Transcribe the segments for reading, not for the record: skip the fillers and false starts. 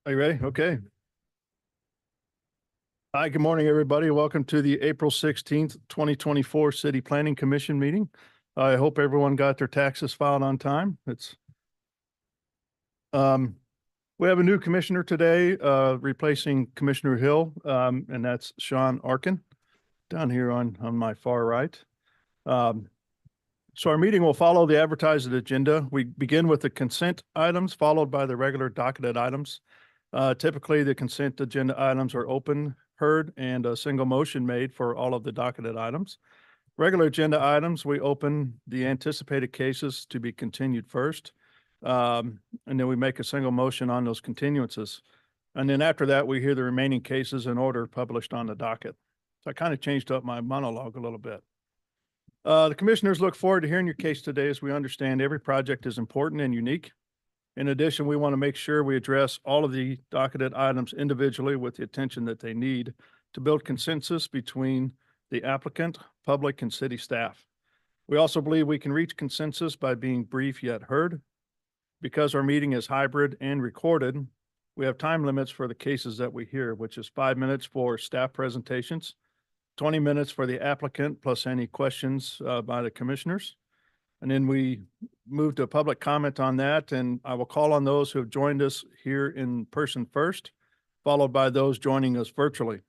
Are you ready? Okay. Hi, good morning, everybody. Welcome to the April 16th, 2024 City Planning Commission meeting. I hope everyone got their taxes filed on time. Um, we have a new commissioner today, replacing Commissioner Hill, and that's Sean Arkin down here on my far right. So our meeting will follow the advertised agenda. We begin with the consent items, followed by the regular docketed items. Typically, the consent agenda items are open, heard, and a single motion made for all of the docketed items. Regular agenda items, we open the anticipated cases to be continued first. And then we make a single motion on those continuances. And then after that, we hear the remaining cases in order published on the docket. So I kind of changed up my monologue a little bit. The commissioners look forward to hearing your case today, as we understand every project is important and unique. In addition, we want to make sure we address all of the docketed items individually with the attention that they need to build consensus between the applicant, public, and city staff. We also believe we can reach consensus by being brief yet heard. Because our meeting is hybrid and recorded, we have time limits for the cases that we hear, which is 5 minutes for staff presentations, 20 minutes for the applicant, plus any questions by the commissioners. And then we move to public comment on that, and I will call on those who have joined us here in person first, followed by those joining us virtually.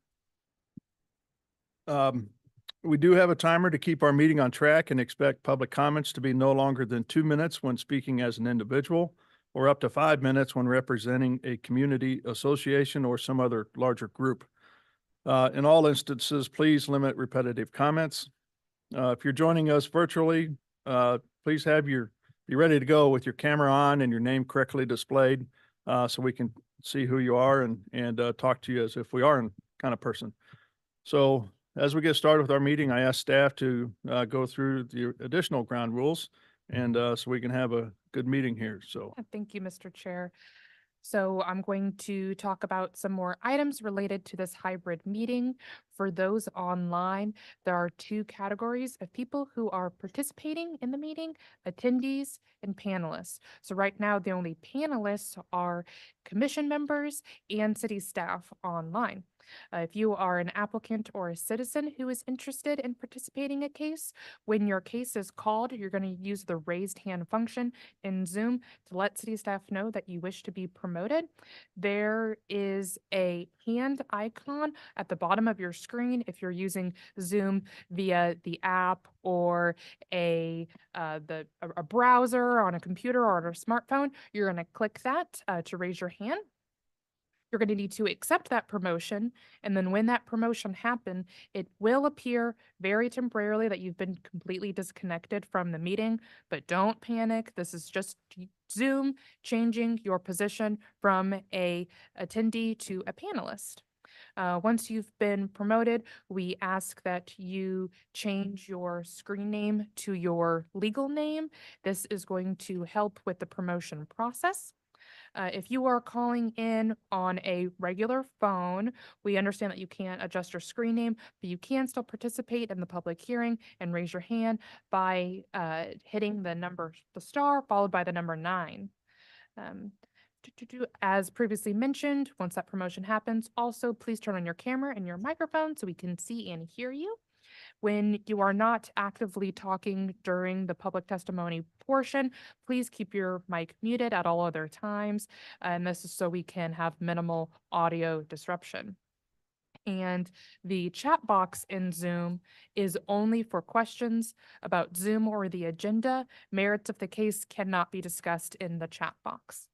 We do have a timer to keep our meeting on track and expect public comments to be no longer than 2 minutes when speaking as an individual, or up to 5 minutes when representing a community association or some other larger group. In all instances, please limit repetitive comments. If you're joining us virtually, please be ready to go with your camera on and your name correctly displayed, so we can see who you are and talk to you as if we are in kind of person. So as we get started with our meeting, I ask staff to go through the additional ground rules, and so we can have a good meeting here. So Thank you, Mr. Chair. So I'm going to talk about some more items related to this hybrid meeting. For those online, there are two categories of people who are participating in the meeting: attendees and panelists. So right now, the only panelists are commission members and city staff online. If you are an applicant or a citizen who is interested in participating in a case, when your case is called, you're going to use the raised hand function in Zoom to let city staff know that you wish to be promoted. There is a hand icon at the bottom of your screen if you're using Zoom via the app or a browser on a computer or on a smartphone. You're going to click that to raise your hand. You're going to need to accept that promotion. And then when that promotion happens, it will appear very temporarily that you've been completely disconnected from the meeting, but don't panic. This is just Zoom changing your position from a attendee to a panelist. Once you've been promoted, we ask that you change your screen name to your legal name. This is going to help with the promotion process. If you are calling in on a regular phone, we understand that you can't adjust your screen name, but you can still participate in the public hearing and raise your hand by hitting the star followed by the number 9. As previously mentioned, once that promotion happens, also please turn on your camera and your microphone so we can see and hear you. When you are not actively talking during the public testimony portion, please keep your mic muted at all other times. And this is so we can have minimal audio disruption. And the chat box in Zoom is only for questions about Zoom or the agenda. Merits of the case cannot be discussed in the chat box.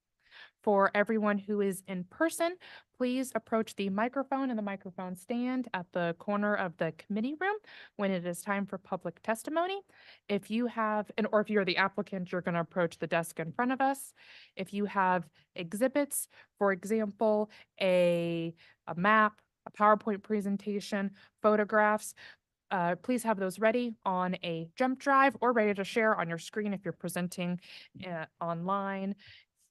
For everyone who is in person, please approach the microphone and the microphone stand at the corner of the committee room when it is time for public testimony. If you have, or if you're the applicant, you're going to approach the desk in front of us. If you have exhibits, for example, a map, a PowerPoint presentation, photographs, please have those ready on a jump drive or ready to share on your screen if you're presenting online,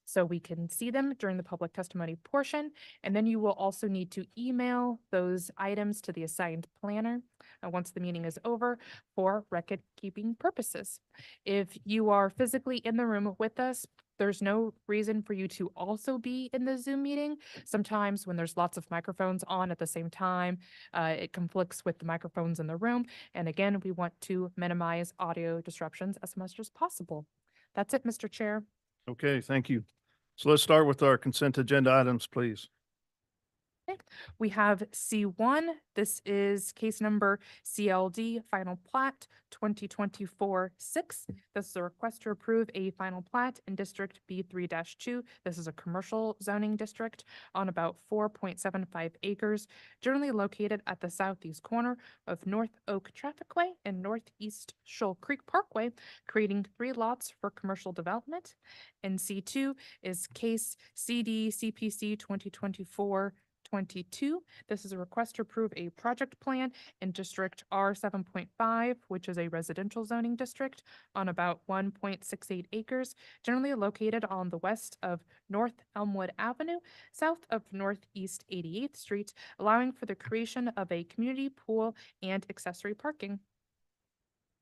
so we can see them during the public testimony portion. And then you will also need to email those items to the assigned planner once the meeting is over for record keeping purposes. If you are physically in the room with us, There's no reason for you to also be in the Zoom meeting. Sometimes when there's lots of microphones on at the same time, it conflicts with the microphones in the room. And again, we want to minimize audio disruptions as much as possible. That's it, Mr. Chair. Okay, thank you. So let's start with our consent agenda items, please. We have C1. This is case number CLD Final Plat 2024-6. This is a request to approve a final plat in District B3-2. This is a commercial zoning district on about 4.75 acres, generally located at the southeast corner of North Oak Trafficway and Northeast Shoal Creek Parkway, creating 3 lots for commercial development. And C2 is case CD CPC 2024-22. This is a request to approve a project plan in District R 7.5, which is a residential zoning district on about 1.68 acres, generally located on the west of North Elmwood Avenue, south of Northeast 88th Street, allowing for the creation of a community pool and accessory parking.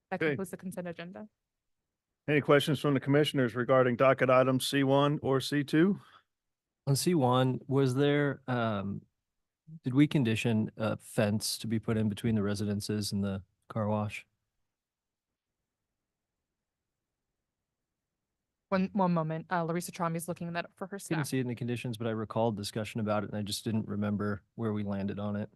That Okay. concludes the consent agenda. Any questions from the commissioners regarding docket items C1 or C2? On C1, was there, did we condition a fence to be put in between the residences and the car wash? One moment. Larissa Tromby is looking that up for her Didn't staff. see it in the conditions, but I recalled discussion about it and I just didn't remember where we landed on it.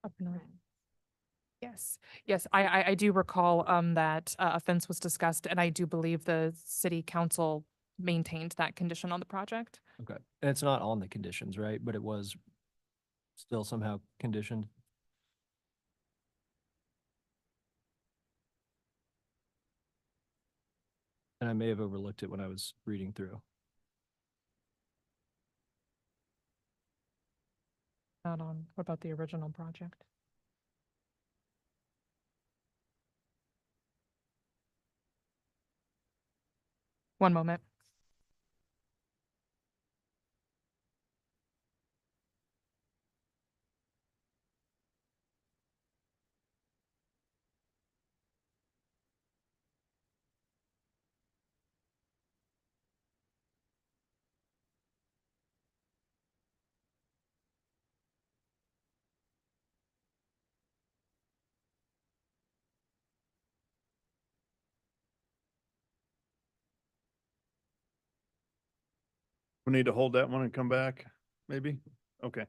Up north. Yes, I do recall that a fence was discussed, and I do believe the city council maintained that condition on the project. Okay. And it's not on the conditions, right? But it was still somehow conditioned. And I may have overlooked it when I was reading through. Not on, what about the original project? One moment. We need to hold that one and come back, maybe? Okay.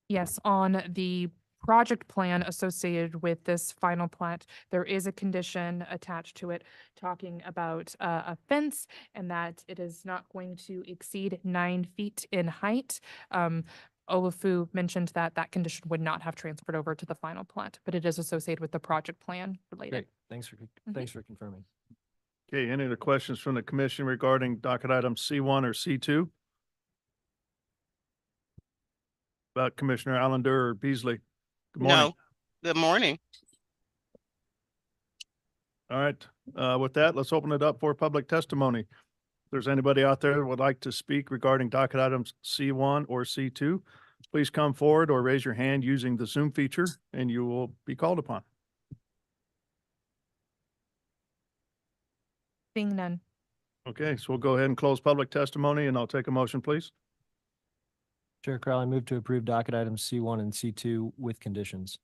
Yes, on the project plan associated with this final plat, there is a condition attached to it talking about a fence and that it is not going to exceed 9 feet in height. Olafu mentioned that that condition would not have transferred over to the final plat, but it is associated with the project plan related. Great. Thanks for confirming. Okay, any other questions from the commission regarding docket items C1 or C2? About Commissioner Allender or Beasley? Good morning. No, good morning. All right, with that, let's open it up for public testimony. If there's anybody out there that would like to speak regarding docket items C1 or C2, please come forward or raise your hand using the Zoom feature and you will be called upon. Seeing none. Okay, so we'll go ahead and close public testimony and I'll take a motion, please. Chair Crowley, move to approve docket items C1 and C2 with conditions.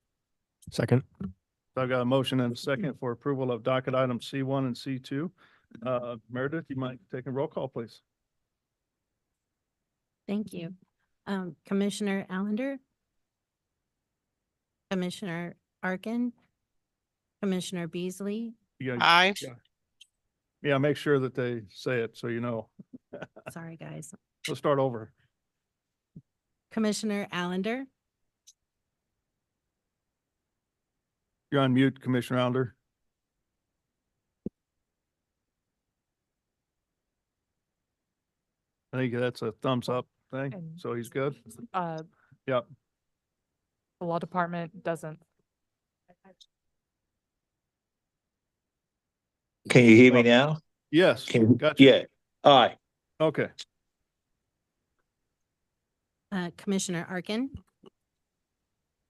Second. So I've got a motion and a second for approval of docket items C1 and C2. Meredith, you might take a roll call, please. Thank you. Commissioner Allender, Commissioner Arkin, Commissioner Beasley, Yeah, Aye. yeah, make sure that they say it so you know. sorry, guys, Let's start over. Commissioner Allender, You're on mute, Commissioner Allender. think that's a thumbs up thing, And- so he's good. Uh, Yep. the law department doesn't. Can you hear me now? Yes, Can, gotcha. yeah, aye. Okay, Commissioner Arkin,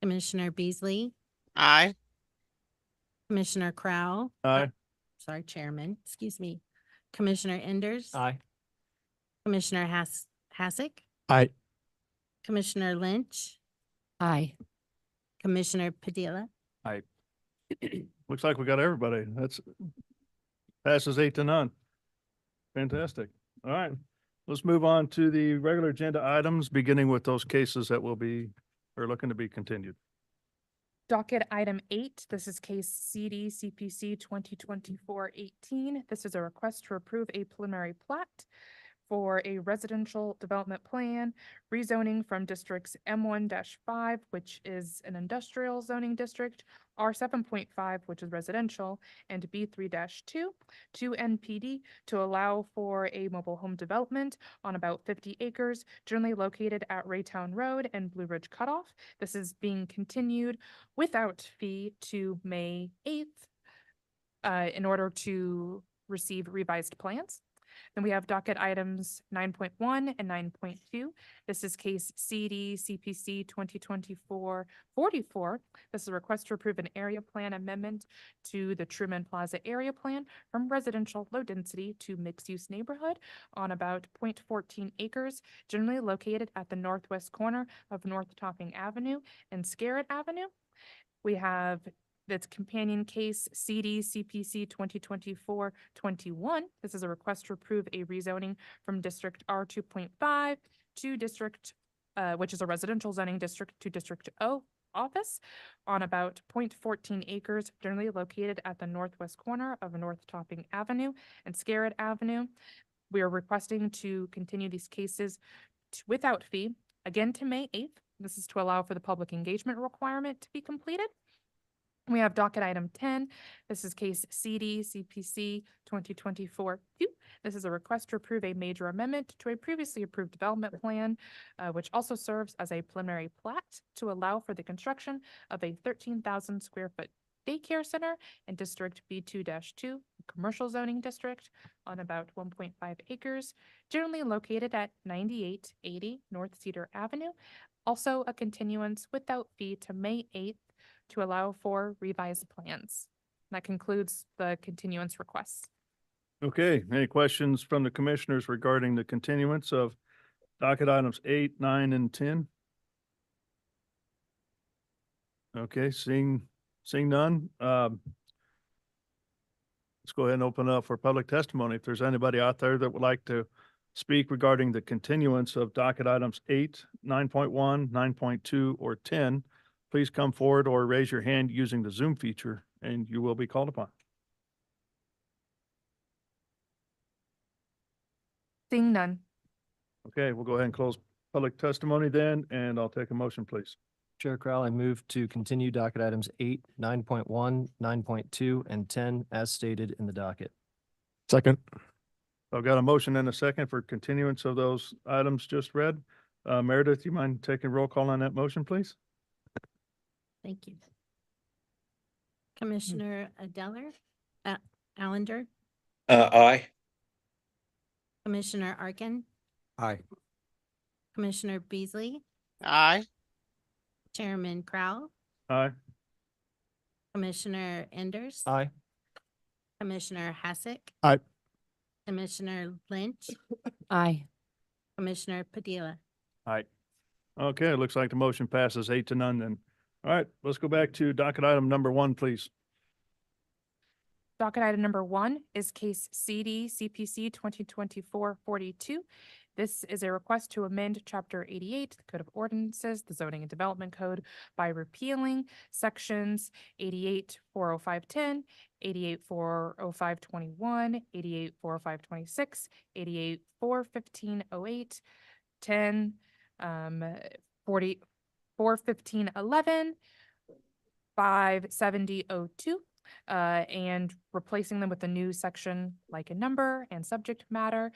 Commissioner Beasley, Aye. Commissioner Crowell. aye, Sorry, Chairman, excuse me. Commissioner Enders. Aye. Commissioner Hassick, Aye. Commissioner Lynch, Aye. Commissioner Padilla. looks like we got everybody. That's passes 8-0. Fantastic. All right, let's move on to the regular agenda items, beginning with those cases that will be, are looking to be continued. Docket item 8, this is case CD CPC 2024-18. This is a request to approve a preliminary plat for a residential development plan, rezoning from districts M1-5, which is an industrial zoning district, R7.5, which is residential, and B3-2 to NPD to allow for a mobile home development on about 50 acres, generally located at Raytown Road and Blue Ridge Cutoff. This is being continued without fee to May 8th in order to receive revised plans. Then we have docket items 9.1 and 9.2. This is case CD CPC 2024-44. This is a request to approve an area plan amendment to the Truman Plaza area plan from residential low density to mixed-use neighborhood on about 0.14 acres, generally located at the northwest corner of North Topping Avenue and Scarrett Avenue. We have that's companion case CD CPC 2024-21. This is a request to approve a rezoning from District R2.5 to District, which is a residential zoning district, to District O office on about 0.14 acres, generally located at the northwest corner of North Topping Avenue and Scarrett Avenue. We are requesting to continue these cases without fee, again to May 8th. This is to allow for the public engagement requirement to be completed. We have docket item 10. This is case CD CPC 2024-2. This is a request to approve a major amendment to a previously approved development plan, which also serves as a preliminary plat to allow for the construction of a 13,000 square foot daycare center in District B2-2, commercial zoning district on about 1.5 acres, generally located at 9880 North Cedar Avenue. Also a continuance without fee to May 8th to allow for revised plans. That concludes the continuance requests. Okay, any questions from the commissioners regarding the continuance of docket items 8, 9, and 10? Okay, seeing none, let's go ahead and open up for public testimony. If there's anybody out there that would like to speak regarding the continuance of docket items 8, 9.1, 9.2, or 10, please come forward or raise your hand using the Zoom feature and you will be called upon. Seeing none. Okay, we'll go ahead and close public testimony then, and I'll take a motion, please. Chair Crowell, I move to continue docket items 8, 9.1, 9.2, and 10 as stated in the docket. Second. I've got a motion and a second for continuance of those items just read. Meredith, you mind taking roll call on that motion, please? Thank you. Commissioner Adeller, Allender, Aye. Commissioner Arkin, Aye. Commissioner Beasley, Aye. Chairman Crowell, Aye. Commissioner Enders. Aye. Commissioner Hassick. Aye. Commissioner Lynch, Aye. Commissioner Padilla. Aye. Okay, it looks like the motion passes 8-0 then. All right, let's go back to docket item number 1, please. Docket item number 1 is case CD CPC 2024-42. This is a request to amend Chapter 88, the Code of Ordinances, the Zoning and Development Code, by repealing sections 88-405-10, 88-405-21, 88-405-26, 88-415-08, 10, 40, 415-11, 570-02, and replacing them with a new section like a number and subject matter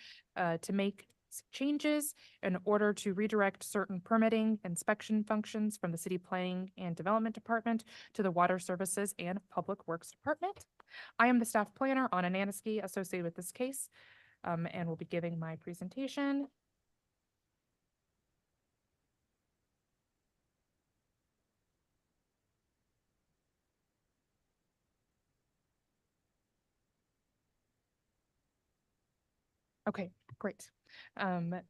to make changes in order to redirect certain permitting inspection functions from the City Planning and Development Department to the Water Services and Public Works Department. I am the staff planner on Ananiski associated with this case, and will be giving my presentation. Okay, great.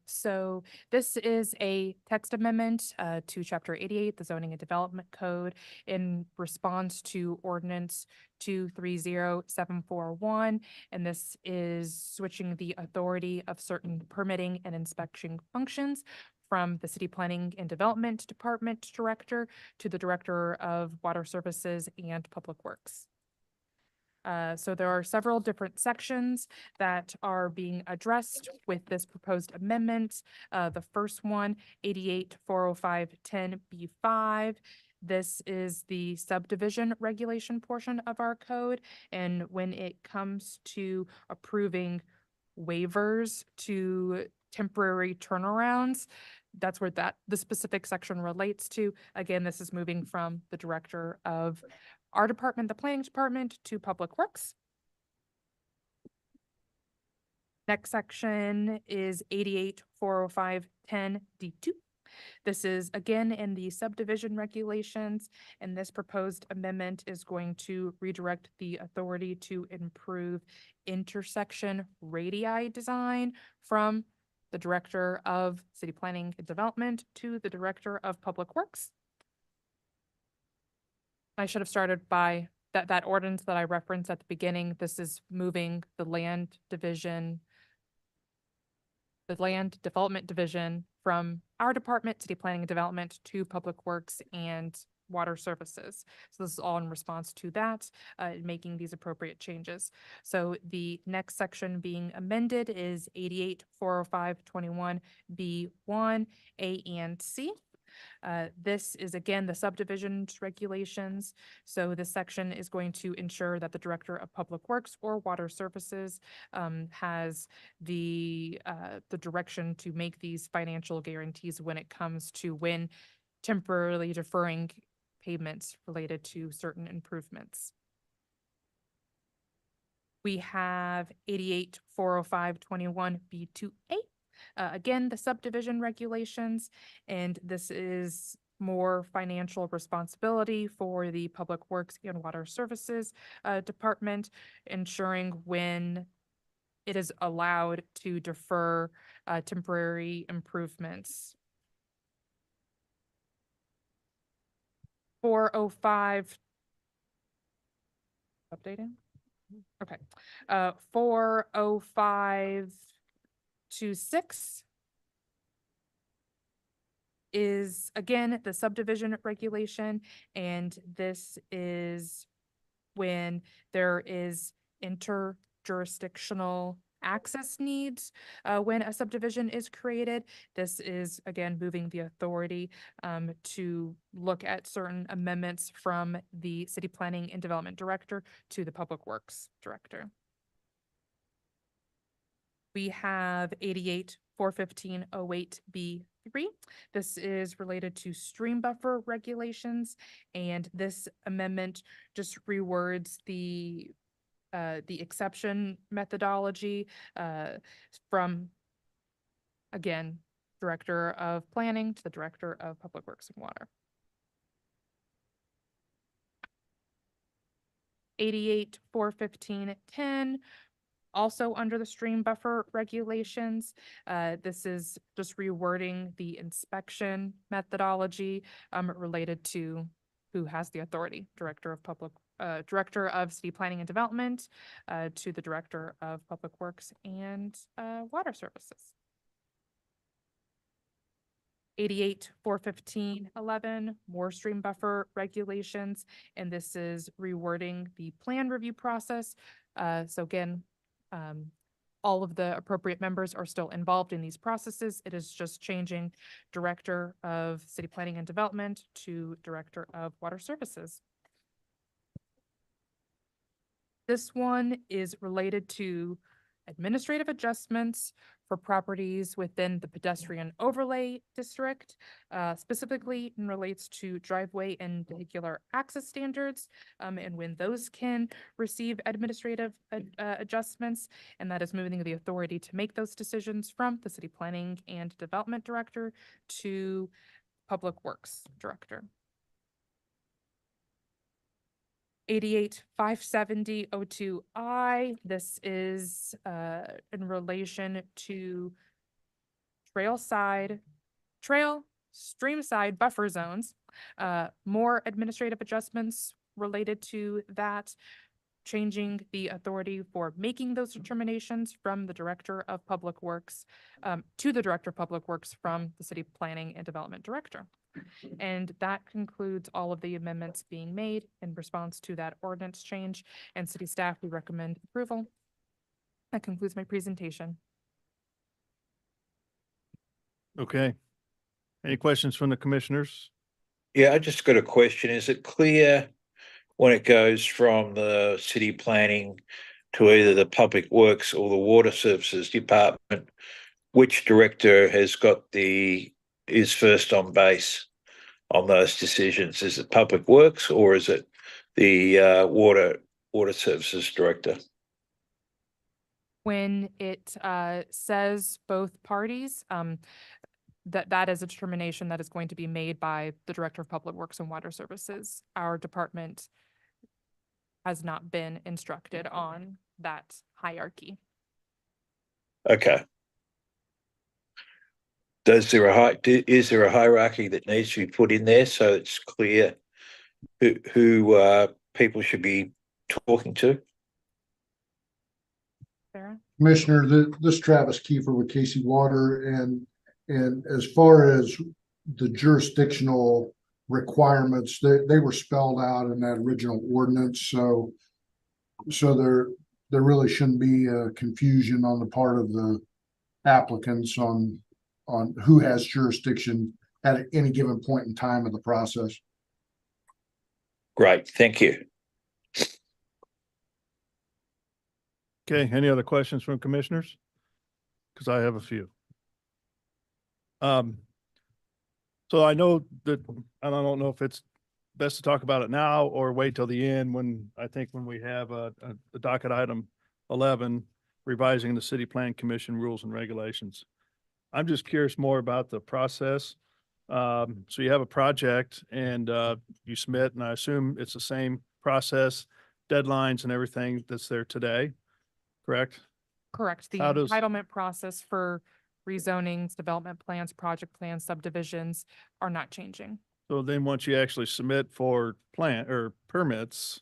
So this is a text amendment to Chapter 88, the Zoning and Development Code, in response to Ordinance 230741. And this is switching the authority of certain permitting and inspection functions from the City Planning and Development Department Director to the Director of Water Services and Public Works. So there are several different sections that are being addressed with this proposed amendment. The first one, 88-405-10B5. This is the subdivision regulation portion of our code. And when it comes to approving waivers to temporary turnarounds, that's where the specific section relates to. Again, this is moving from the director of our department, the planning department, to Public Works. Next section is 88-405-10D2. This is again in the subdivision regulations, and this proposed amendment is going to redirect the authority to improve intersection radii design from the Director of City Planning and Development to the Director of Public Works. I should have started by that ordinance that I referenced at the beginning. This is moving the land development division from our department, City Planning and Development, to Public Works and Water Services. So this is all in response to that, making these appropriate changes. So the next section being amended is 88-405-21B1, A and C. This is again the subdivision regulations. So this section is going to ensure that the Director of Public Works or Water Services has the direction to make these financial guarantees when it comes to when temporarily deferring payments related to certain improvements. We have 88-405-21B2A. Again, the subdivision regulations, and this is more financial responsibility for the Public Works and Water Services Department, ensuring when it is allowed to defer temporary improvements. 405, updating? Okay. 405-26 is again the subdivision regulation, and this is when there is interjurisdictional access needs when a subdivision is created. This is again moving the authority to look at certain amendments from the City Planning and Development Director to the Public Works Director. We have 88-415-08B3. This is related to stream buffer regulations, and this amendment just rewords the exception methodology from, again, Director of Planning to the Director of Public Works and Water. 88-415-10, also under the stream buffer regulations. This is just rewording the inspection methodology related to who has the authority, Director of City Planning and Development to the Director of Public Works and Water Services. 88-415-11, more stream buffer regulations, and this is rewording the plan review process. So again, all of the appropriate members are still involved in these processes. It is just changing Director of City Planning and Development to Director of Water Services. This one is related to administrative adjustments for properties within the pedestrian overlay district, specifically in relates to driveway and vehicular access standards, and when those can receive administrative adjustments, and that is moving the authority to make those decisions from the city planning and development director to public works director. 88-570-02I, this is in relation to stream side buffer zones. More administrative adjustments related to that, changing the authority for making those determinations from the Director of Public Works to the Director of Public Works from the City Planning and Development Director. And that concludes all of the amendments being made in response to that ordinance change. And city staff, we recommend approval. That concludes my presentation. Okay. Any questions from the commissioners? Yeah, I just got a question. Is it clear when it goes from the city planning to either the public works or the water services department, which director is first on base on those decisions? Is it public works or is it the water services director? When it says both parties, that is a determination that is going to be made by the Director of Public Works and Water Services. Our department has not been instructed on that hierarchy. Okay. Is there a hierarchy that needs to be put in there so it's clear who people should be talking to? Sarah? Commissioner, this Travis Kiefer with Casey Water, and as far as the jurisdictional requirements, they were spelled out in that original ordinance, so there really shouldn't be a confusion on the part of the applicants on who has jurisdiction at any given point in time of the process. Great, thank you. Okay, any other questions from commissioners? Because I have a few. So I know that, and I don't know if it's best to talk about it now or wait till the end when we have the docket item 11, revising the city plan commission rules and regulations. I'm just curious more about the process. So you have a project and you submit, and I assume it's the same process, deadlines and everything that's there today, correct? Correct. The How does- entitlement process for rezonings, development plans, project plans, subdivisions are not changing. So then once you actually submit for plan or permits,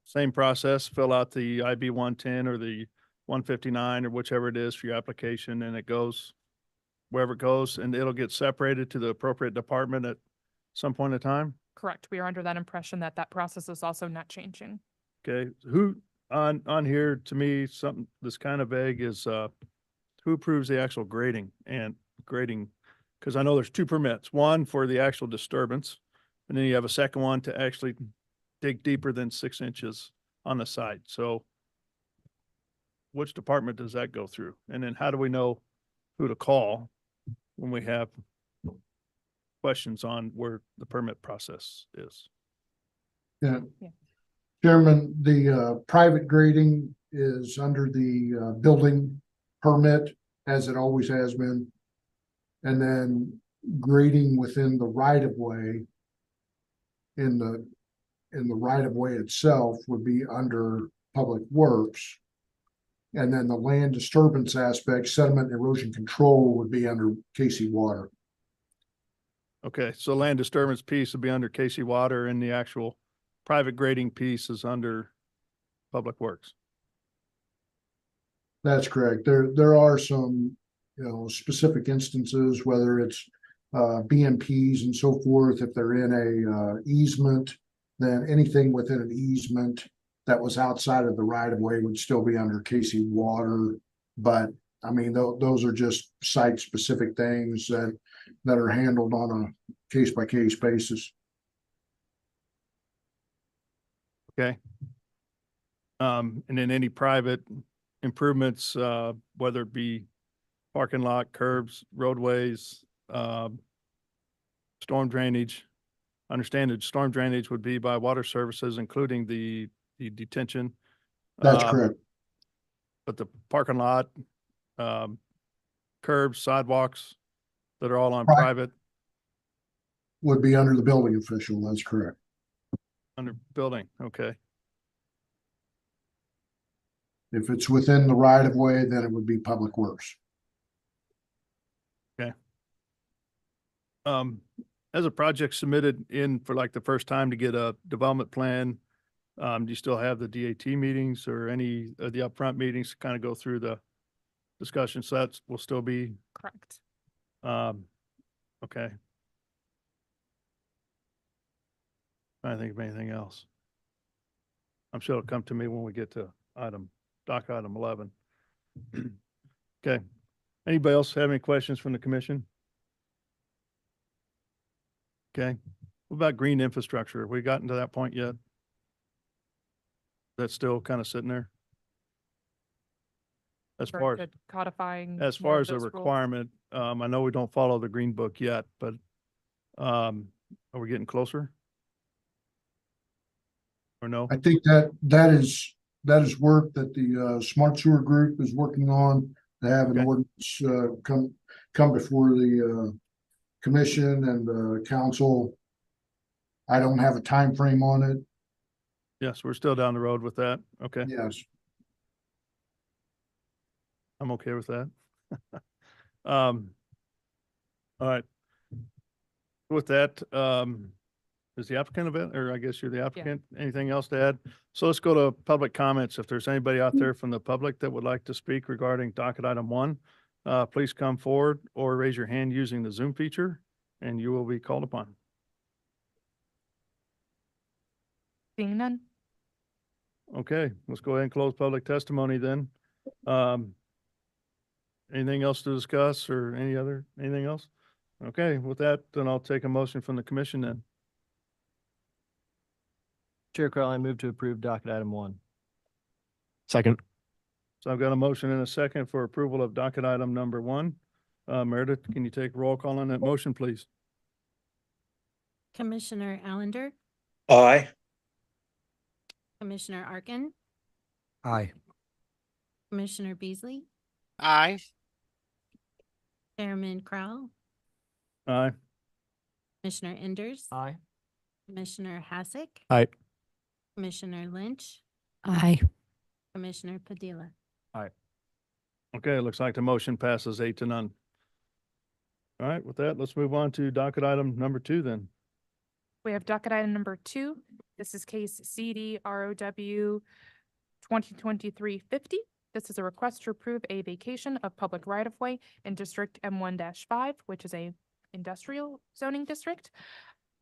same process, fill out the IB 110 or the 159 or whichever it is for your application, and it goes wherever it goes, and it'll get separated to the appropriate department at some point in time? Correct. We are under that impression that that process is also not changing. Okay, who on here, to me, something that's kind of vague is who approves the actual grading? Because I know there's two permits, one for the actual disturbance, and then you have a second one to actually dig deeper than 6 inches on the site. So which department does that go through? And then how do we know who to call when we have questions on where the permit process is? Yeah. Yeah. Chairman, the private grading is under the building permit, as it always has been. And then grading within the right of way in the right of way itself would be under Public Works. And then the land disturbance aspect, sediment erosion control would be under Casey Water. Okay, so land disturbance piece would be under Casey Water and the actual private grading piece is under Public Works. That's correct. There are some, specific instances, whether it's BMPs and so forth, if they're in a easement, then anything within an easement that was outside of the right of way would still be under Casey Water. But I mean, those are just site specific things that are handled on a case by case basis. Okay. And then any private improvements, whether it be parking lot, curbs, roadways, storm drainage. Understand that storm drainage would be by water services, including the detention. That's Um, correct. But the parking lot, curbs, sidewalks that are all on Right. private, Would be under the building official. That's correct. under building, okay. If it's within the right of way, then it would be public works. As a project submitted in for like the first time to get a development plan, do you still have the DAT meetings or any of the upfront meetings to kind of go through the discussion? So that will still be, Correct. okay. I think of anything else. I'm sure it'll come to me when we get to doc item 11. Okay. Anybody else have any questions from the commission? Okay. What about green infrastructure? Have we gotten to that point yet? That's still kind of sitting there? As Very far as, good codifying. as more far of as the those rules. requirement, I know we don't follow the green book yet, but are we getting closer? Or no? I think that is work that the Smart Sewer Group is working on to have an Okay. ordinance come before the commission and the council. I don't have a time frame on it. Yes, we're still down the road with that. Okay, Yes, I'm okay with that. All right. With that, is the applicant available, or I guess you're the applicant? Anything else to add? So let's go to public comments. If there's anybody out there from the public that would like to speak regarding docket item 1, please come forward or raise your hand using the Zoom feature and you will be called upon. Seeing none? Okay, let's go ahead and close public testimony then. Anything else to discuss or anything else? Okay, with that, then I'll take a motion from the commission then. Chair Crowley, I move to approve docket item 1. Second. So I've got a motion and a second for approval of docket item number 1. Meredith, can you take roll call on that motion, please? Commissioner Allender, Aye. Commissioner Arkin, Aye. Commissioner Beasley, Aye. Chairman Crowell, Aye. Commissioner Enders, Aye. Commissioner Hasek. Aye. Commissioner Lynch, Aye. Commissioner Padilla. Okay, it looks like the motion passes 8-0. All right, with that, let's move on to docket item number 2 then. We have docket item number 2. This is case CD ROW 2023-50. This is a request to approve a vacation of public right-of-way in District M1-5, which is a industrial zoning district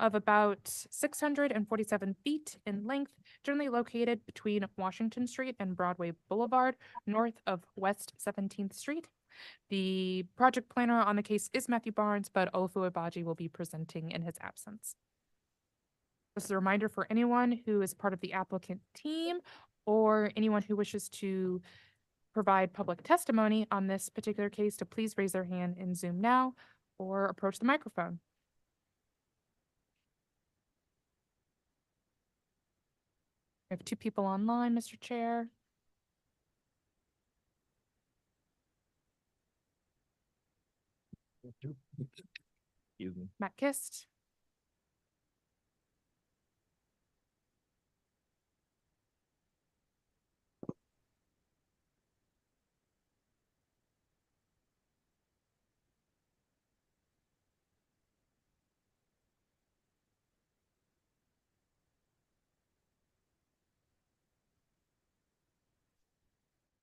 of about 647 feet in length, generally located between Washington Street and Broadway Boulevard, north of West 17th Street. The project planner on the case is Matthew Barnes, but Ofu Abaji will be presenting in his absence. This is a reminder for anyone who is part of the applicant team or anyone who wishes to provide public testimony on this particular case to please raise their hand in Zoom now or approach the microphone. We have 2 people online, Mr. Chair. Excuse me. Matt Kist.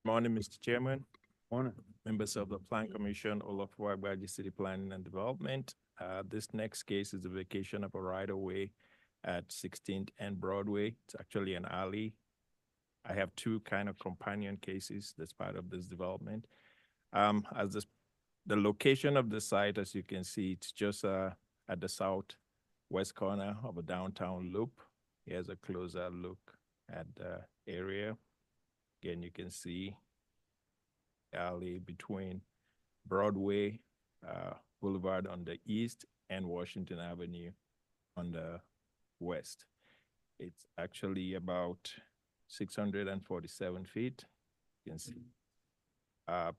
Morning, Mr. Chairman, Morning. members of the Plan Commission, Olafua Agbaji City Planning and Development. This next case is the vacation of a right-of-way at 16th and Broadway. It's actually an alley. I have 2 kind of companion cases that's part of this development. The location of the site, as you can see, it's just at the southwest corner of a downtown loop. Here's a closer look at the area. Again, you can see alley between Broadway Boulevard on the east and Washington Avenue on the west. It's actually about 647 feet. You can see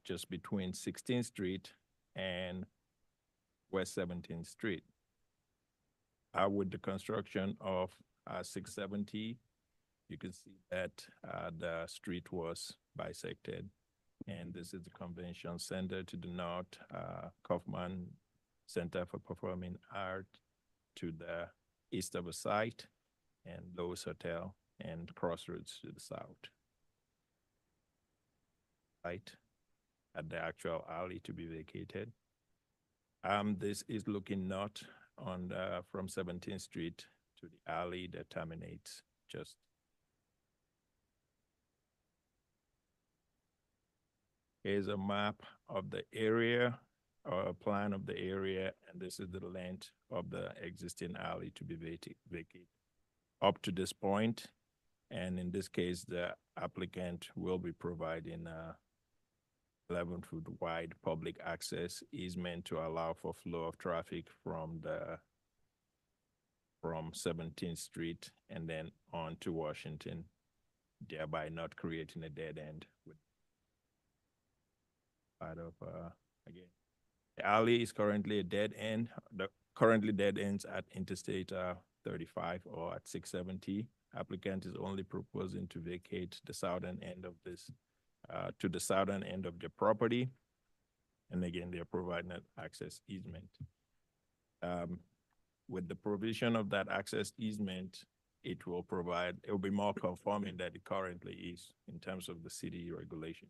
just between 16th Street and West 17th Street. With the construction of 670, you can see that the street was bisected. And this is the Convention Center to the north, Kaufman Center for Performing Art to the east of the site, and Lowe's Hotel and Crossroads to the south. Right at the actual alley to be vacated. This is looking north on from 17th Street to the alley that terminates just. Here's a map of the area or a plan of the area, and this is the length of the existing alley to be vacated up to this point. And in this case, the applicant will be providing a 11-foot wide public access easement to allow for flow of traffic from 17th Street and then on to Washington, thereby not creating a dead end with part of again. The alley is currently a dead end. The currently dead ends at Interstate 35 or at 670. Applicant is only proposing to vacate the southern end of this to the southern end of the property. And again, they're providing an access easement. With the provision of that access easement, it will be more conforming than it currently is in terms of the city regulation.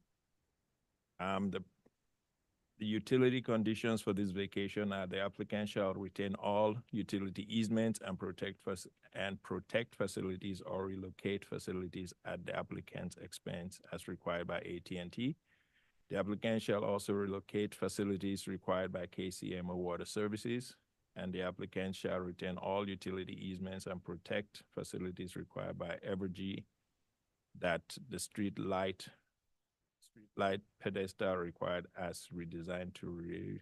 The utility conditions for this vacation are the applicant shall retain all utility easements and protect facilities or relocate facilities at the applicant's expense as required by AT&T. The applicant shall also relocate facilities required by KCM or Water Services, and the applicant shall retain all utility easements and protect facilities required by Evergy, that the street light pedestal required as redesigned to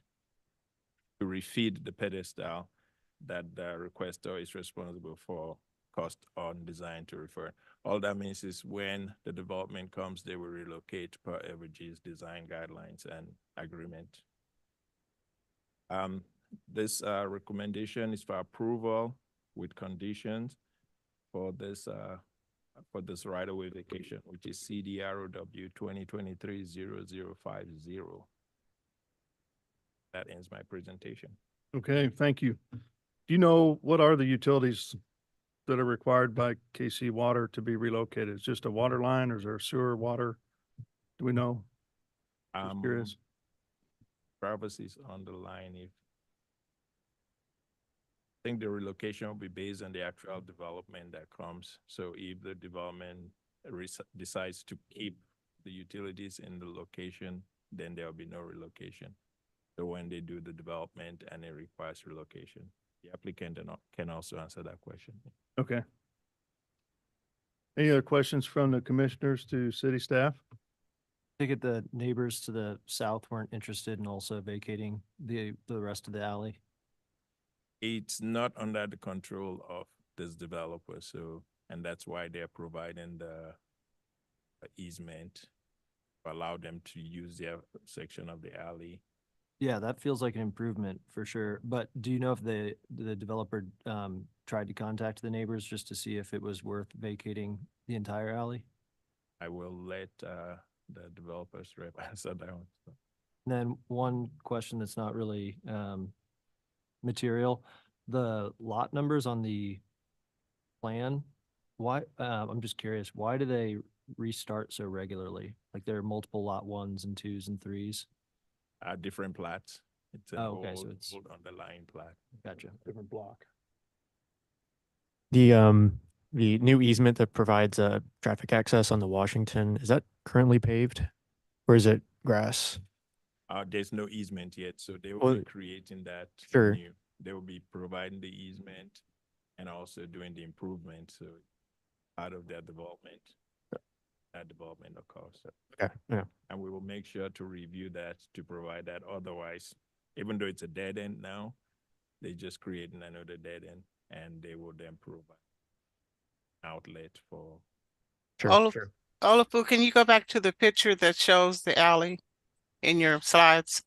refeed the pedestal, that the requester is responsible for cost on design to refer. All that means is when the development comes, they will relocate per Evergy's design guidelines and agreement. This recommendation is for approval with conditions for this right-of-way vacation, which is CDROW 2023-0050. That ends my presentation. Okay, thank you. Do you know what are the utilities that are required by KC Water to be relocated? Is just a water line, or is there sewer, water? Do we know? Just curious. Travis is on the line. I think the relocation will be based on the actual development that comes. So if the development decides to keep the utilities in the location, then there will be no relocation. So when they do the development and it requires relocation, the applicant can also answer that question. Okay. Any other questions from the commissioners to city staff? I think the neighbors to the south weren't interested in also vacating the rest of the alley. It's not under the control of this developer, and that's why they're providing the easement to allow them to use their section of the alley. Yeah, that feels like an improvement for sure. But do you know if the developer tried to contact the neighbors just to see if it was worth vacating the entire alley? I will let the developers rep answer that one. And then one question that's not really material, the lot numbers on the plan, why, I'm just curious, why do they restart so regularly? Like there are multiple lot 1s and 2s and 3s? Different plats. It's an okay, so old it's underlying plat. gotcha. Different block. The new easement that provides traffic access on the Washington, is that currently paved or is it grass? There's no easement yet, so they will Well, be creating that sure. new. They will be providing the easement and also doing the improvement, so part of their development. that development occurs. Okay, yeah. And we will make sure to review that to provide that. Otherwise, even though it's a dead end now, they just creating another dead end, and they will then provide outlet for. Sure. Olafu, can you go back to the picture that shows the alley in your slides?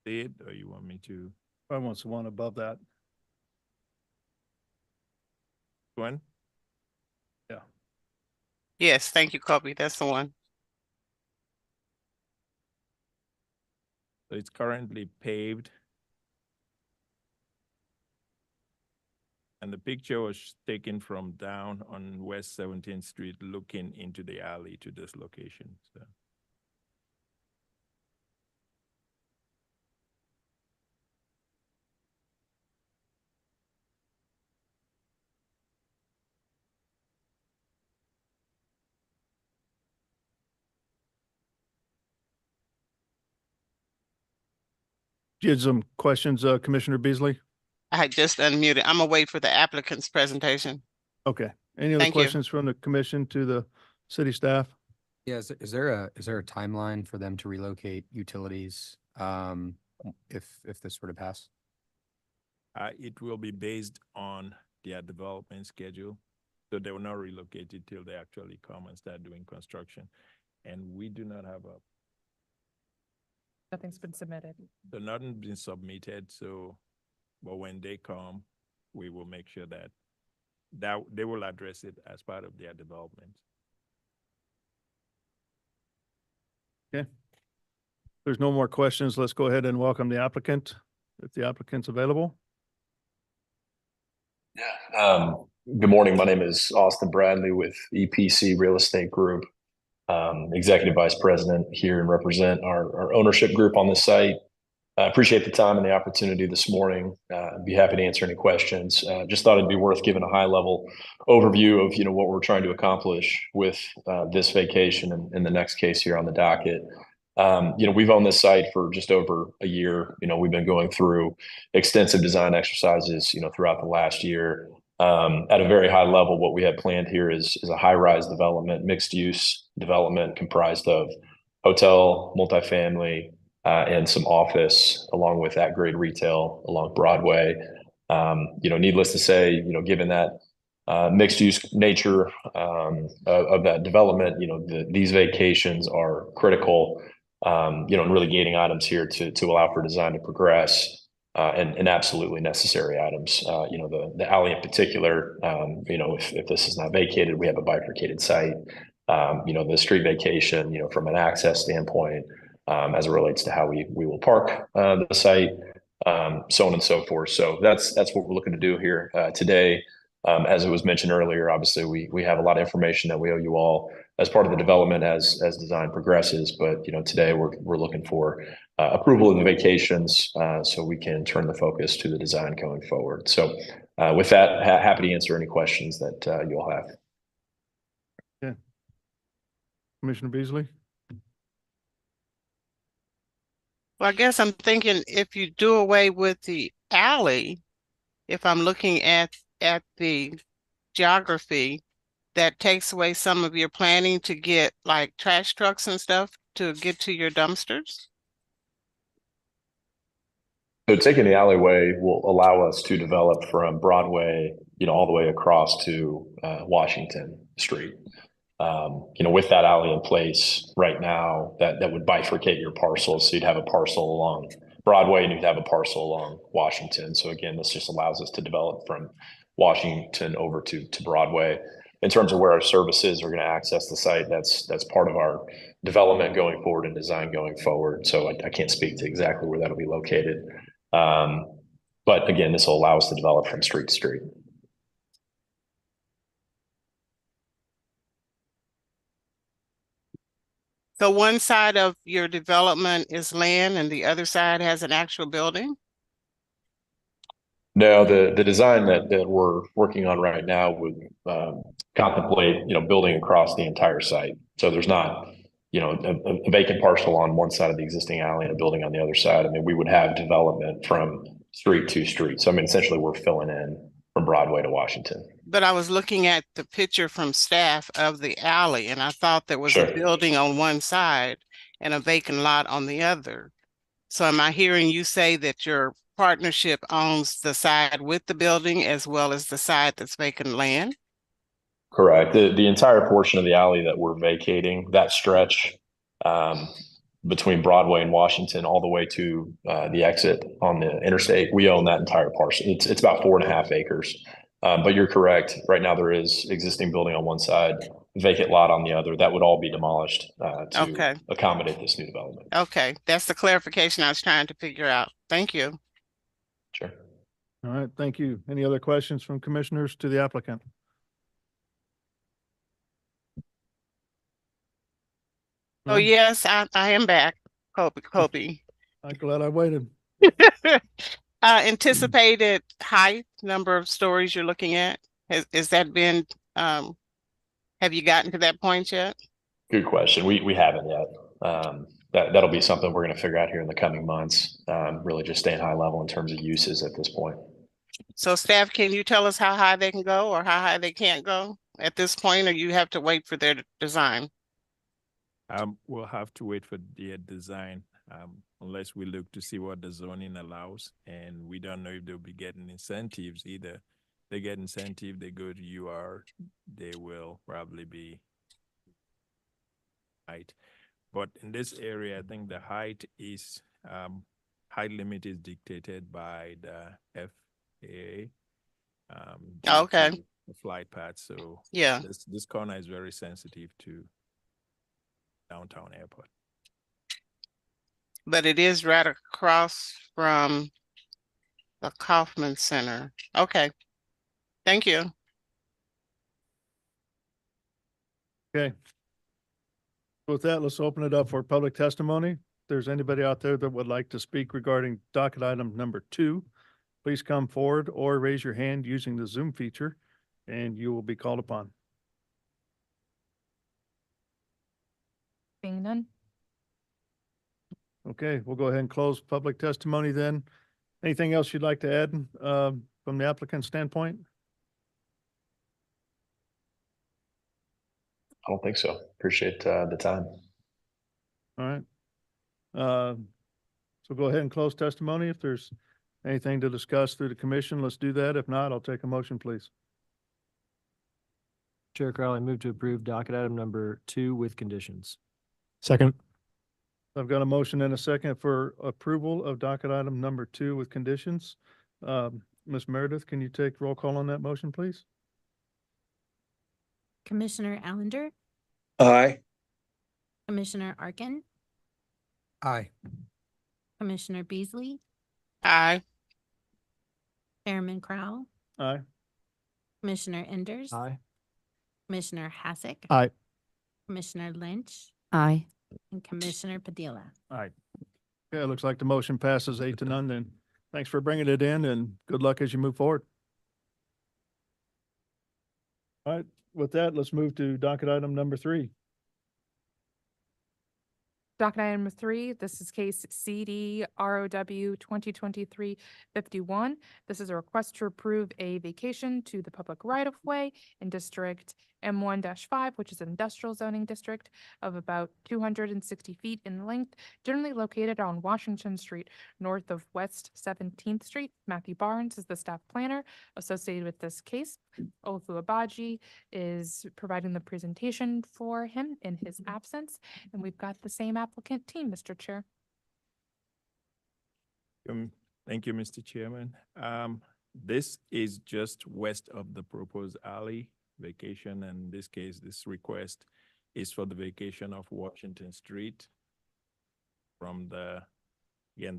See it, or you want me to? I want the one above that. One? Yes, thank you, Kobe. That's the one. So it's currently paved. And the picture was taken from down on West 17th Street, looking into the alley to this location. So. You had some questions, Commissioner Beasley? I had just unmuted. I'm gonna wait for the applicant's presentation. Okay. Any other Thank you. questions from the commission to the city staff? Yeah, is there a timeline for them to relocate utilities, if this were to pass? It will be based on their development schedule. So they will not relocate it till they actually come and start doing construction. And we do not have Nothing's been submitted. so nothing's been submitted. So, but when they come, we will make sure that they will address it as part of their development. Okay. There's no more questions. Let's go ahead and welcome the applicant, if the applicant's available. Yeah. Good morning. My name is Austin Bradley with EPC Real Estate Group, Executive Vice President here and represent our ownership group on this site. I appreciate the time and the opportunity this morning. I'd be happy to answer any questions. Just thought it'd be worth giving a high level overview of, what we're trying to accomplish with this vacation and the next case here on the docket. We've owned this site for just over a year. We've been going through extensive design exercises, throughout the last year. At a very high level, what we have planned here is a high-rise development, mixed-use development comprised of hotel, multifamily, and some office, along with at-grade retail along Broadway. Needless to say, given that mixed-use nature of that development, these vacations are critical, and really gating items here to allow for design to progress. And absolutely necessary items. The alley in particular, if this is not vacated, we have a bifurcated site. The street vacation, from an access standpoint, as it relates to how we will park the site, so on and so forth. So that's what we're looking to do here today. As it was mentioned earlier, obviously we have a lot of information that we owe you all as part of the development as design progresses. But today we're looking for approval of the vacations so we can turn the focus to the design going forward. So with that, happy to answer any questions that you all have. Yeah. Commissioner Beasley? Well, I guess I'm thinking if you do away with the alley, if I'm looking at the geography, that takes away some of your planning to get like trash trucks and stuff to get to your dumpsters? So taking the alleyway will allow us to develop from Broadway, all the way across to Washington Street. With that alley in place right now, that would bifurcate your parcels. So you'd have a parcel along Broadway and you'd have a parcel along Washington. So again, this just allows us to develop from Washington over to Broadway. In terms of where our services are going to access the site, that's part of our development going forward and design going forward. So I can't speak to exactly where that'll be located. But again, this will allow us to develop from street to street. So one side of your development is land and the other side has an actual building? No, the design that we're working on right now would contemplate, building across the entire site. So there's not, a vacant parcel on one side of the existing alley and a building on the other side. I mean, we would have development from street to street. So I mean, essentially we're filling in from Broadway to Washington. But I was looking at the picture from staff of the alley, and I thought there was a Sure. building on one side and a vacant lot on the other. So am I hearing you say that your partnership owns the side with the building as well as the side that's vacant land? Correct. The entire portion of the alley that we're vacating, that stretch between Broadway and Washington, all the way to the exit on the interstate, we own that entire parcel. It's about 4.5 acres. But you're correct. Right now, there is existing building on one side, vacant lot on the other. That would all be demolished to Okay. accommodate this new development. Okay, that's the clarification I was trying to figure out. Thank you. Sure. All right, thank you. Any other questions from commissioners to the applicant? Oh, None? yes, I am back. Kobe. I'm glad I waited. Anticipated height, number of stories you're looking at? Has that been, have you gotten to that point yet? Good question. We haven't yet. That'll be something we're going to figure out here in the coming months. Really just staying high level in terms of uses at this point. So staff, can you tell us how high they can go or how high they can't go at this point, or you have to wait for their design? We'll have to wait for their design, unless we look to see what the zoning allows, and we don't know if they'll be getting incentives either. They get incentive, they go to UR, they will probably be height. But in this area, I think the height is, height limit is dictated by the FAA. Due Okay. to the flight path, so Yeah. this corner is very sensitive to downtown airport. But it is right across from the Kaufman Center. Okay. Thank you. Okay. With that, let's open it up for public testimony. If there's anybody out there that would like to speak regarding docket item number 2, please come forward or raise your hand using the Zoom feature and you will be called upon. Seeing none? Okay, we'll go ahead and close public testimony then. Anything else you'd like to add from the applicant's standpoint? I don't think so. Appreciate the time. All right. So go ahead and close testimony. If there's anything to discuss through the commission, let's do that. If not, I'll take a motion, please. Chair Crowley, move to approve docket item number 2 with conditions. Second. I've got a motion and a second for approval of docket item number 2 with conditions. Ms. Meredith, can you take roll call on that motion, please? Commissioner Allender, Aye. Commissioner Arkin, Aye. Commissioner Beasley, Aye. Chairman Crowell, Aye. Commissioner Enders, Aye. Commissioner Hasek, Aye. Commissioner Lynch, Aye. and Commissioner Padilla. Aye. Yeah, it looks like the motion passes 8-0 then. Thanks for bringing it in and good luck as you move forward. All right, with that, let's move to docket item number 3. Docket item 3, this is case CD ROW 2023-51. This is a request to approve a vacation to the public right-of-way in District M1-5, which is an industrial zoning district of about 260 feet in length, generally located on Washington Street, north of West 17th Street. Matthew Barnes is the staff planner associated with this case. Olufu Abaji is providing the presentation for him in his absence, and we've got the same applicant team, Mr. Chair. Thank you, Mr. Chairman. This is just west of the proposed alley vacation. And in this case, this request is for the vacation of Washington Street from the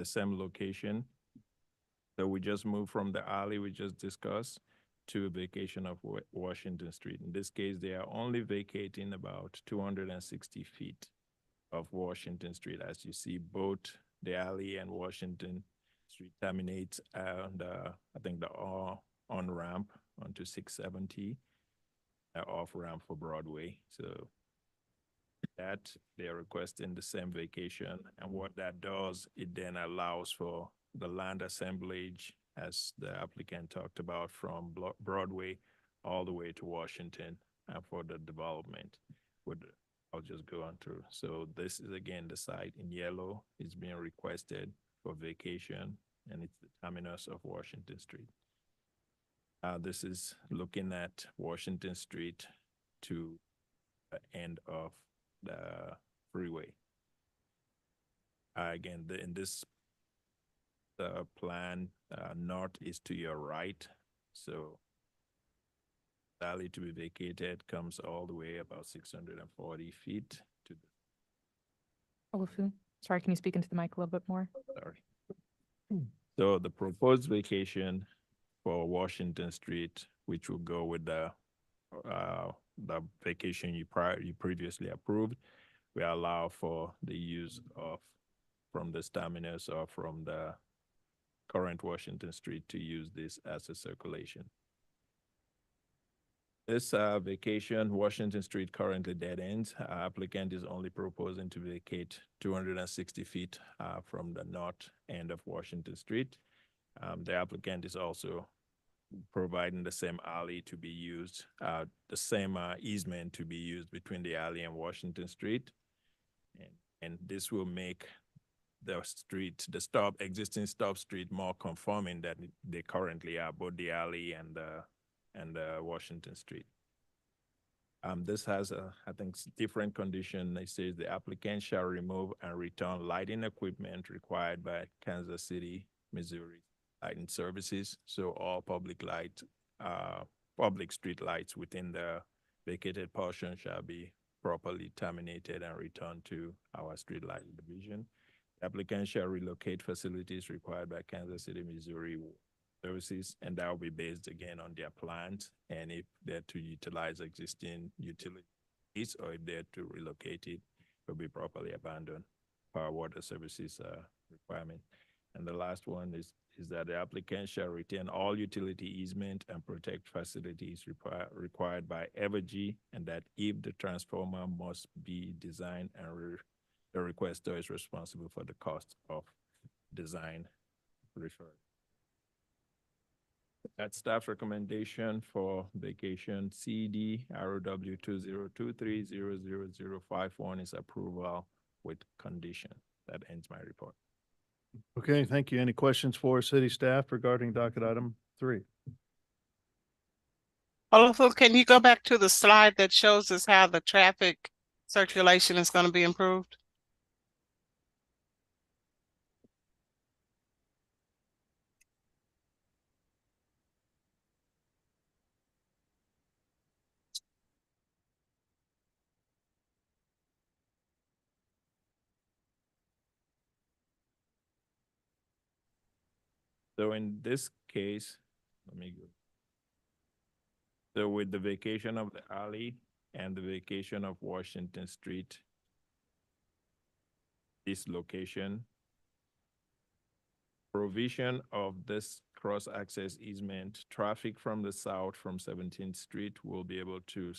same location. So we just moved from the alley we just discussed to a vacation of Washington Street. In this case, they are only vacating about 260 feet of Washington Street. As you see, both the alley and Washington Street terminates and I think the on-ramp onto 670, off-ramp for Broadway. So that they're requesting the same vacation. And what that does, it then allows for the land assemblage, as the applicant talked about, from Broadway all the way to Washington for the development. I'll just go on through. So this is again the site in yellow is being requested for vacation, and it's the terminus of Washington Street. This is looking at Washington Street to the end of the freeway. Again, in this plan, north is to your right. So the alley to be vacated comes all the way about 640 feet to the Olufu, sorry, can you speak into the mic a little bit more? Sorry. So the proposed vacation for Washington Street, which will go with the vacation you previously approved, we allow for the use of from the terminus or from the current Washington Street to use this as a circulation. This vacation, Washington Street currently dead ends. Applicant is only proposing to vacate 260 feet from the north end of Washington Street. The applicant is also providing the same alley to be used, the same easement to be used between the alley and Washington Street. And this will make the street, the existing stop street more conforming than they currently are, both the alley and the Washington Street. This has I think, different condition. It says the applicant shall remove and return lighting equipment required by Kansas City, Missouri Lighting Services. So all public street lights within the vacated portion shall be properly terminated and returned to our street lighting division. The applicant shall relocate facilities required by Kansas City, Missouri Services, and that will be based again on their plans, and if they're to utilize existing utilities or if they're to relocate it, will be properly abandoned per water services requirement. And the last one is that the applicant shall retain all utility easement and protect facilities required by Evergy, and that if the transformer must be designed and the requester is responsible for the cost of design referred. That staff recommendation for vacation CD ROW 2023-00051 is approval with condition. That ends my report. Okay, thank you. Any questions for city staff regarding docket item 3? Olufu, can you go back to the slide that shows us how the traffic circulation is going to be improved? So in this case, let me go. So with the vacation of the alley and the vacation of Washington Street, this location, provision of this cross-access easement, traffic from the south from 17th Street will be able to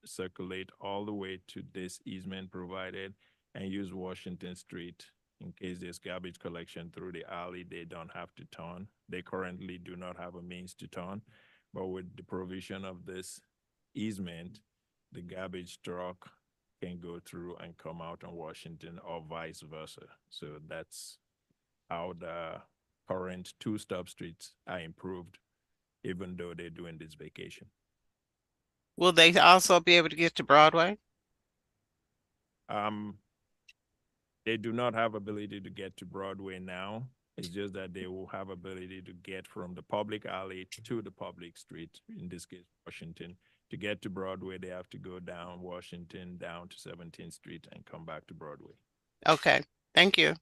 circulate all the way to this easement provided and use Washington Street. In case there's garbage collection through the alley, they don't have to turn. They currently do not have a means to turn, but with the provision of this easement, the garbage truck can go through and come out on Washington or vice versa. So that's how the current 2 stop streets are improved, even though they're doing this vacation. Will they also be able to get to Broadway? They do not have ability to get to Broadway now. It's just that they will have ability to get from the public alley to the public street, in this case, Washington. To get to Broadway, they have to go down Washington, down to 17th Street and come back to Broadway. Okay, thank you.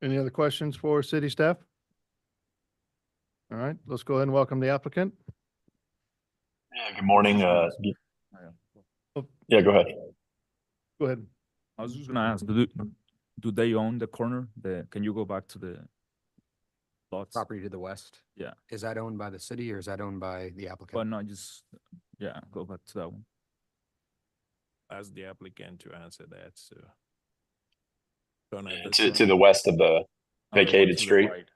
Any other questions for city staff? All right, let's go ahead and welcome the applicant. Yeah, good morning. Yeah, go ahead. Go ahead. I was just gonna ask, do they own the corner? Can you go back to the lots? Property to the west? Yeah. Is that owned by the city or is that owned by the applicant? But no, just, yeah, go back to that one. Ask the applicant to answer that, so. Shown at the To front, the west of the on the one vacated to the street. right,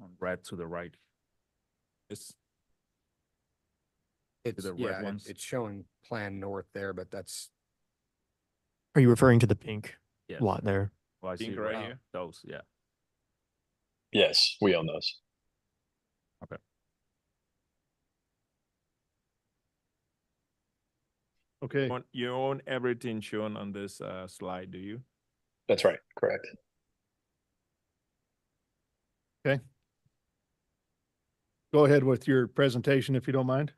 on red to the right. It's It's, the red yeah, ones. it's showing plan north there, but that's, Are you referring to the pink yes. lot there? Oh, I see Pink it right right here. Those, yeah. Yes, we own those. Okay, You own everything shown on this slide, do you? That's right. Correct. go ahead with your presentation if you don't mind.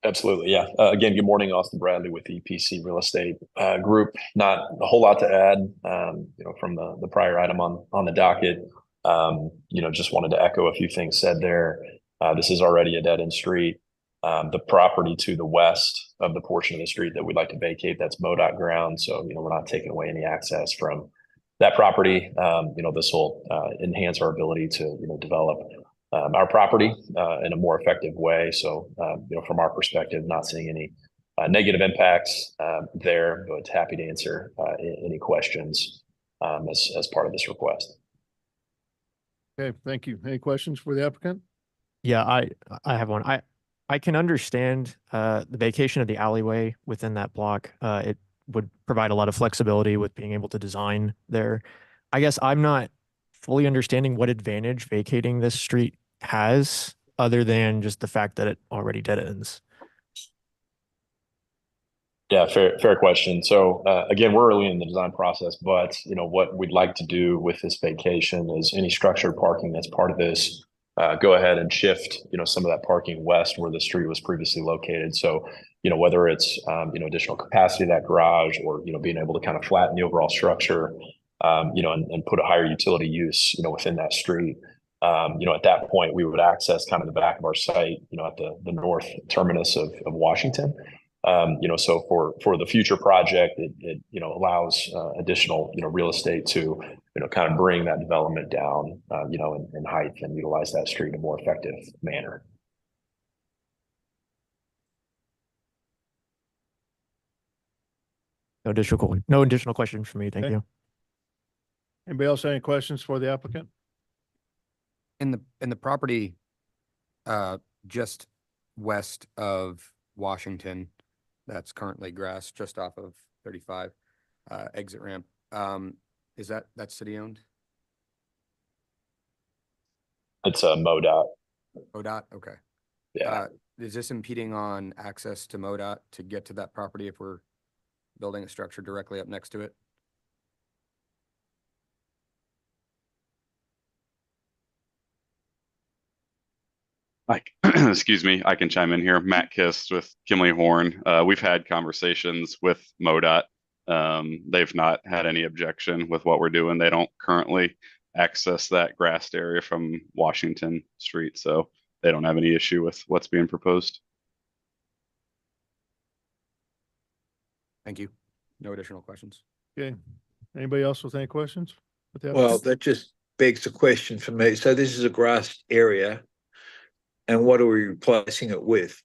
Absolutely. Yeah. Again, good morning, Austin Bradley with EPC Real Estate Group. Not a whole lot to add, from the prior item on the docket. Just wanted to echo a few things said there. This is already a dead end street. The property to the west of the portion of the street that we'd like to vacate, that's MoDOT ground. So, we're not taking away any access from that property. This will enhance our ability to, develop our property in a more effective way. So, from our perspective, not seeing any negative impacts there, but happy to answer any questions as part of this request. Okay, thank you. Any questions for the applicant? Yeah, I have one. I can understand the vacation of the alleyway within that block. It would provide a lot of flexibility with being able to design there. I guess I'm not fully understanding what advantage vacating this street has other than just the fact that it already dead ends. Yeah, fair question. So again, we're early in the design process, but what we'd like to do with this vacation is any structured parking that's part of this, go ahead and shift some of that parking west where the street was previously located. So whether it's additional capacity of that garage or being able to kind of flatten the overall structure, and put a higher utility use within that street. At that point, we would access kind of the back of our site, at the north terminus of Washington. So for the future project, it allows additional real estate to kind of bring that development down in height and utilize that street in a more effective manner. No additional questions for me. Thank Okay. you. Anybody else have any questions for the applicant? in the property, just west of Washington, that's currently grass just off of 35, exit ramp. Is that's city owned? It's a MoDOT. ODOT, okay. Yeah. Is this impeding on access to MoDOT to get to that property if we're building a structure directly up next to it? Excuse me, I can chime in here. Matt Kist with Kimley Horn. We've had conversations with MoDOT. They've not had any objection with what we're doing. They don't currently access that grassed area from Washington Street, so they don't have any issue with what's being proposed. Thank you. No additional questions. Okay. Anybody else with any questions? Well, that just begs the question for me. So this is a grassed area, and what are we replacing it with?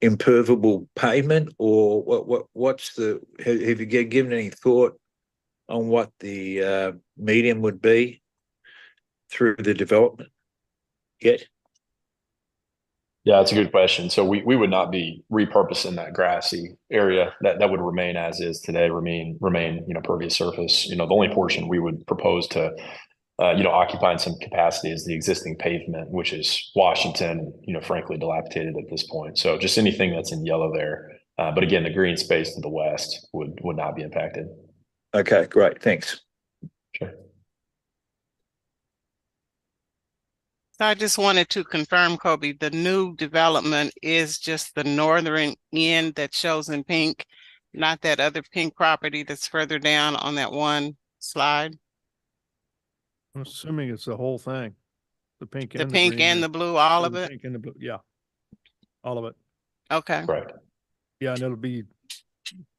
Impermeable pavement, or what's the? Have you given any thought on what the medium would be through the development yet? Yeah, that's a good question. So we would not be repurposing that grassy area. That would remain as is today, remain pervious surface. The only portion we would propose to occupying some capacity is the existing pavement, which is Washington, frankly dilapidated at this point. So just anything that's in yellow there. But again, the green space to the west would not be impacted. Okay, great. Thanks. Sure. So I just wanted to confirm, Kobe, the new development is just the northern end that shows in pink, not that other pink property that's further down on that one slide. I'm assuming it's the whole thing. The pink The and the pink green. and the blue, all of the it? Pink and the blue, yeah. All of it. Okay. Right. Yeah, and it'll be,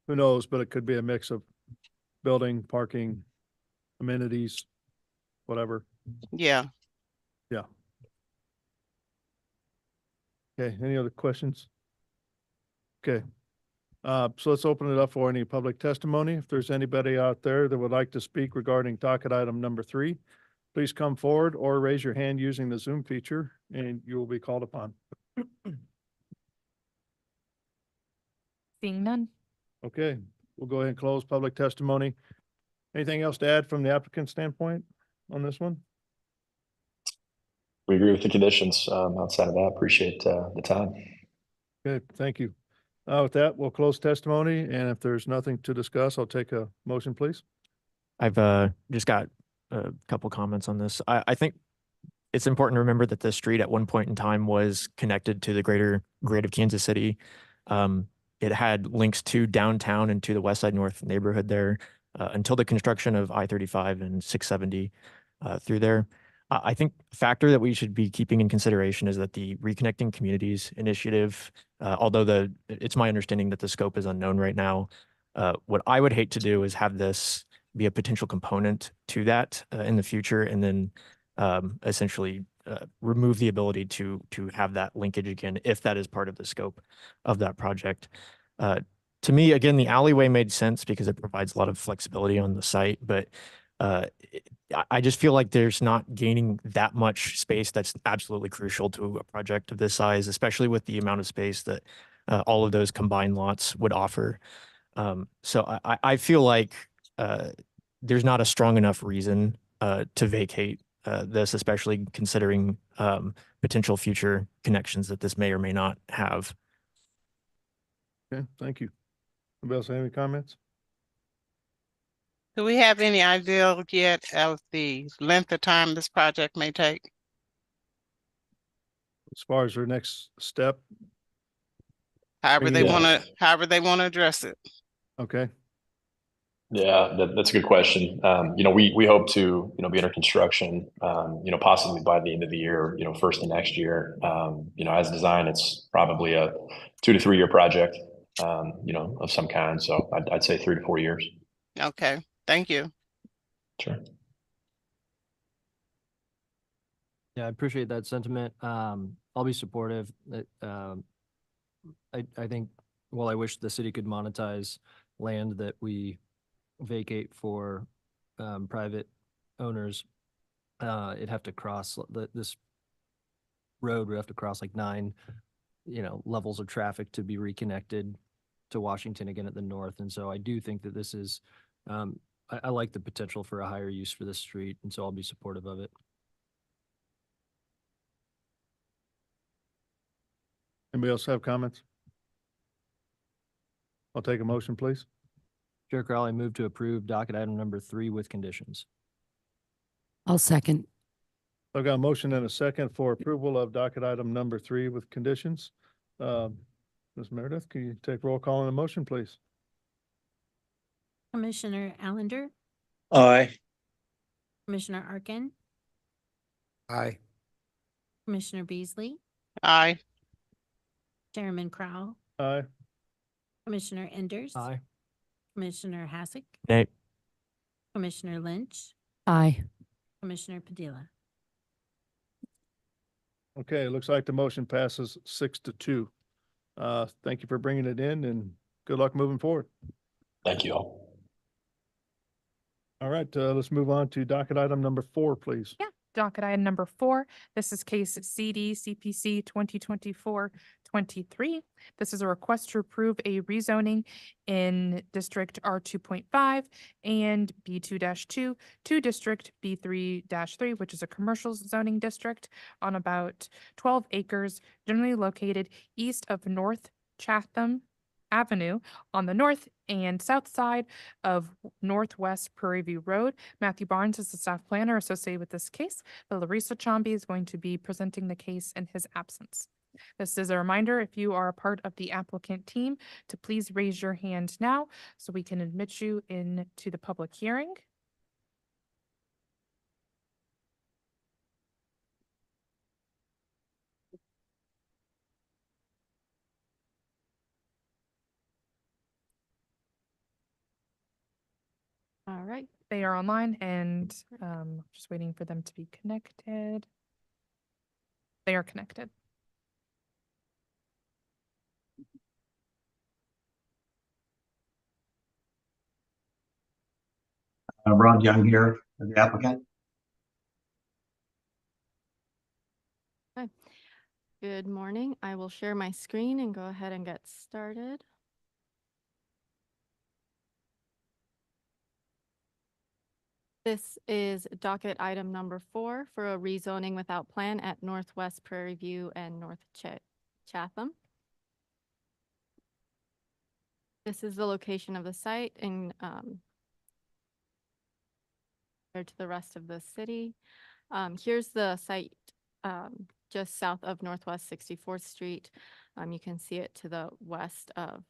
who knows, but it could be a mix of building, parking, amenities, whatever. Yeah. Yeah. Okay, any other questions? Okay. So let's open it up for any public testimony. If there's anybody out there that would like to speak regarding docket item number 3, please come forward or raise your hand using the Zoom feature and you will be called upon. Seeing none. Okay, we'll go ahead and close public testimony. Anything else to add from the applicant standpoint on this one? We agree with the conditions. Outside of that, appreciate the time. Good, thank you. With that, we'll close testimony, and if there's nothing to discuss, I'll take a motion, please. I've just got a couple comments on this. I think it's important to remember that the street at one point in time was connected to the greater of Kansas City. It had links to downtown and to the West Side North neighborhood there until the construction of I-35 and 670 through there. I think a factor that we should be keeping in consideration is that the Reconnecting Communities initiative, although it's my understanding that the scope is unknown right now, what I would hate to do is have this be a potential component to that in the future, and then essentially remove the ability to have that linkage again, if that is part of the scope of that project. To me, again, the alleyway made sense because it provides a lot of flexibility on the site, but I just feel like there's not gaining that much space that's absolutely crucial to a project of this size, especially with the amount of space that all of those combined lots would offer. So I feel like there's not a strong enough reason to vacate this, especially considering potential future connections that this may or may not have. Okay, thank you. Anybody else have any comments? Do we have any idea yet of the length of time this project may take? As far as their next step, However they Yeah. however they want to address it. okay, Yeah, that's a good question. We hope to, be under construction, possibly by the end of the year, first of next year. As designed, it's probably a 2 to 3 year project, of some kind. So I'd say 3 to 4 years. Okay, thank you. Sure. Yeah, I appreciate that sentiment. I'll be supportive. I think, while I wish the city could monetize land that we vacate for private owners, it'd have to cross this road would have to cross like 9, levels of traffic to be reconnected to Washington again at the north. And so I do think that this is, I like the potential for a higher use for this street, and so I'll be supportive of it. anybody else have comments? I'll take a motion, please. Chair Crowley, move to approve docket item number 3 with conditions. I'll second. I've got a motion and a second for approval of docket item number 3 with conditions. Ms. Meredith, can you take roll call on the motion, please? Commissioner Allender, Aye. Commissioner Arkin, Aye. Commissioner Beasley, Aye. Chairman Crowell, Aye. Commissioner Enders. Aye. Commissioner Hassick, Nay. Commissioner Lynch, Aye. Commissioner Padilla. Okay, it looks like the motion passes 6-2. Thank you for bringing it in and good luck moving forward. Thank you all. All right, let's move on to docket item number 4, please. Yeah, docket item number 4. This is case CD CPC 2024-23. This is a request to approve a rezoning in District R2.5 and B2-2 to District B3-3, which is a commercial zoning district on about 12 acres, generally located east of North Chatham Avenue on the north and south side of Northwest Prairie View Road. Matthew Barnes is the staff planner associated with this case, but Larissa Chambi is going to be presenting the case in his absence. This is a reminder, if you are a part of the applicant team, to please raise your hand now so we can admit you into the public hearing. All right, they are online and just waiting for them to be connected. They are connected. Ron Young here, the applicant. Good morning. I will share my screen and go ahead and get started. This is docket item number 4 for a rezoning without plan at Northwest Prairie View and North Chatham. This is the location of the site in compared to the rest of the city. Here's the site just south of Northwest 64th Street. You can see it to the west of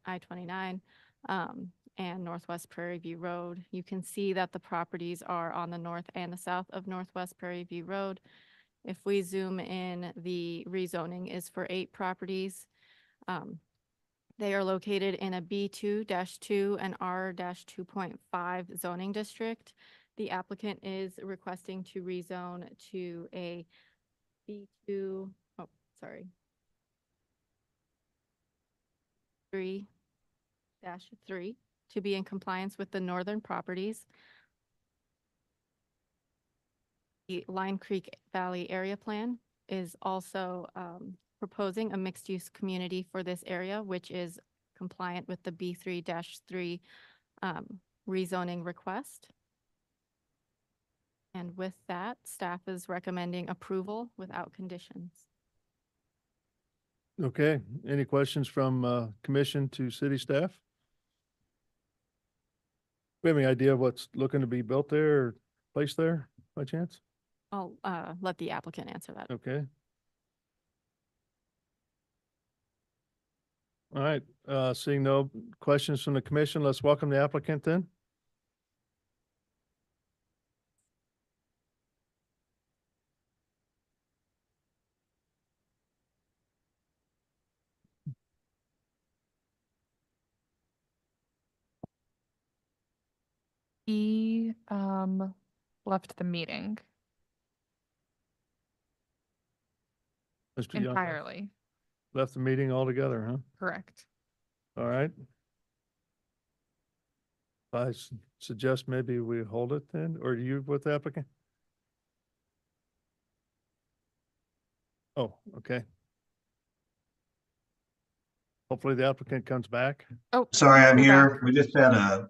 I-29 and Northwest Prairie View Road. You can see that the properties are on the north and the south of Northwest Prairie View Road. If we zoom in, the rezoning is for 8 properties. They are located in a B2-2 and R-2.5 zoning district. The applicant is requesting to rezone to a B2, 3-3 to be in compliance with the northern properties. The Line Creek Valley Area Plan is also proposing a mixed-use community for this area, which is compliant with the B3-3 rezoning request. And with that, staff is recommending approval without conditions. Okay, any questions from commission to city staff? We have any idea of what's looking to be built there or placed there by chance? I'll let the applicant answer that. Okay. All right, seeing no questions from the commission, let's welcome the applicant then. He left the meeting Mr. Young entirely. left the meeting altogether, huh? Correct. All right. I suggest maybe we hold it then, or you with the applicant? Oh, okay. Hopefully the applicant comes back. Oh, Sorry, I'm you're here. back. We just had a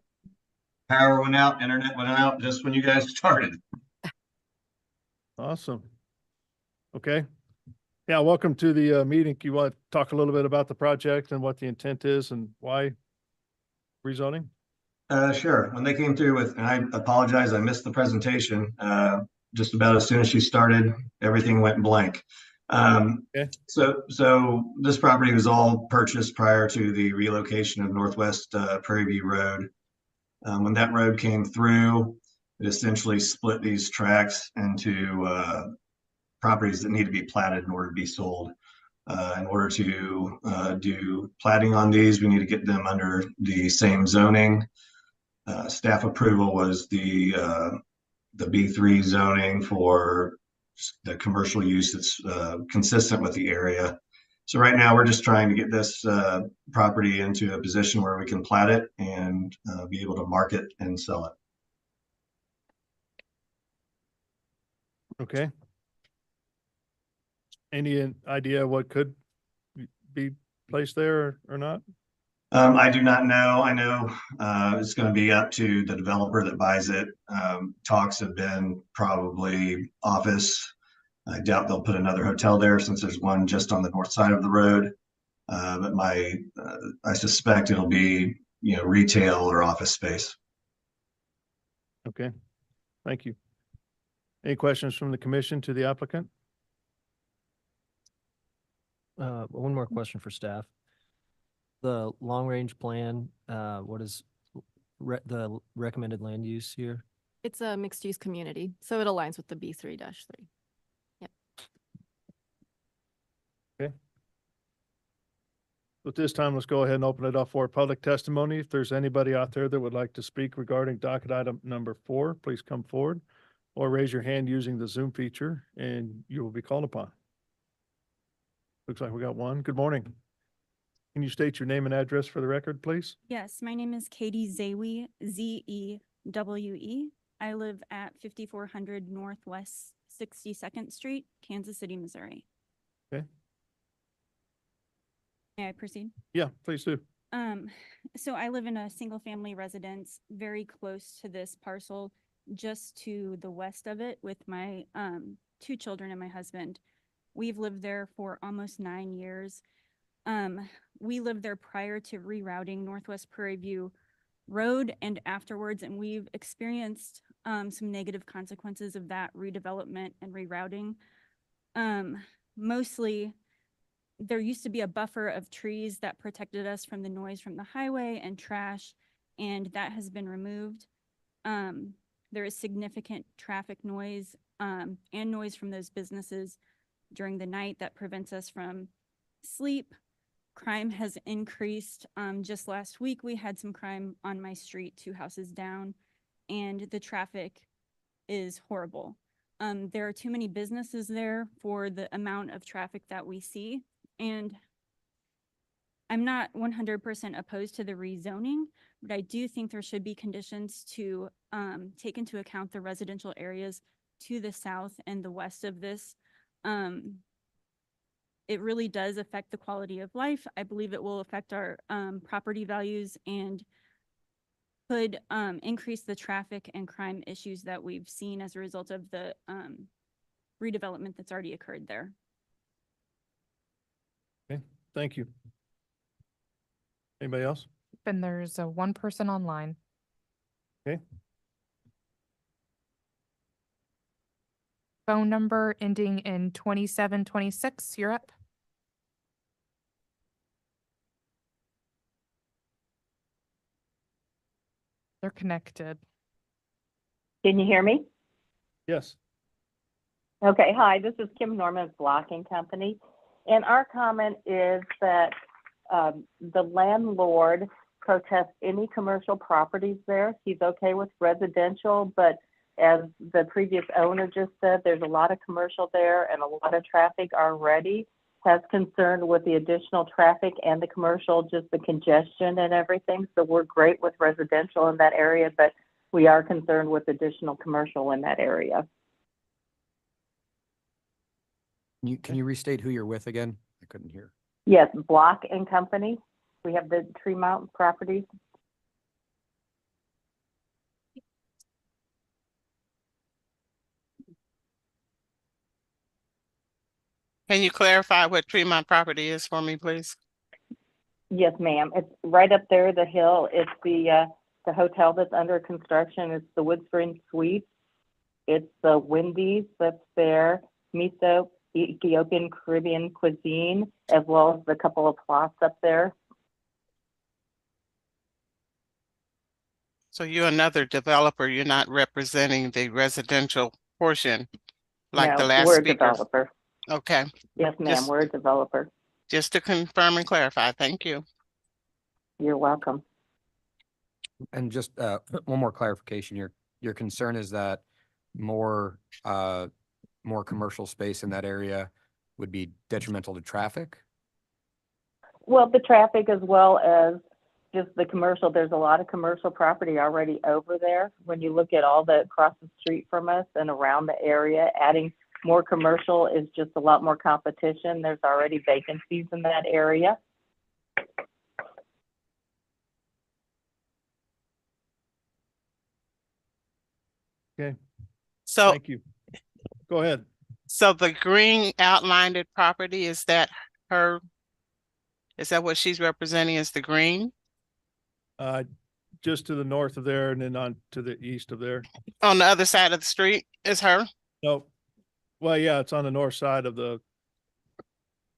power went out, internet went out just when you guys started. Awesome. Okay. Yeah, welcome to the meeting. You want to talk a little bit about the project and what the intent is and why rezoning? Sure. When they came through with, and I apologize, I missed the presentation. Just about as soon as she started, everything went blank. Okay. So this property was all purchased prior to the relocation of Northwest Prairie View Road. When that road came through, it essentially split these tracts into properties that need to be platted in order to be sold. In order to do platting on these, we need to get them under the same zoning. Staff approval was the B3 zoning for the commercial use that's consistent with the area. So right now we're just trying to get this property into a position where we can plat it and be able to market and sell it. Okay. Any idea what could be placed there or not? I do not know. I know it's going to be up to the developer that buys it. Talks have been probably office. I doubt they'll put another hotel there since there's one just on the north side of the road. But I suspect it'll be, retail or office space. Okay, thank you. Any questions from the commission to the applicant? One more question for staff. The long-range plan, what is the recommended land use here? It's a mixed-use community, so it aligns with the B3-3. Yep. Okay. At this time, let's go ahead and open it up for public testimony. If there's anybody out there that would like to speak regarding docket item number 4, please come forward or raise your hand using the Zoom feature and you will be called upon. Looks like we got one. Good morning. Can you state your name and address for the record, please? Yes, my name is Katie Zewi, Zewi. WE. I live at 5400 Northwest 62nd Street, Kansas City, Missouri. Okay. May I proceed? Yeah, please do. So I live in a single family residence very close to this parcel, just to the west of it with my two children and my husband. We've lived there for almost 9 years. We lived there prior to rerouting Northwest Prairie View Road and afterwards, and we've experienced some negative consequences of that redevelopment and rerouting. Mostly, there used to be a buffer of trees that protected us from the noise from the highway and trash, and that has been removed. There is significant traffic noise and noise from those businesses during the night that prevents us from sleep. Crime has increased. Just last week, we had some crime on my street, 2 houses down, and the traffic is horrible. There are too many businesses there for the amount of traffic that we see. And I'm not 100% opposed to the rezoning, but I do think there should be conditions to take into account the residential areas to the south and the west of this. It really does affect the quality of life. I believe it will affect our property values and could increase the traffic and crime issues that we've seen as a result of the redevelopment that's already occurred there. Okay, thank you. Anybody else? And there's one person online. Okay. Phone number ending in 2726, you're up. They're connected. Can you hear me? Yes. Okay, hi, this is Kim Norman of Blocking Company. And our comment is that the landlord protests any commercial properties there. He's okay with residential, but as the previous owner just said, there's a lot of commercial there and a lot of traffic already. Has concern with the additional traffic and the commercial, just the congestion and everything. So we're great with residential in that area, but we are concerned with additional commercial in that area. Can you restate who you're with again? I couldn't hear. Yes, Block and Company. We have the Tremont properties. Can you clarify what Tremont property is for me, please? Yes, ma'am. It's right up there, the hill. It's the hotel that's under construction. It's the Wood Spring Suites. It's the Wendy's that's there, miso, Ethiopian Caribbean cuisine, as well as the couple of plots up there. So you're another developer. You're not representing the residential portion like the No, last we're speaker. a developer. Okay. Yes, ma'am. We're a developer. Just to confirm and clarify. Thank you. You're welcome. And just one more clarification. Your concern is that more commercial space in that area would be detrimental to traffic? Well, the traffic as well as just the commercial. There's a lot of commercial property already over there. When you look at all the across the street from us and around the area, adding more commercial is just a lot more competition. There's already vacancies in that area. Okay. So thank you. Go ahead. So the green outlined property, is that her? Is that what she's representing as the green? Just to the north of there and then on to the east of there. On the other side of the street is her? No. Well, yeah, it's on the north side of the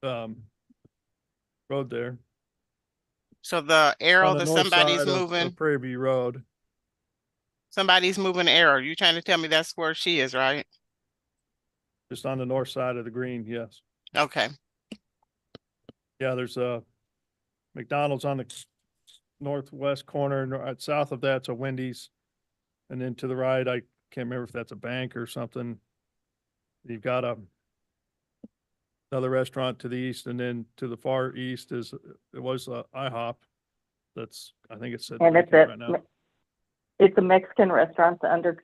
road there. So the arrow On the that north somebody's side of moving, Prairie View Road. somebody's moving the arrow. You're trying to tell me that's where she is, right? Just on the north side of the green, yes. Okay. Yeah, there's a McDonald's on the northwest corner. South of that's a Wendy's. And then to the right, I can't remember if that's a bank or something. You've got another restaurant to the east, and then to the far east it was IHOP. That's, I think it's said And it's vacant right now. It's a Mexican restaurant that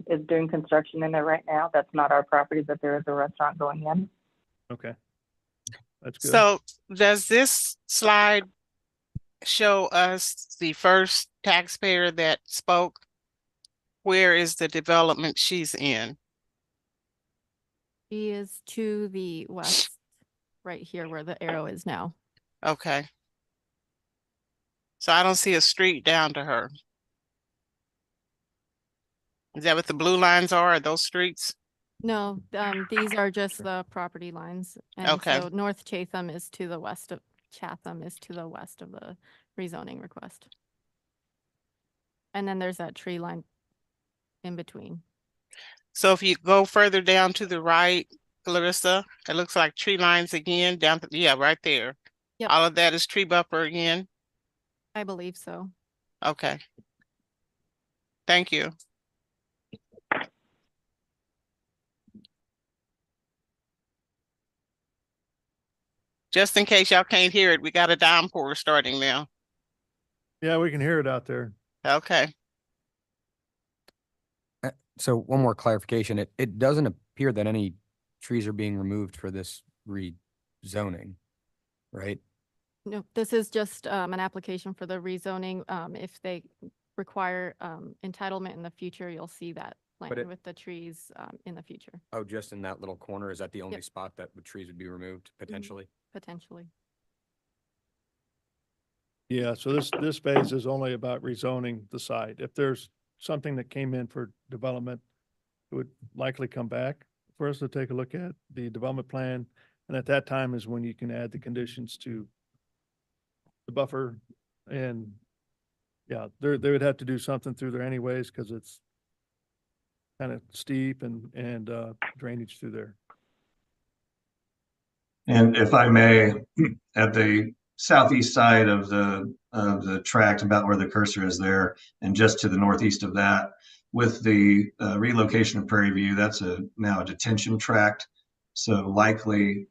is doing construction in there right now. That's not our property, but there is a restaurant going in. Okay. That's good. So does this slide show us the first taxpayer that spoke? Where is the development she's in? She is to the west, right here where the arrow is now. Okay. So I don't see a street down to her. Is that what the blue lines are those streets? No, these are just the property lines. And Okay. so North Chatham is to the west of the rezoning request. And then there's that tree line in between. So if you go further down to the right, Clarissa, it looks like tree lines again down to, yeah, right there. Yep. All of that is tree buffer again? I believe so. Okay. Thank you. Just in case y'all can't hear it, we got a downpour starting now. Yeah, we can hear it out there. Okay. So one more clarification, it doesn't appear that any trees are being removed for this rezoning, right? No, this is just an application for the rezoning. If they require entitlement in the future, you'll see that plan with the trees in the future. Oh, just in that little corner, is that the only Yep. spot that the trees would be removed potentially? Potentially. Yeah, so this phase is only about rezoning the site. If there's something that came in for development, it would likely come back for us to take a look at the development plan. And at that time is when you can add the conditions to the buffer. And yeah, they would have to do something through there anyways, because it's kind of steep and drainage through there. And if I may, at the southeast side of the tract, about where the cursor is there, and just to the northeast of that, with the relocation of Prairie View, that's now a detention tract. So likely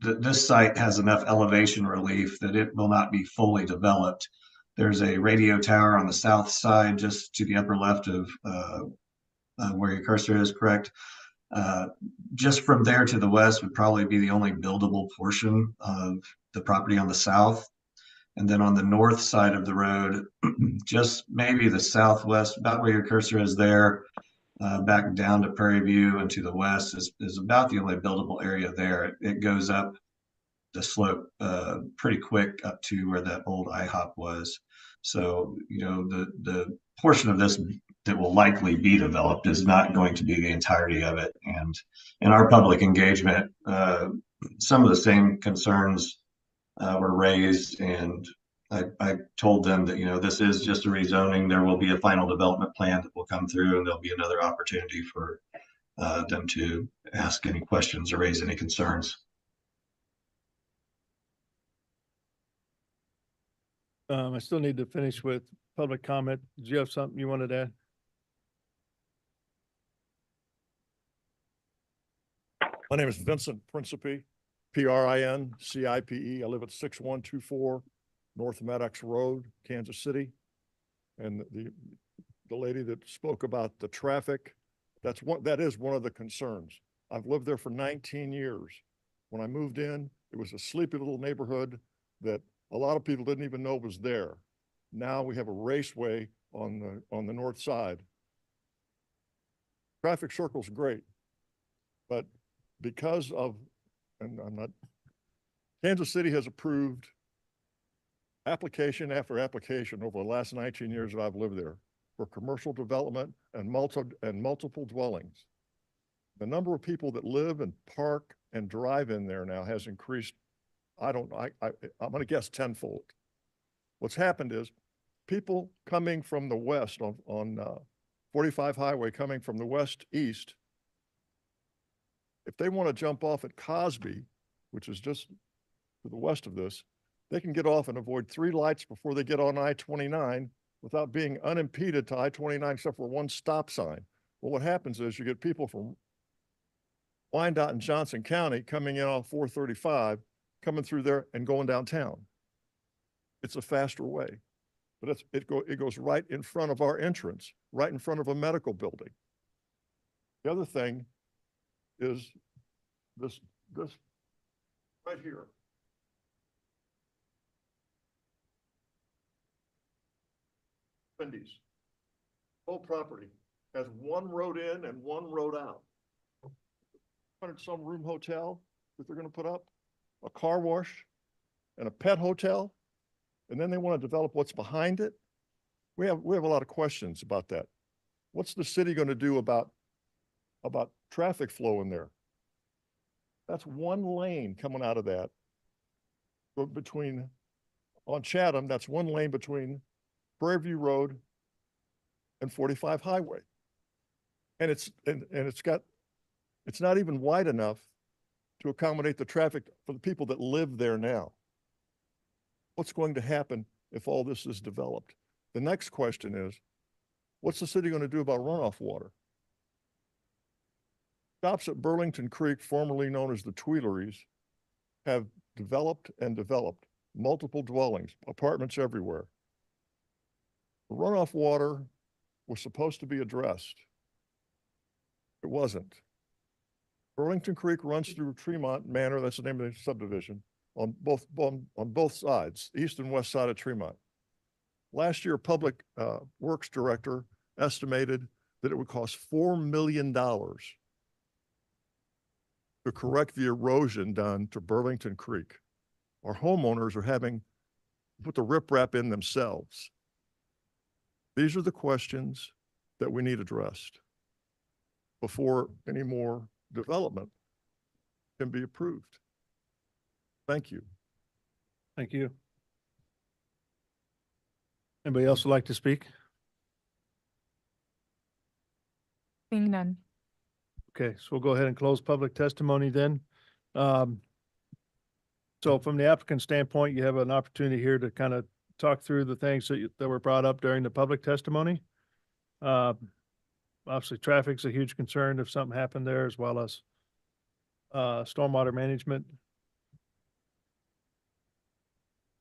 this site has enough elevation relief that it will not be fully developed. There's a radio tower on the south side, just to the upper left of where your cursor is, correct? Just from there to the west would probably be the only buildable portion of the property on the south. And then on the north side of the road, just maybe the southwest, about where your cursor is there, back down to Prairie View and to the west is about the only buildable area there. It goes up the slope pretty quick up to where that old IHOP was. So, you know, the portion of this that will likely be developed is not going to be the entirety of it. And in our public engagement, some of the same concerns were raised, and I told them that, you know, this is just a rezoning. There will be a final development plan that will come through, and there'll be another opportunity for them to ask any questions or raise any concerns. I still need to finish with public comment. Did you have something you wanted to add? My name is Vincent Principe, P-R-I-N-C-I-P-E. I live at 6124 North Maddox Road, Kansas City. And the lady that spoke about the traffic, that is one of the concerns. I've lived there for 19 years. When I moved in, it was a sleepy little neighborhood that a lot of people didn't even know was there. Now we have a raceway on the north side. Traffic circle's great, but because of, and Kansas City has approved application after application over the last 19 years that I've lived there for commercial development and multiple dwellings. The number of people that live and park and drive in there now has increased. I'm going to guess tenfold. What's happened is people coming from the west on 45 highway, coming from the west east, if they want to jump off at Cosby, which is just to the west of this, they can get off and avoid 3 lights before they get on I-29 without being unimpeded to I-29 except for one stop sign. Well, what happens is you get people from Wyandotte and Johnson County coming in off 435, coming through there and going downtown. It's a faster way. but it goes right in front of our entrance, right in front of a medical building. The other thing is this right here. Wendy's. Whole property has one road in and one road out. 100-some room hotel that they're gonna put up, a car wash and a pet hotel, and then they want to develop what's behind it. We have a lot of questions about that. What's the city going to do about traffic flow in there? That's one lane coming out of that. But on Chatham, that's one lane between Prairie View Road and 45 Highway. And it's not even wide enough to accommodate the traffic for the people that live there now. What's going to happen if all this is developed? The next question is, what's the city going to do about runoff water? Shops at Burlington Creek, formerly known as the Tuileries, have developed multiple dwellings, apartments everywhere. The runoff water was supposed to be addressed. It wasn't. Burlington Creek runs through Tremont Manor, that's the name of the subdivision, on both sides, east and west side of Tremont. Last year, Public Works Director estimated that it would cost $4 million to correct the erosion done to Burlington Creek. Our homeowners are having to put the riprap in themselves. These are the questions that we need addressed before any more development can be approved. Thank you. Thank you. Anybody else would like to speak? Seeing none. Okay, so we'll go ahead and close public testimony then. So from the applicant standpoint, you have an opportunity here to kind of talk through the things that were brought up during the public testimony. Obviously, traffic's a huge concern if something happened there, as well as stormwater management.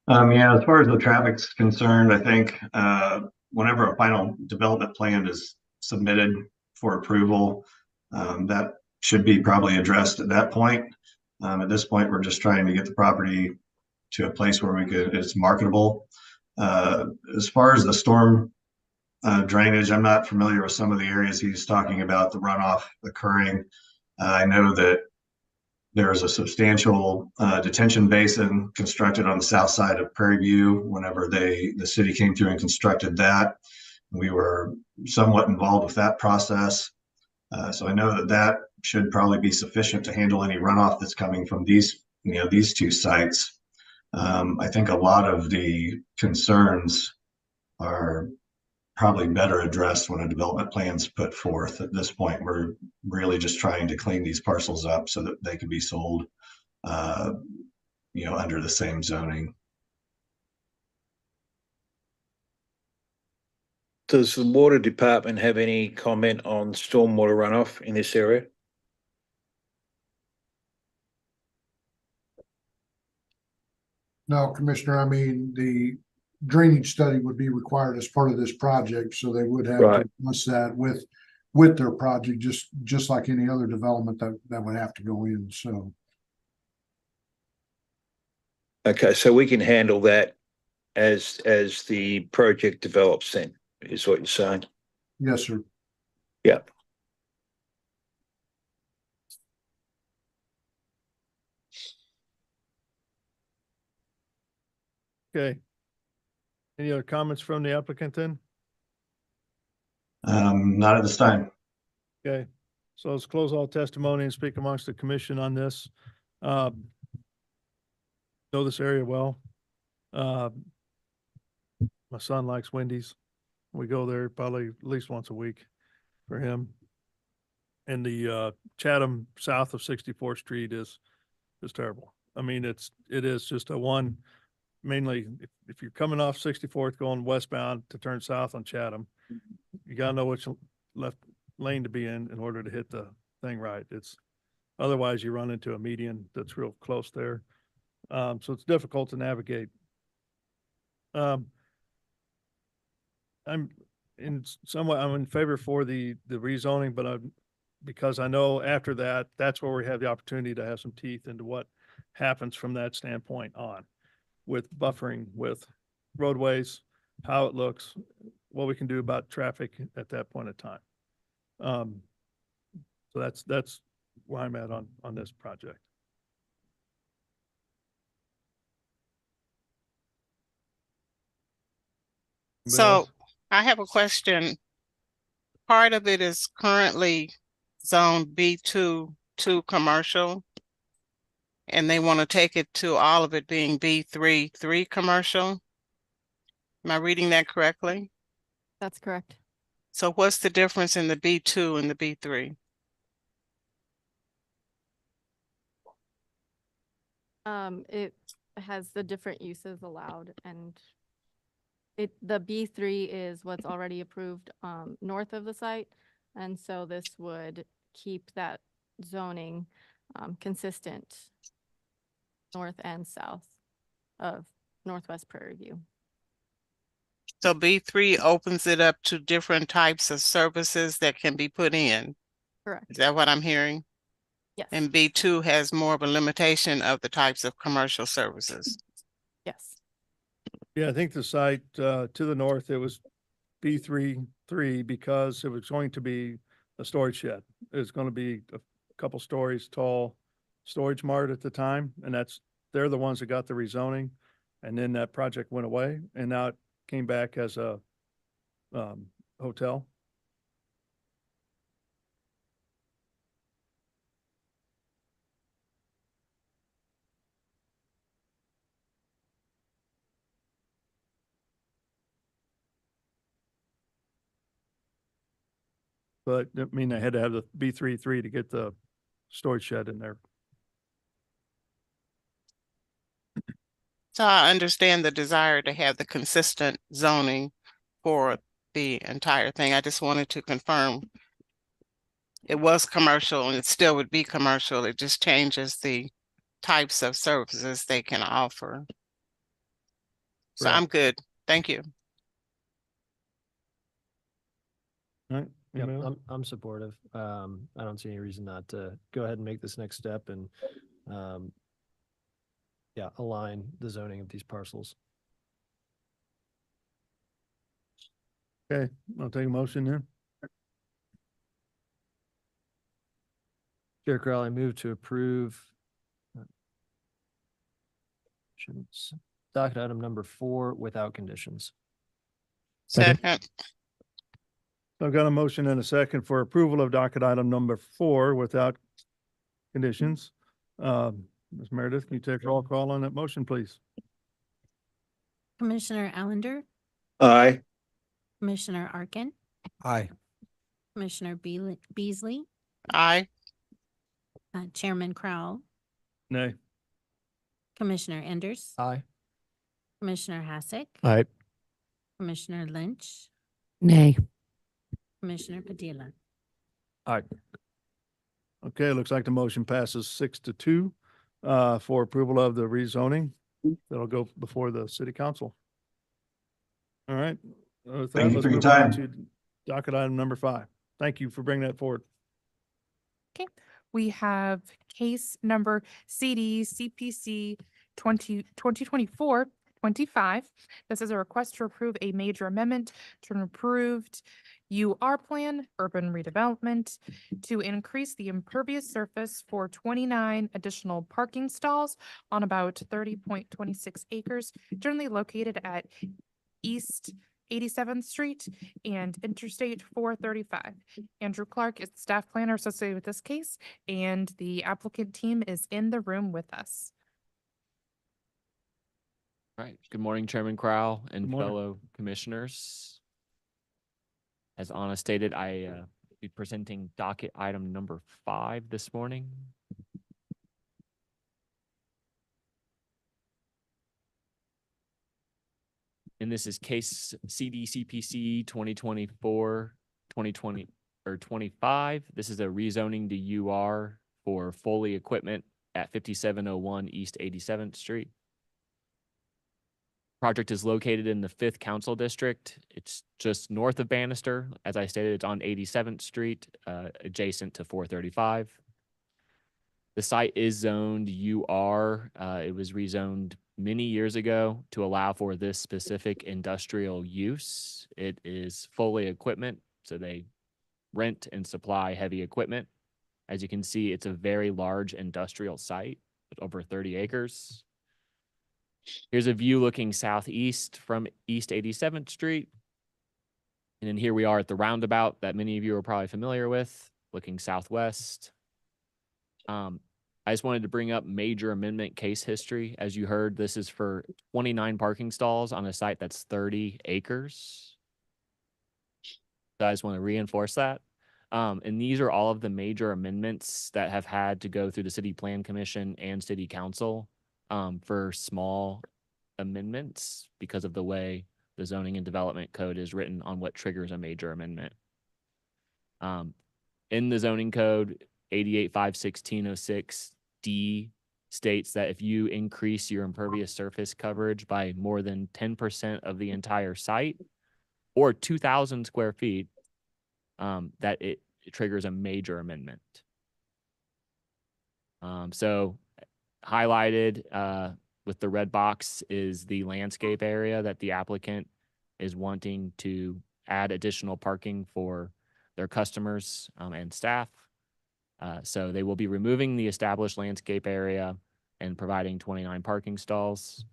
Yeah, as far as the traffic's concerned, I think whenever a final development plan is submitted for approval, that should be probably addressed at that point. At this point, we're just trying to get the property to a place where it's marketable. As far as the storm drainage, I'm not familiar with some of the areas he's talking about, the runoff occurring. I know that there's a substantial detention basin constructed on the south side of Prairie View. Whenever the city came through and constructed that, we were somewhat involved with that process. So I know that should probably be sufficient to handle any runoff that's coming from these two sites. I think a lot of the concerns are probably better addressed when a development plan's put forth. At this point, we're really just trying to clean these parcels up so that they can be sold, under the same zoning. Does the water department have any comment on stormwater runoff in this area? No, Commissioner, I mean, the drainage study would be required as part of this project, so they would have to address that with their project, just like any other development that would have to go in, so. Okay, so we can handle that as the project develops then, is what you're saying? Yes, sir. Yeah. Okay. Any other comments from the applicant then? Not at this time. Okay, so let's close all testimony and speak amongst the commission on this. Know this area well. My son likes Wendy's. We go there probably at least once a week for him. And the Chatham south of 64th Street is terrible. I mean, it is just a one, mainly if you're coming off 64th going westbound to turn south on Chatham, you gotta know which left lane to be in order to hit the thing right. Otherwise you run into a median that's real close there. So it's difficult to navigate. I'm somewhat, I'm in favor for the rezoning, but because I know after that, that's where we have the opportunity to have some teeth into what happens from that standpoint on with buffering, with roadways, how it looks, what we can do about traffic at that point in time. So that's where I'm at on this project. Anybody So else? I have a question. Part of it is currently zone B2 to commercial. And they want to take it to all of it being B3, 3 commercial. Am I reading that correctly? That's correct. So what's the difference in the B2 and the B3? It has the different uses allowed, and the B3 is what's already approved, north of the site. And so this would keep that zoning, consistent north and south of Northwest Prairie View. So B3 opens it up to different types of services that can be put in. Correct. Is that what I'm hearing? Yes. And B2 has more of a limitation of the types of commercial services. Yes. Yeah, I think the site to the north, it was B3 because it was going to be a storage shed. It's going to be a couple stories tall storage mart at the time, and they're the ones that got the rezoning. And then that project went away, and now it came back as a hotel. But I mean, they had to have the B3 to get the storage shed in there. So I understand the desire to have the consistent zoning for the entire thing. I just wanted to confirm it was commercial and it still would be commercial. It just changes the types of services they can offer. So I'm good. Thank you. All right. Yep, Anybody else? I'm supportive. I don't see any reason not to go ahead and make this next step and, yeah, align the zoning of these parcels. Okay, I'll take a motion then. Chair Corral, I move to approve docket item number 4 without conditions. Second. I've got a motion and a second for approval of docket item number 4 without conditions. Ms. Meredith, can you take roll call on that motion, please? Commissioner Allender, Aye. Commissioner Arkin, Aye. Commissioner Beasley, Aye. Chairman Crowell, Nay. Commissioner Enders, Aye. Commissioner Hasek, Aye. Commissioner Lynch, Nay. Commissioner Padilla. Aye. Okay, it looks like the motion passes 6-2 for approval of the rezoning. That'll go before the city council. All right. With that, Thank you let's for your move on time. to docket item number 5. Thank you for bringing that forward. Okay, we have case number CD CPC 2024-25. This is a request to approve a major amendment to an approved UR plan, urban redevelopment, to increase the impervious surface for 29 additional parking stalls on about 30.26 acres, generally located at East 87th Street and Interstate 435. Andrew Clark is the staff planner associated with this case, and the applicant team is in the room with us. Right. Good morning, Chairman Crowell and Good morning. fellow commissioners. As Anna stated, I will be presenting docket item number 5 this morning. And this is case CDCPC 2024-2025. This is a rezoning to UR for Foley equipment at 5701 East 87th Street. Project is located in the 5th Council District. It's just north of Bannister. As I stated, it's on 87th Street, adjacent to 435. The site is zoned UR. It was rezoned many years ago to allow for this specific industrial use. It is fully equipment, so they rent and supply heavy equipment. As you can see, it's a very large industrial site with over 30 acres. Here's a view looking southeast from East 87th Street. And then here we are at the roundabout that many of you are probably familiar with, looking southwest. I just wanted to bring up major amendment case history. As you heard, this is for 29 parking stalls on a site that's 30 acres. So I just want to reinforce that. And these are all of the major amendments that have had to go through the City Plan Commission and City Council for small amendments because of the way the zoning and development code is written on what triggers a major amendment. In the zoning code, 88.5.1606D states that if you increase your impervious surface coverage by more than 10% of the entire site or 2,000 square feet, that it triggers a major amendment. So highlighted with the red box is the landscape area that the applicant is wanting to add additional parking for their customers and staff. So they will be removing the established landscape area and providing 29 parking stalls.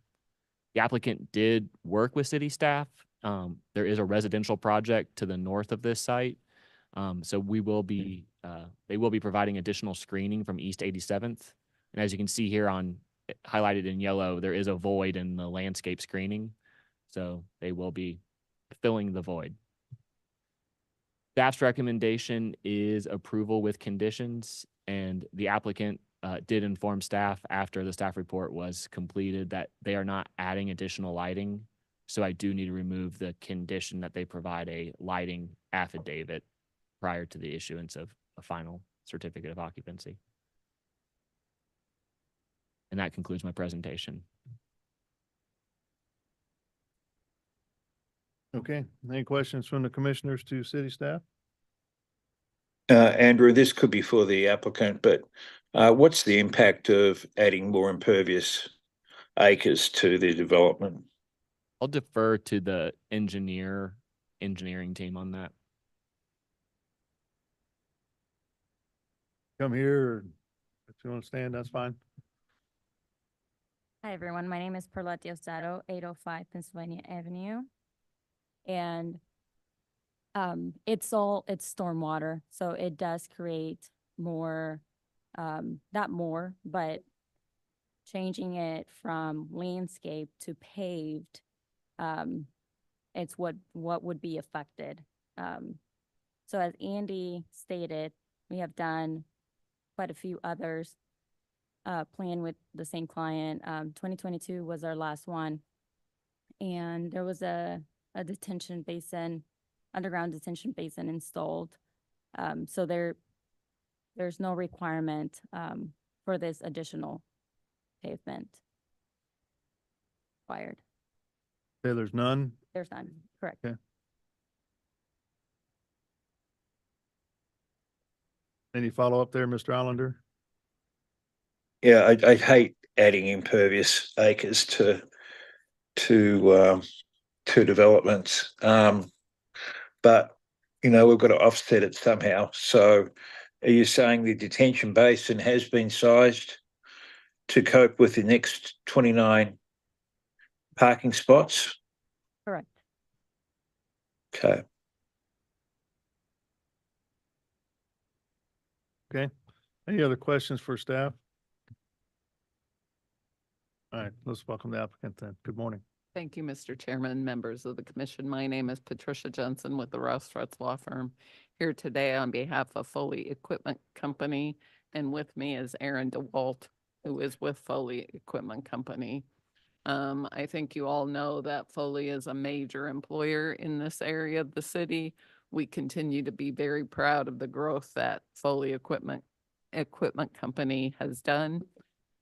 The applicant did work with city staff. There is a residential project to the north of this site. So they will be providing additional screening from East 87th. And as you can see here on highlighted in yellow, there is a void in the landscape screening. So they will be filling the void. Staff's recommendation is approval with conditions, and the applicant did inform staff after the staff report was completed that they are not adding additional lighting. So I do need to remove the condition that they provide a lighting affidavit prior to the issuance of a final certificate of occupancy. And that concludes my presentation. Okay, any questions from the commissioners to city staff? Andrew, this could be for the applicant, but what's the impact of adding more impervious acres to the development? I'll defer to the engineering team on that. Come here. If you want to stand, that's fine. Hi, everyone. My name is Perla Diosdado, 805 Pennsylvania Avenue. And it's stormwater, so it does create more, not more, but changing it from landscape to paved, it's what would be affected. So as Andy stated, we have done quite a few others, plan with the same client. 2022 was our last one. And there was a detention basin, underground detention basin installed. So there's no requirement for this additional pavement required. Okay, there's none. There's none, correct. Okay. Any follow-up there, Mr. Allender? Yeah, I hate adding impervious acres to developments. But you know, we've got to offset it somehow. So are you saying the detention basin has been sized to cope with the next 29 parking spots? Correct. Okay. Okay. Any other questions for staff? All right, let's welcome the applicant then. Good morning. Thank you, Mr. Chairman, members of the commission. My name is Patricia Jensen with the Rouse Strutz Law Firm, here today on behalf of Foley Equipment Company. And with me is Aaron DeWalt, who is with Foley Equipment Company. I think you all know that Foley is a major employer in this area of the city. We continue to be very proud of the growth that Foley Equipment Company has done.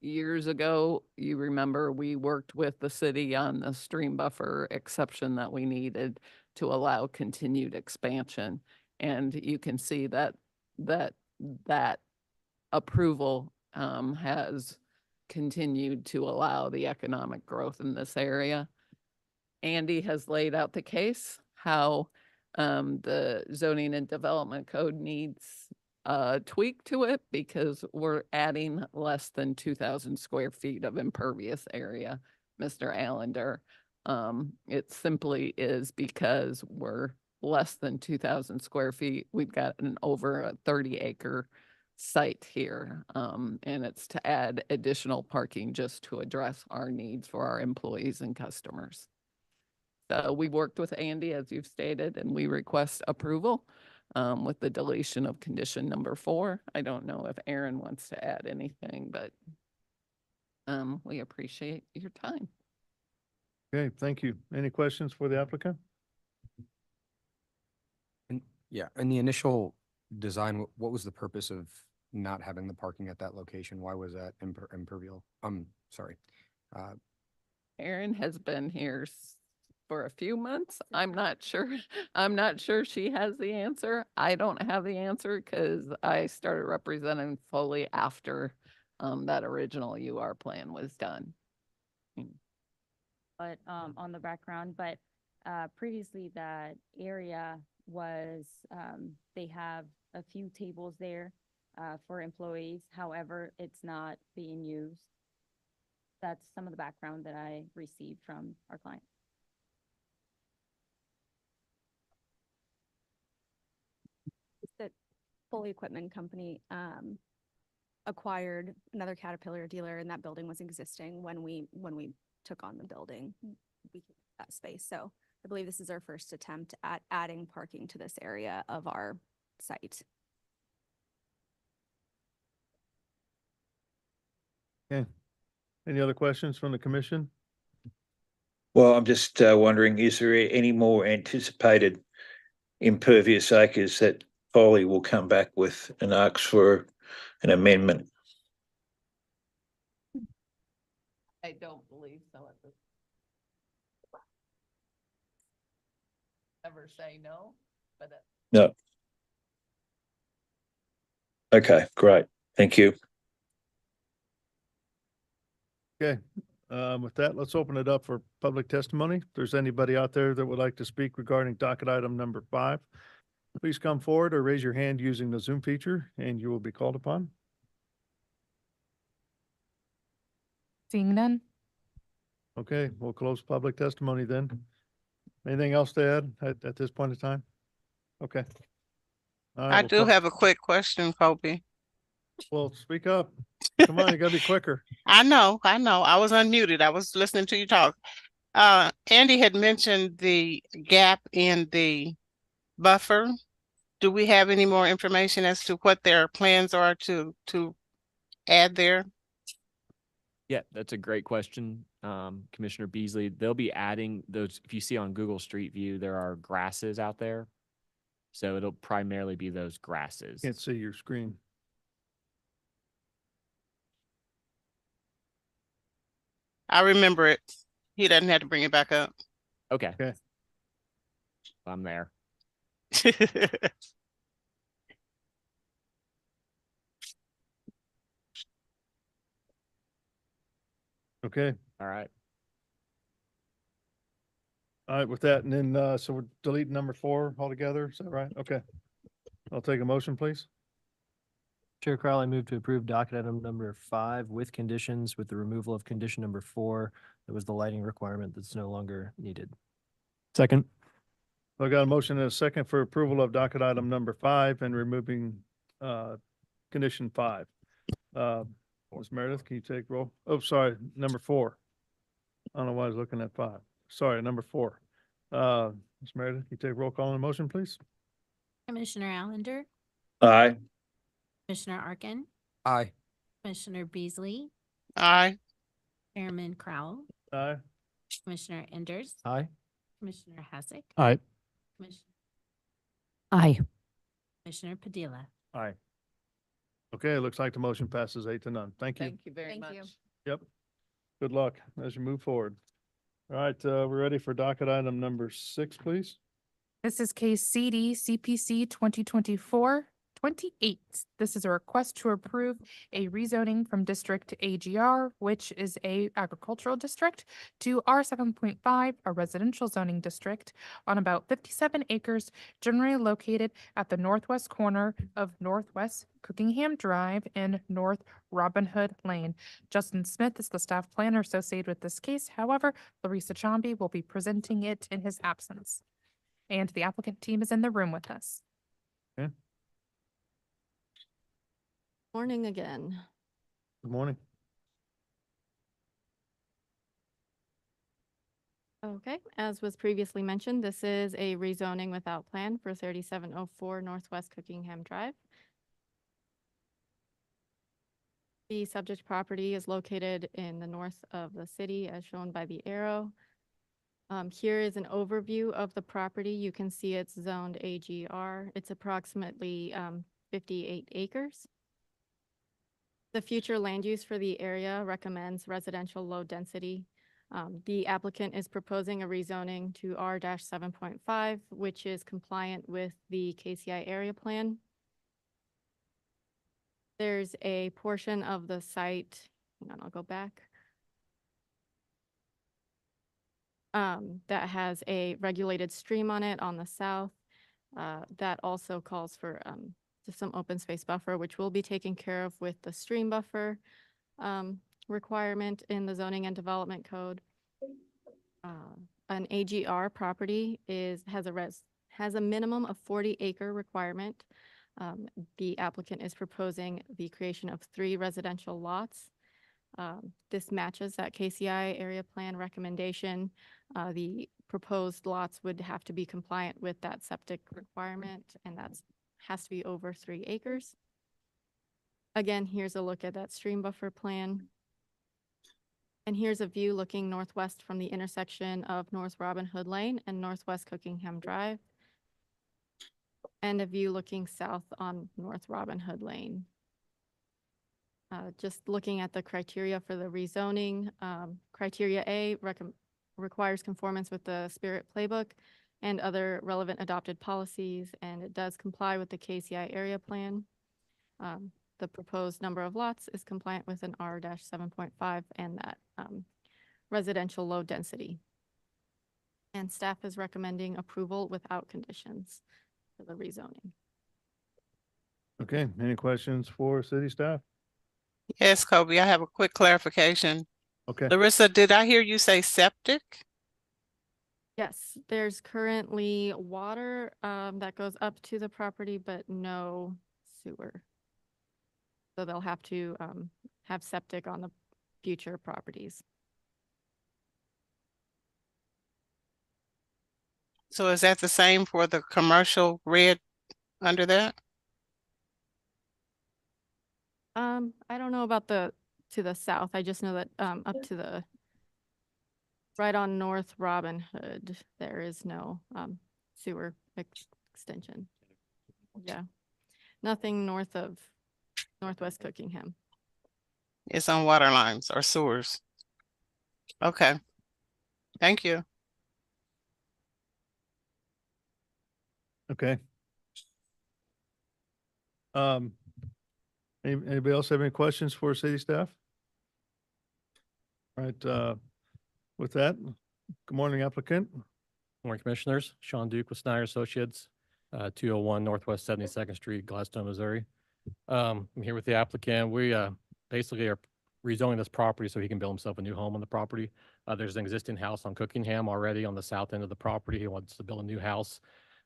years ago, you remember we worked with the city on the stream buffer exception that we needed to allow continued expansion. And you can see that approval has continued to allow the economic growth in this area. Andy has laid out the case, how the zoning and development code needs a tweak to it because we're adding less than 2,000 square feet of impervious area, Mr. Allender. It simply is because we're less than 2,000 square feet. We've got an over a 30-acre site here, and it's to add additional parking just to address our needs for our employees and customers. So we worked with Andy, as you've stated, and we request approval with the deletion of condition number 4. I don't know if Aaron wants to add anything, but we appreciate your time. Okay, thank you. Any questions for the applicant? And yeah, in the initial design, what was the purpose of not having the parking at that location? Why was that impervial? Sorry. Aaron has been here for a few months. I'm not sure. I'm not sure she has the answer. I don't have the answer because I started representing fully after that original UR plan was done. But on the background, but previously that area was, they have a few tables there for employees. However, it's not being used. That's some of the background that I received from our client. That Foley Equipment Company acquired another Caterpillar dealer, and that building was existing when we took on the building. We took that space. So I believe this is our first attempt at adding parking to this area of our site. Okay. Any other questions from the commission? Well, I'm just wondering, is there any more anticipated impervious acres that Foley will come back with and ask for an amendment? I don't believe so at this. Ever say no, but No. Okay, great. Thank you. Okay, with that, let's open it up for public testimony. If there's anybody out there that would like to speak regarding docket item number 5, please come forward or raise your hand using the Zoom feature and you will be called upon. Seeing none? Okay, we'll close public testimony then. Anything else to add at this point in time? Okay. All right, I we'll do have a quick question, Kobe. Well, speak up. Come on, you gotta be quicker. I know. I was unmuted. I was listening to you talk. Andy had mentioned the gap in the buffer. Do we have any more information as to what their plans are to add there? Yeah, that's a great question, Commissioner Beasley. They'll be adding those. If you see on Google Street View, there are grasses out there. So it'll primarily be those grasses. Can't see your screen. I remember it. He doesn't have to bring it back up. Okay. Okay. I'm there. Okay. All right. All right, with that, and then, so we're deleting number 4 altogether, is that right? Okay. I'll take a motion, please. Chair Crowley, move to approve docket item number 5 with conditions, with the removal of condition number 4. That was the lighting requirement that's no longer needed. Second. I got a motion and a second for approval of docket item number 5 and removing condition 5. Ms. Meredith, can you take roll? Oh, sorry, number 4. I don't know why I was looking at 5. Sorry, number 4. Ms. Meredith, can you take roll call on the motion, please? Commissioner Allender, Aye. Commissioner Arkin, Aye. Commissioner Beasley, Aye. Chairman Crowell, Aye. Commissioner Enders, Aye. Commissioner Hasek, Aye. Commissioner Aye. Commissioner Padilla. Aye. Okay, it looks like the motion passes 8-0. Thank you. Thank you very Thank you. much. Yep. Good luck as you move forward. All right, we're ready for docket item number 6, please. This is case CD CPC 2024-28. This is a request to approve a rezoning from District AGR, which is a agricultural district, to R7.5, a residential zoning district, on about 57 acres, generally located at the northwest corner of Northwest Cookingham Drive and North Robin Hood Lane. Justin Smith is the staff planner associated with this case. However, Larissa Chambi will be presenting it in his absence. And the applicant team is in the room with us. Morning again. Good morning. Okay, as was previously mentioned, this is a rezoning without plan for 3704 Northwest Cookingham Drive. The subject property is located in the north of the city as shown by the arrow. Here is an overview of the property. You can see it's zoned AGR. It's approximately 58 acres. The future land use for the area recommends residential low density. The applicant is proposing a rezoning to R-7.5, which is compliant with the KCI area plan. There's a portion of the site, hang on, I'll go back. That has a regulated stream on it on the south. That also calls for just some open space buffer, which will be taken care of with the stream buffer requirement in the zoning and development code. An AGR property has a minimum of 40-acre requirement. The applicant is proposing the creation of 3 residential lots. This matches that KCI area plan recommendation. The proposed lots would have to be compliant with that septic requirement, and that's has to be over 3 acres. Again, here's a look at that stream buffer plan. And here's a view looking northwest from the intersection of North Robin Hood Lane and Northwest Cookingham Drive. And a view looking south on North Robin Hood Lane. Just looking at the criteria for the rezoning, criteria A requires conformance with the Spirit Playbook and other relevant adopted policies, and it does comply with the KCI area plan. The proposed number of lots is compliant with an R-7.5 and that residential low density. And staff is recommending approval without conditions for the rezoning. Okay, any questions for city staff? Yes, Kobe, I have a quick clarification. Okay. Larissa, did I hear you say septic? Yes, there's currently water that goes up to the property, but no sewer. So they'll have to have septic on the future properties. So is that the same for the commercial red under that? I don't know about to the south. I just know that up to the right on North Robin Hood, there is no sewer extension. Yeah, nothing north of Northwest Cookingham. It's on water lines or sewers. Okay. Thank you. Okay. Anybody else have any questions for city staff? All right, with that, good morning applicant. Morning, Commissioners. Sean Duke with Snyder Associates, 201 Northwest 72nd Street, Gladstone, Missouri. I'm here with the applicant. We basically are rezoning this property so he can build himself a new home on the property. There's an existing house on Cookingham already on the south end of the property. He wants to build a new house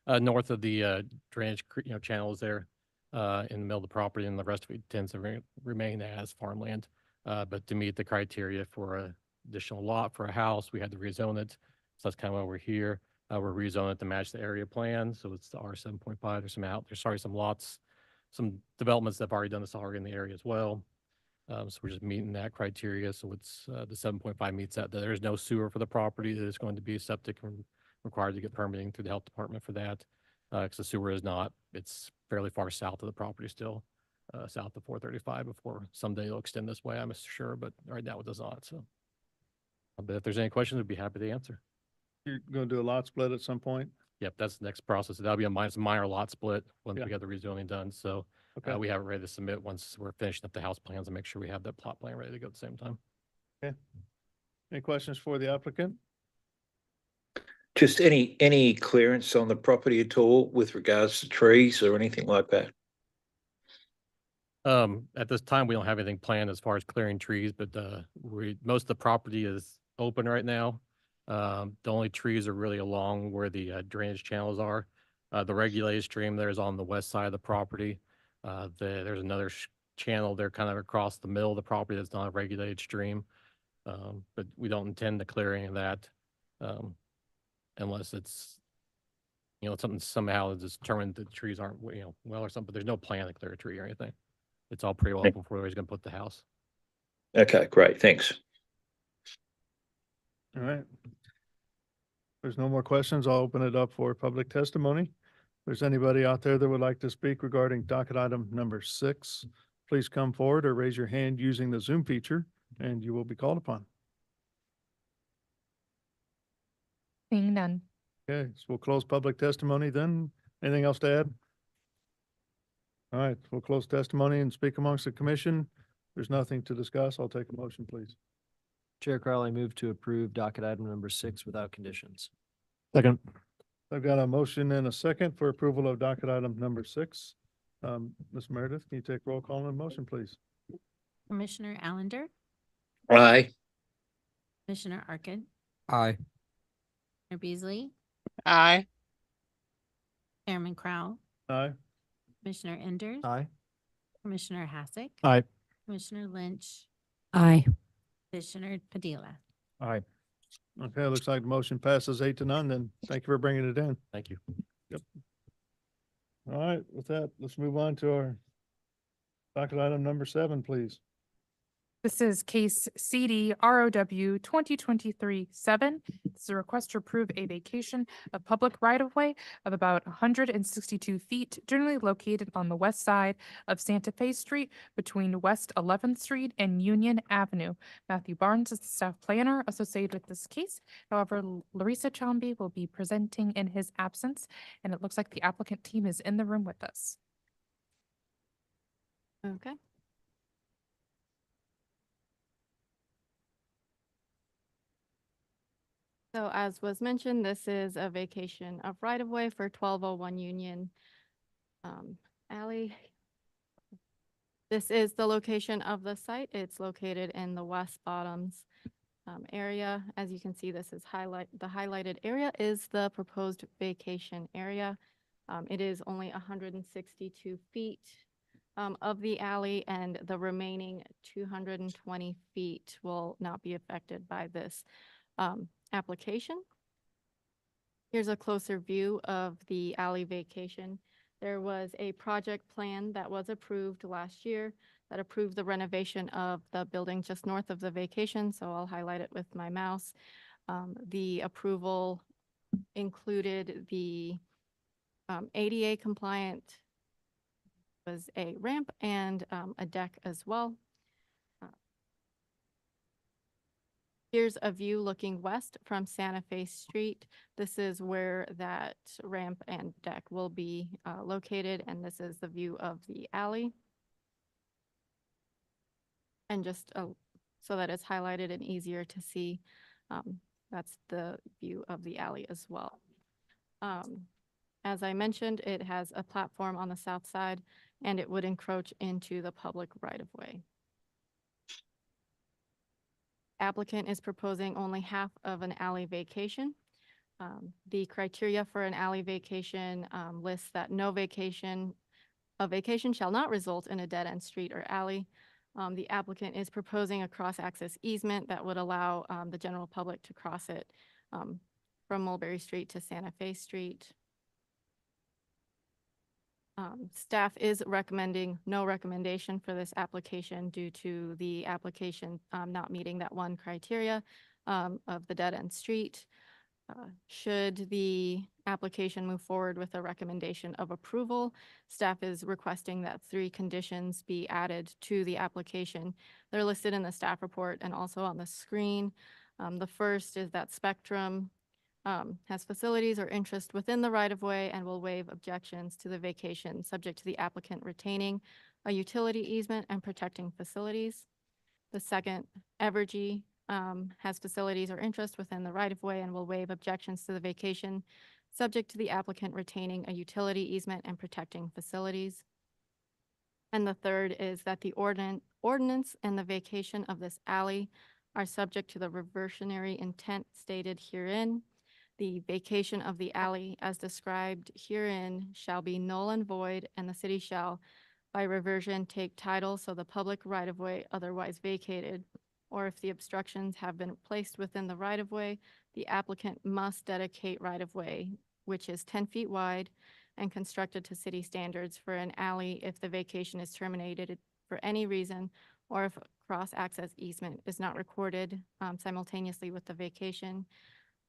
north of the drainage channels there in the middle of the property, and the rest of it tends to remain as farmland. But to meet the criteria for an additional lot for a house, we had to rezone it. So that's kind of why we're here. We're rezoning it to match the area plan. So it's the R-7.5. There's some lots, some developments that have already done this already in the area as well. So we're just meeting that criteria. So it's the 7.5 meets that. There is no sewer for the property. There's going to be septic required to get permitting through the health department for that. Because the sewer is not, it's fairly far south of the property still. south of 435 before someday it'll extend this way, I'm sure, but right now it does not, so. But if there's any questions, I'd be happy to answer. You're gonna do a lot split at some point? Yep, that's the next process. That'll be a minor lot split once Yeah. we get the rezoning done. So Okay. we have it ready to submit once we're finishing up the house plans and make sure we have that plot plan ready to go at the same time. Okay. Any questions for the applicant? Just any clearance on the property at all with regards to trees or anything like that? At this time, we don't have anything planned as far as clearing trees, but most of the property is open right now. The only trees are really along where the drainage channels are. The regulated stream there is on the west side of the property. There's another channel there kind of across the middle of the property that's not a regulated stream. But we don't intend to clear any of that unless it's, something somehow is determined that the trees aren't, well or something. There's no plan to clear a tree or anything. It's all pretty well open before he's going to put the house. Okay, great. Thanks. All right. If there's no more questions, I'll open it up for public testimony. If there's anybody out there that would like to speak regarding docket item number 6, please come forward or raise your hand using the Zoom feature and you will be called upon. Seeing none. Okay, so we'll close public testimony then. Anything else to add? All right, we'll close testimony and speak amongst the commission. There's nothing to discuss. I'll take a motion, please. Chair Crowley, move to approve docket item number 6 without conditions. Second. I've got a motion and a second for approval of docket item number 6. Ms. Meredith, can you take roll call on the motion, please? Commissioner Allender, Aye. Commissioner Arkin, Aye. Commissioner Beasley, Aye. Chairman Crowell, Aye. Commissioner Enders, Aye. Commissioner Hassick, Aye. Commissioner Lynch, Aye. Commissioner Padilla. Aye. Okay, looks like the motion passes 8-0 then. Thank you for bringing it in. Thank you. Yep. All right, with that, let's move on to our docket item number 7, please. This is case CD ROW 2023-7. This is a request to approve a vacation of public right-of-way of about 162 feet, generally located on the west side of Santa Fe Street between West 11th Street and Union Avenue. Matthew Barnes is the staff planner associated with this case. However, Larissa Chambi will be presenting in his absence, and it looks like the applicant team is in the room with us. Okay. So as was mentioned, this is a vacation of right-of-way for 1201 Union Alley. This is the location of the site. It's located in the West Bottoms area. As you can see, this is the highlighted area is the proposed vacation area. It is only 162 feet of the alley, and the remaining 220 feet will not be affected by this application. Here's a closer view of the alley vacation. There was a project plan that was approved last year that approved the renovation of the building just north of the vacation, so I'll highlight it with my mouse. The approval included the ADA compliant was a ramp and a deck as well. Here's a view looking west from Santa Fe Street. This is where that ramp and deck will be located, and this is the view of the alley. And just so that it's highlighted and easier to see, that's the view of the alley as well. As I mentioned, it has a platform on the south side, and it would encroach into the public right-of-way. Applicant is proposing only half of an alley vacation. The criteria for an alley vacation lists that a vacation shall not result in a dead-end street or alley. The applicant is proposing a cross-access easement that would allow the general public to cross it from Mulberry Street to Santa Fe Street. Staff is recommending no recommendation for this application due to the application not meeting that one criteria of the dead-end street. Should the application move forward with a recommendation of approval. Staff is requesting that 3 conditions be added to the application. They're listed in the staff report and also on the screen. The first is that Spectrum has facilities or interest within the right-of-way and will waive objections to the vacation, subject to the applicant retaining a utility easement and protecting facilities. The second, Evergy has facilities or interest within the right-of-way and will waive objections to the vacation, subject to the applicant retaining a utility easement and protecting facilities. And the third is that the ordinance and the vacation of this alley are subject to the reversionary intent stated herein. The vacation of the alley as described herein shall be null and void, and the city shall by reversion take title so the public right-of-way otherwise vacated, or if the obstructions have been placed within the right-of-way, the applicant must dedicate right-of-way, which is 10 feet wide and constructed to city standards for an alley if the vacation is terminated for any reason, or if a cross-access easement is not recorded simultaneously with the vacation,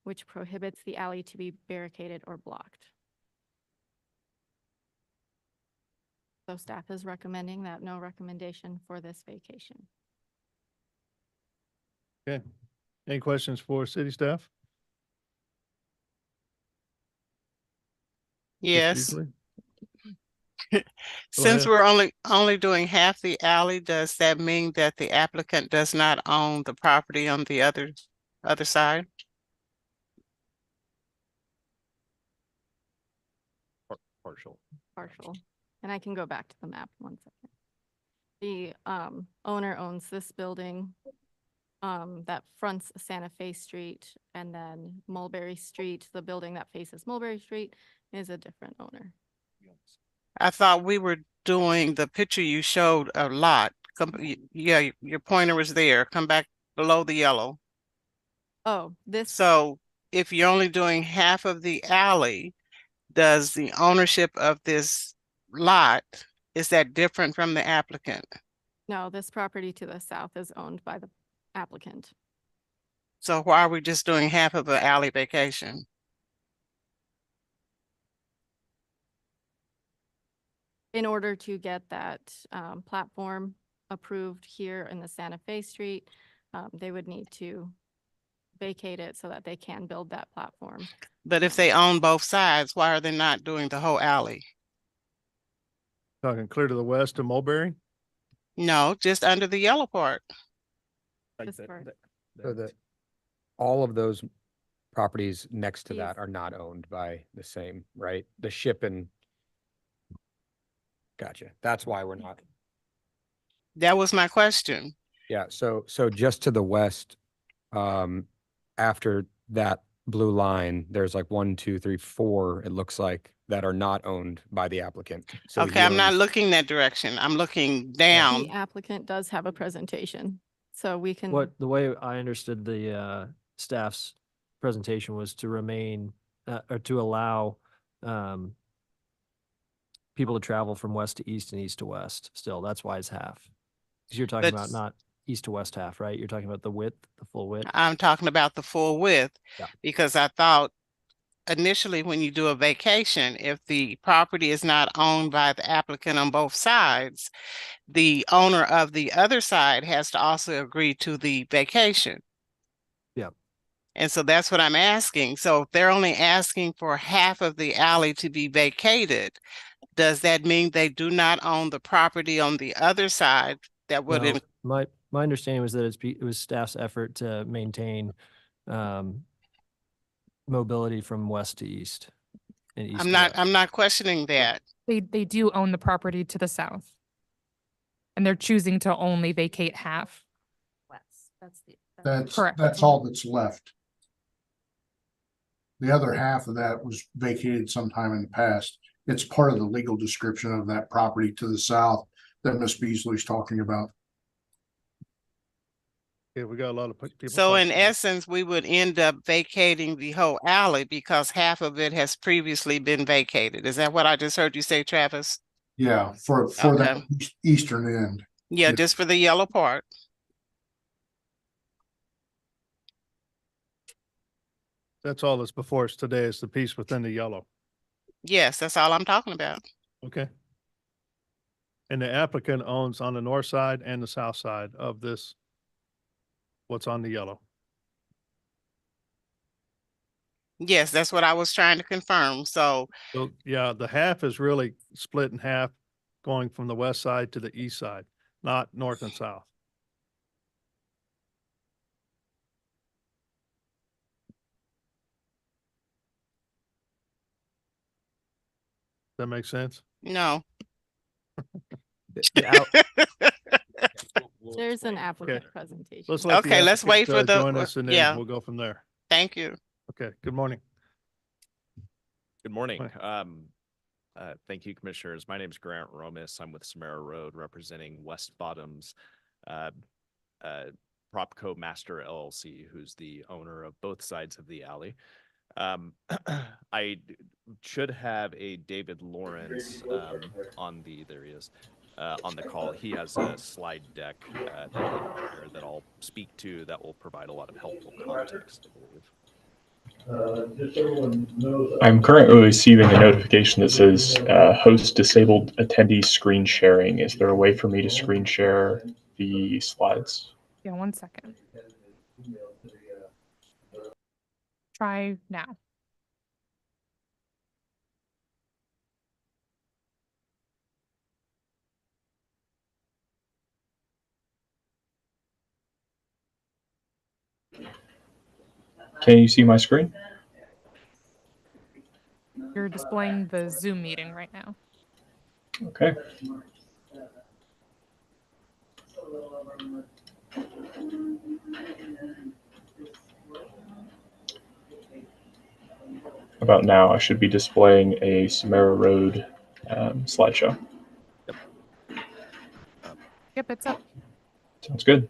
which prohibits the alley to be barricaded or blocked. So staff is recommending that no recommendation for this vacation. Okay. Any questions for city staff? Ms. Yes. Beasley? Since ahead. we're only doing half the alley, does that mean that the applicant does not own the property on the other side? Partial. Partial. And I can go back to the map 1 second. The owner owns this building that fronts Santa Fe Street, and then Mulberry Street, the building that faces Mulberry Street, is a different owner. I thought we were doing the picture you showed a lot. Yeah, your pointer was there. Come back below the yellow. Oh, this. So if you're only doing half of the alley, does the ownership of this lot, is that different from the applicant? No, this property to the south is owned by the applicant. So why are we just doing half of the alley vacation? In order to get that platform approved here in the Santa Fe Street, they would need to vacate it so that they can build that platform. But if they own both sides, why are they not doing the whole alley? Talking clear to the west of Mulberry? No, just under the yellow part. This part. So that all of those properties next to These. that are not owned by the same, right? The ship and. Gotcha. That's why we're not. That was my question. Yeah, so just to the west, after that blue line, there's like 1, 2, 3, 4, it looks like, that are not owned by the applicant. So Okay, he I'm not owns- looking that direction. I'm looking down. The applicant does have a presentation, so we can. What, the way I understood the staff's presentation was to remain, or to allow people to travel from west to east and east to west still. That's why it's half. Because you're talking about That's- not east to west half, right? You're talking about the width, the full width. I'm talking about the full width. Yeah. Because I thought initially when you do a vacation, if the property is not owned by the applicant on both sides, the owner of the other side has to also agree to the vacation. Yeah. And so that's what I'm asking. So if they're only asking for half of the alley to be vacated, does that mean they do not own the property on the other side that would? No, my understanding was that it was staff's effort to maintain mobility from west to east and east to west. I'm not questioning that. They do own the property to the south. And they're choosing to only vacate half. Correct. That's all that's left. The other half of that was vacated sometime in the past. It's part of the legal description of that property to the south that Ms. Beasley's talking about. Yeah, we got a lot of people. So in talking. essence, we would end up vacating the whole alley because half of it has previously been vacated. Is that what I just heard you say, Travis? Yeah, for that eastern end. Yeah, just for the yellow part. That's all that's before us today is the piece within the yellow. Yes, that's all I'm talking about. Okay. And the applicant owns on the north side and the south side of this, what's on the yellow. Yes, that's what I was trying to confirm. So, So, yeah, the half is really split in half going from the west side to the east side, not north and south. That makes sense? no. There's an applicant presentation. Let's let the Okay, let's wait for applicant the, join us and then yeah, we'll go from there. thank you. Okay, good morning. Good morning. Hi. Thank you, commissioners. My name is Grant Romis. I'm with Samara Road representing West Bottoms Propco Master LLC, who's the owner of both sides of the alley. I should have a David Lawrence on the, there he is, on the call. He has a slide deck that he prepared that I'll speak to that will provide a lot of helpful context, I believe. I'm currently receiving a notification that says host disabled attendee screen sharing. Is there a way for me to screen share the slides? Yeah, 1 second. Try now. Can you see my screen? You're displaying the Zoom meeting right now. Okay. About now, I should be displaying a Samara Road slideshow. Yep, it's up. Sounds good.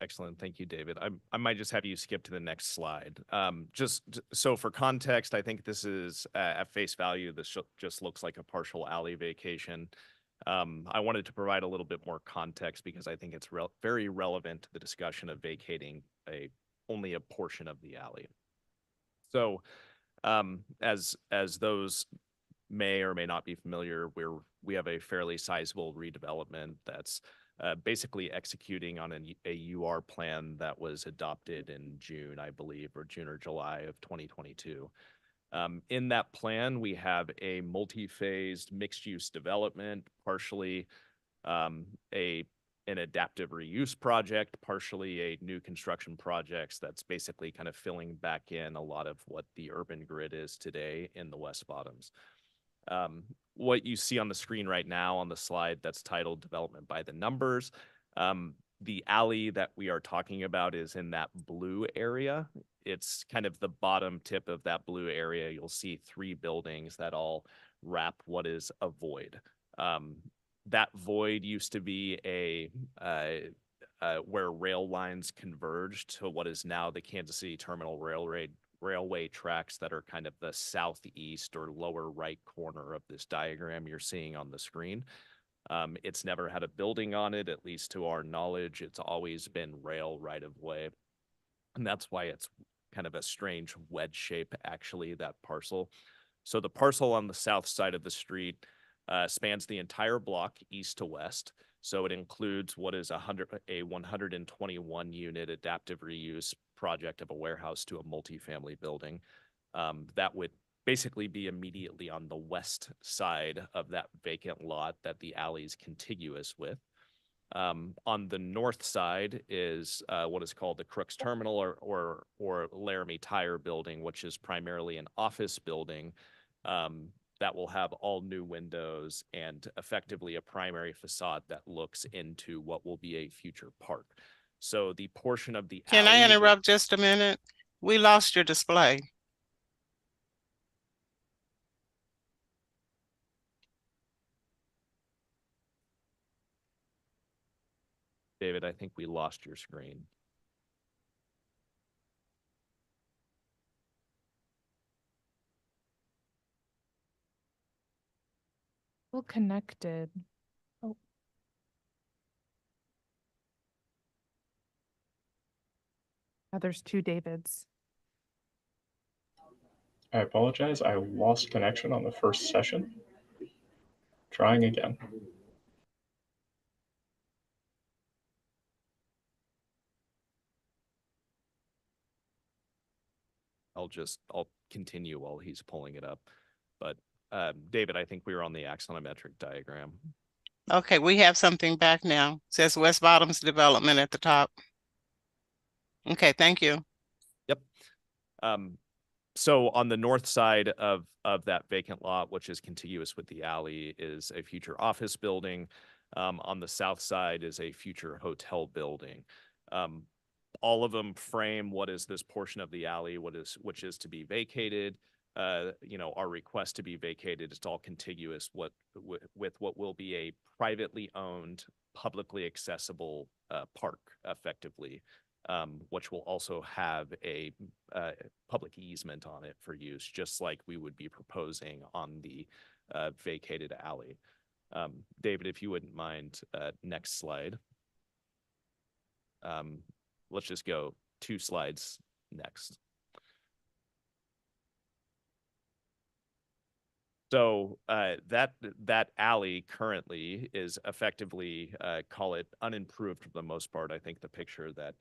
Excellent. Thank you, David. I might just have you skip to the next slide. So for context, I think this is at face value, this just looks like a partial alley vacation. I wanted to provide a little bit more context because I think it's very relevant to the discussion of vacating only a portion of the alley. So as those may or may not be familiar, we have a fairly sizable redevelopment that's basically executing on a UR plan that was adopted in June, I believe, or June or July of 2022. In that plan, we have a multi-phased mixed-use development, partially an adaptive reuse project, partially a new construction projects that's basically kind of filling back in a lot of what the urban grid is today in the West Bottoms. What you see on the screen right now on the slide that's titled Development by the Numbers, the alley that we are talking about is in that blue area. It's kind of the bottom tip of that blue area. You'll see 3 buildings that all wrap what is a void. That void used to be where rail lines converged to what is now the Kansas City Terminal Railway tracks that are kind of the southeast or lower right corner of this diagram you're seeing on the screen. It's never had a building on it, at least to our knowledge. It's always been rail right of way. And that's why it's kind of a strange wedge shape, actually, that parcel. So the parcel on the south side of the street spans the entire block east to west. So it includes what is a 121 unit adaptive reuse project of a warehouse to a multifamily building. That would basically be immediately on the west side of that vacant lot that the alley is contiguous with. On the north side is what is called the Crooks Terminal or Laramie Tire Building, which is primarily an office building that will have all new windows and effectively a primary facade that looks into what will be a future park. So the portion of the Can I alley interrupt just a minute? We lost your display. David, I think we lost your screen. Well connected. Oh. There's 2 Davids. I apologize. I lost connection on the first session. Trying again. I'll continue while he's pulling it up. But David, I think we were on the axonometric diagram. Okay, we have something back now. Says West Bottoms Development at the top. Okay, thank you. Yep. So on the north side of that vacant lot, which is contiguous with the alley, is a future office building. On the south side is a future hotel building. All of them frame what is this portion of the alley, which is to be vacated. Our request to be vacated is all contiguous with what will be a privately owned, publicly accessible park, effectively, which will also have a public easement on it for use, just like we would be proposing on the vacated alley. David, if you wouldn't mind, next slide. Let's just go 2 slides next. So that alley currently is effectively, call it unimproved for the most part. I think the picture that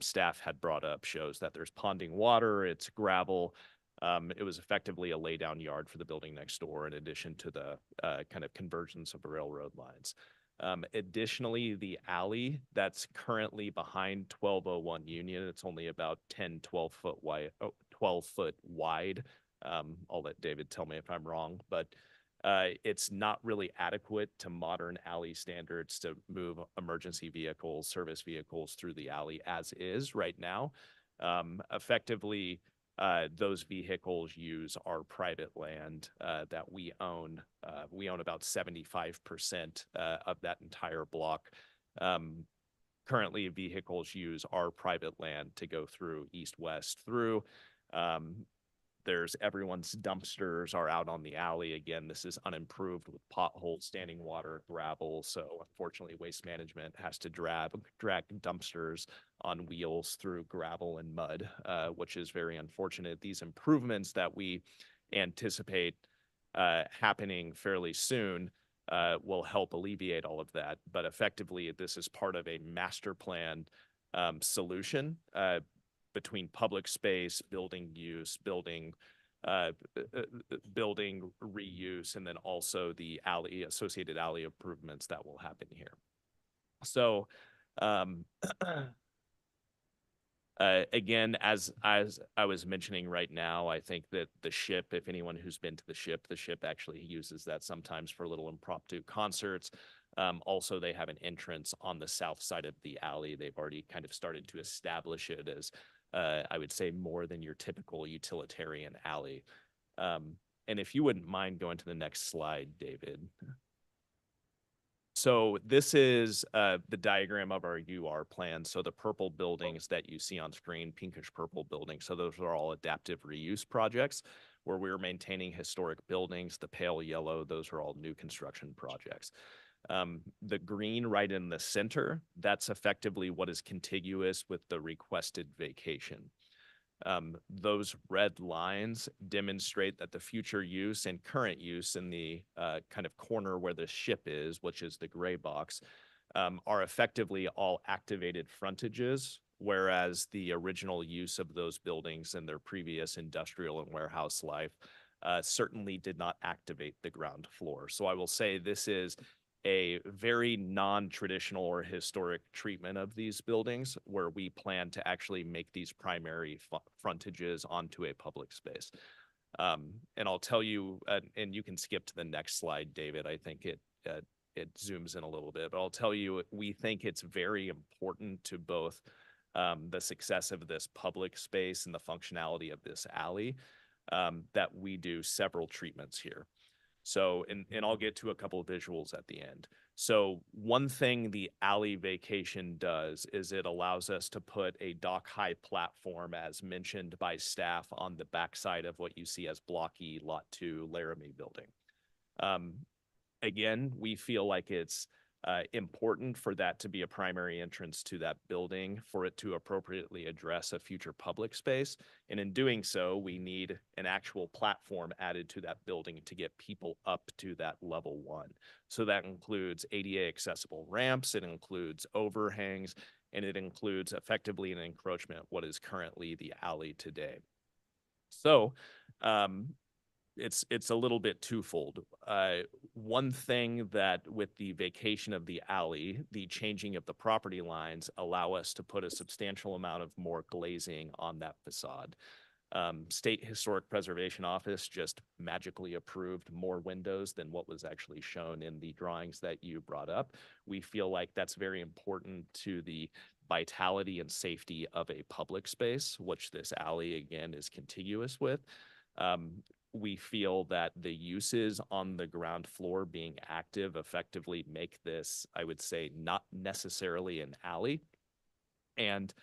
staff had brought up shows that there's ponding water, it's gravel. It was effectively a laydown yard for the building next door, in addition to the kind of convergence of railroad lines. Additionally, the alley that's currently behind 1201 Union, it's only about 12 foot wide. I'll let David tell me if I'm wrong, but it's not really adequate to modern alley standards to move emergency vehicles, service vehicles through the alley as is right now. Effectively, those vehicles use our private land that we own. We own about 75% of that entire block. Currently, vehicles use our private land to go through east-west through. There's everyone's dumpsters are out on the alley. Again, this is unimproved with potholes, standing water, gravel. So unfortunately, Waste Management has to drag dumpsters on wheels through gravel and mud, which is very unfortunate. These improvements that we anticipate happening fairly soon will help alleviate all of that. But effectively, this is part of a master plan solution between public space, building use, building reuse, and then also the associated alley improvements that will happen here. So again, as I was mentioning right now, I think that the ship, if anyone who's been to the ship actually uses that sometimes for little impromptu concerts. Also, they have an entrance on the south side of the alley. They've already kind of started to establish it as I would say more than your typical utilitarian alley. And if you wouldn't mind going to the next slide, David. So this is the diagram of our UR plan. So the purple buildings that you see on screen, pinkish purple buildings. So those are all adaptive reuse projects where we're maintaining historic buildings. The pale yellow, those are all new construction projects. The green right in the center, that's effectively what is contiguous with the requested vacation. Those red lines demonstrate that the future use and current use in the kind of corner where the ship is, which is the gray box, are effectively all activated frontages, whereas the original use of those buildings in their previous industrial and warehouse life certainly did not activate the ground floor. So I will say this is a very non-traditional or historic treatment of these buildings where we plan to actually make these primary frontages onto a public space. And I'll tell you, and you can skip to the next slide, David. I think it zooms in a little bit, but I'll tell you, we think it's very important to both the success of this public space and the functionality of this alley that we do several treatments here. So, and I'll get to a couple of visuals at the end. So one thing the alley vacation does is it allows us to put a dock high platform, as mentioned by staff, on the backside of what you see as Block E, Lot 2, Laramie building. Again, we feel like it's important for that to be a primary entrance to that building, for it to appropriately address a future public space. And in doing so, we need an actual platform added to that building to get people up to that level 1. So that includes ADA accessible ramps, it includes overhangs, and it includes effectively an encroachment, what is currently the alley today. So, it's a little bit twofold. One thing that with the vacation of the alley, the changing of the property lines allow us to put a substantial amount of more glazing on that facade. State Historic Preservation Office just magically approved more windows than what was actually shown in the drawings that you brought up. We feel like that's very important to the vitality and safety of a public space, which this alley again is contiguous with. We feel that the uses on the ground floor being active effectively make this, I would say, not necessarily an alley. And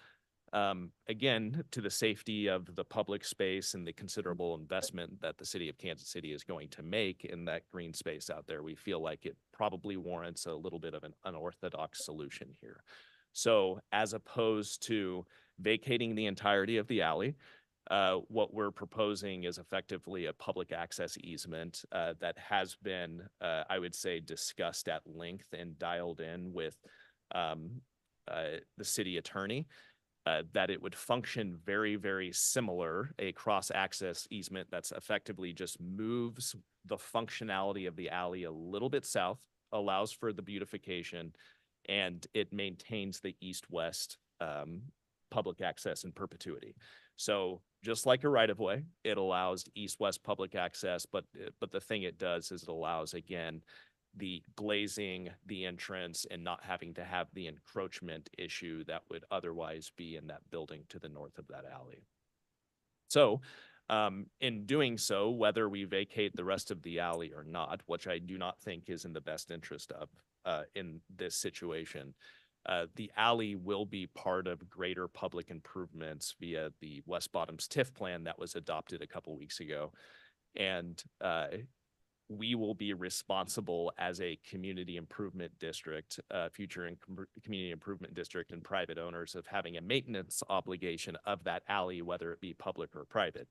again, to the safety of the public space and the considerable investment that the city of Kansas City is going to make in that green space out there, we feel like it probably warrants a little bit of an unorthodox solution here. So as opposed to vacating the entirety of the alley, what we're proposing is effectively a public access easement that has been, I would say, discussed at length and dialed in with the city attorney, that it would function very, very similar, a cross-access easement that's effectively just moves the functionality of the alley a little bit south, allows for the beautification, and it maintains the east-west public access in perpetuity. So just like a right-of-way, it allows east-west public access, but the thing it does is it allows, again, the glazing, the entrance, and not having to have the encroachment issue that would otherwise be in that building to the north of that alley. So in doing so, whether we vacate the rest of the alley or not, which I do not think is in the best interest of in this situation, the alley will be part of greater public improvements via the West Bottoms TIF plan that was adopted a couple weeks ago. And we will be responsible as a community improvement district, future community improvement district, and private owners of having a maintenance obligation of that alley, whether it be public or private.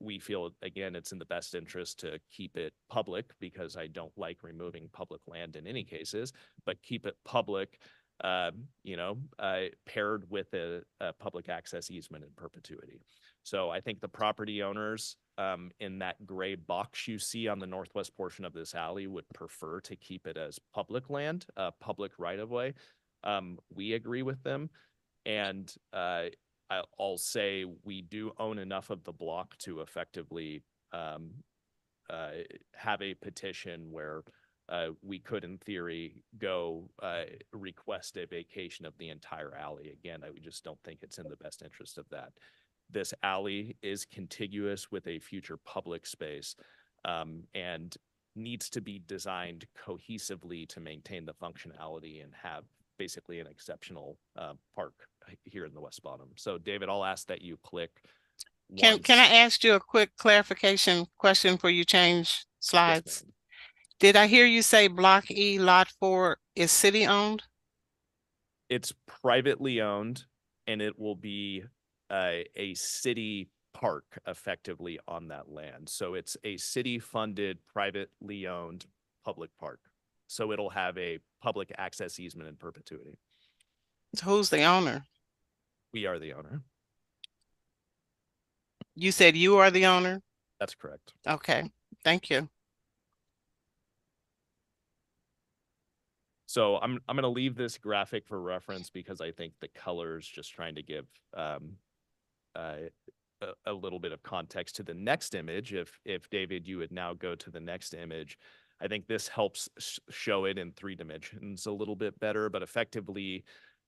We feel, again, it's in the best interest to keep it public because I don't like removing public land in any cases, but keep it public, paired with a public access easement in perpetuity. So I think the property owners in that gray box you see on the northwest portion of this alley would prefer to keep it as public land, public right-of-way. We agree with them. And I'll say we do own enough of the block to effectively have a petition where we could, in theory, go request a vacation of the entire alley. Again, I just don't think it's in the best interest of that. This alley is contiguous with a future public space and needs to be designed cohesively to maintain the functionality and have basically an exceptional park here in the West Bottom. So David, I'll ask that you click. Can I ask you a quick clarification question before you change slides? Yes, did I hear you say Block E, Lot 4 is city owned? It's privately owned, and it will be a city park effectively on that land. So it's a city-funded, privately owned public park. So it'll have a public access easement in perpetuity. So who's the owner? We are the owner. You said you are the owner? That's correct. Okay, thank you. So I'm going to leave this graphic for reference because I think the colors just trying to give a little bit of context to the next image. If David, you would now go to the next image, I think this helps show it in 3 dimensions a little bit better, but effectively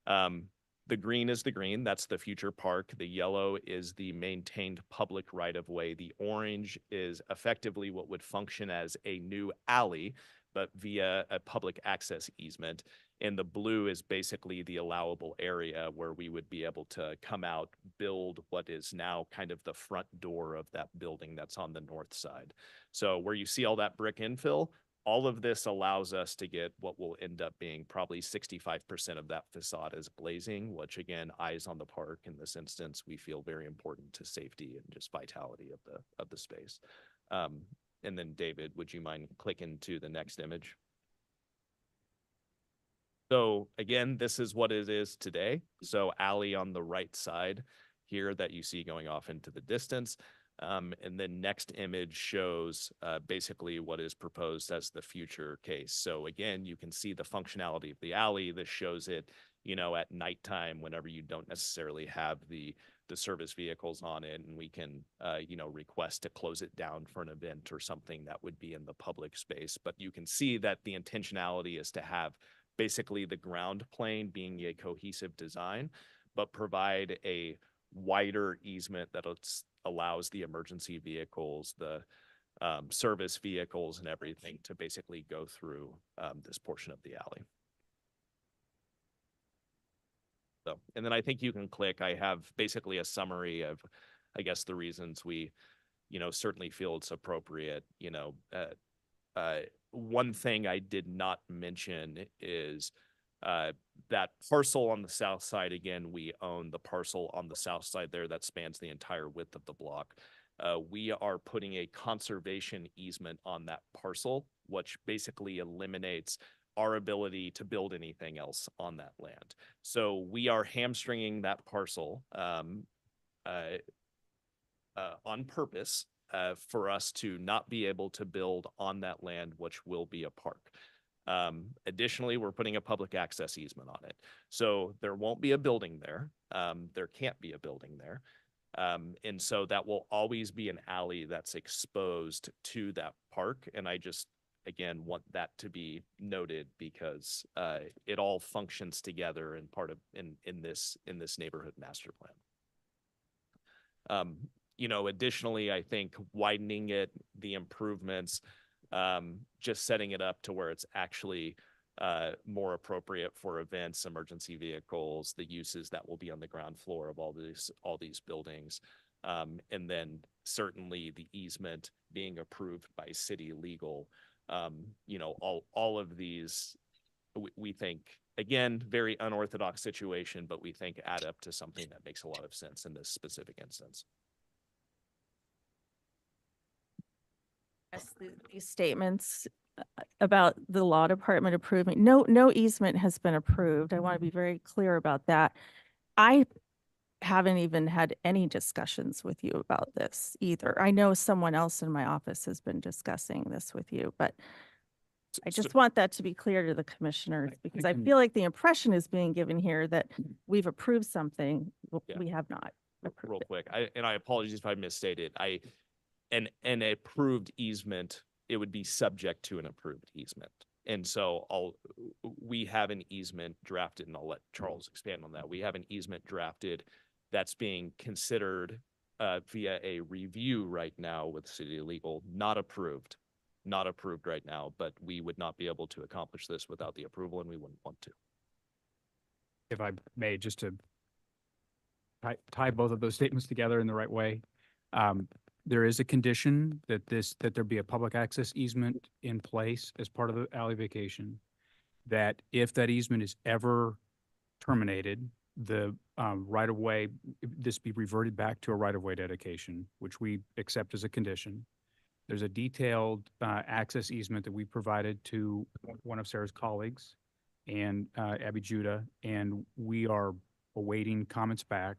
the green is the green, that's the future park. The yellow is the maintained public right-of-way. The orange is effectively what would function as a new alley, but via a public access easement. And the blue is basically the allowable area where we would be able to come out, build what is now kind of the front door of that building that's on the north side. So where you see all that brick infill, all of this allows us to get what will end up being probably 65% of that facade is glazing, which again, eyes on the park in this instance, we feel very important to safety and just vitality of the space. And then David, would you mind clicking to the next image? So again, this is what it is today. So alley on the right side here that you see going off into the distance. And then next image shows basically what is proposed as the future case. So again, you can see the functionality of the alley. This shows it, you know, at nighttime whenever you don't necessarily have the service vehicles on it, and we can, you know, request to close it down for an event or something that would be in the public space. But you can see that the intentionality is to have basically the ground plane being a cohesive design, but provide a wider easement that allows the emergency vehicles, the service vehicles and everything to basically go through this portion of the alley. So, and then I think you can click, I have basically a summary of, I guess, the reasons we, you know, certainly feel it's appropriate. You know, one thing I did not mention is that parcel on the south side. Again, we own the parcel on the south side there that spans the entire width of the block. We are putting a conservation easement on that parcel, which basically eliminates our ability to build anything else on that land. So we are hamstringing that parcel on purpose for us to not be able to build on that land, which will be a park. Additionally, we're putting a public access easement on it. So there won't be a building there. There can't be a building there. And so that will always be an alley that's exposed to that park. And I just, again, want that to be noted because it all functions together and part of in this neighborhood master plan. You know, additionally, I think widening it, the improvements, just setting it up to where it's actually more appropriate for events, emergency vehicles, the uses that will be on the ground floor of all these buildings. And then certainly the easement being approved by city legal. You know, all of these, we think, again, very unorthodox situation, but we think add up to something that makes a lot of sense in this specific instance. Yes, these statements about the law department approving, no easement has been approved. I want to be very clear about that. I haven't even had any discussions with you about this either. I know someone else in my office has been discussing this with you, but I just want that to be clear to the commissioners because I feel like the impression is being given here that we've approved something. Yeah. We have not. Real quick, I apologize if I misstated. An approved easement, it would be subject to an approved easement. And so we have an easement drafted, and I'll let Charles expand on that. We have an easement drafted that's being considered via a review right now with city legal, not approved right now, but we would not be able to accomplish this without the approval, and we wouldn't want to. If I may, just to tie both of those statements together in the right way. There is a condition that there be a public access easement in place as part of the alley vacation. That if that easement is ever terminated, the right of way, this be reverted back to a right of way dedication, which we accept as a condition. There's a detailed access easement that we provided to one of Sarah's colleagues and Abby Judah, and we are awaiting comments back.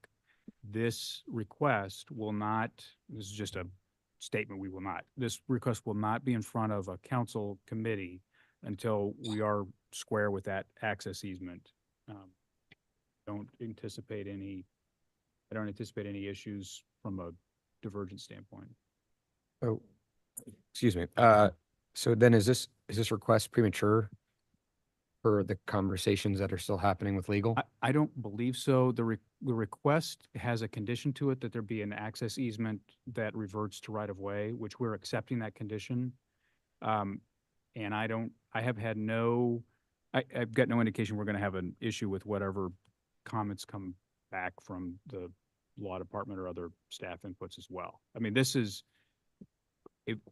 This request will not, this is just a statement, this request will not be in front of a council committee until we are square with that access easement. I don't anticipate any issues from a divergent standpoint. Oh, excuse me. So then is this request premature for the conversations that are still happening with legal? I don't believe so. The request has a condition to it that there be an access easement that reverts to right of way, which we're accepting that condition. And I've got no indication we're going to have an issue with whatever comments come back from the law department or other staff inputs as well. I mean, this is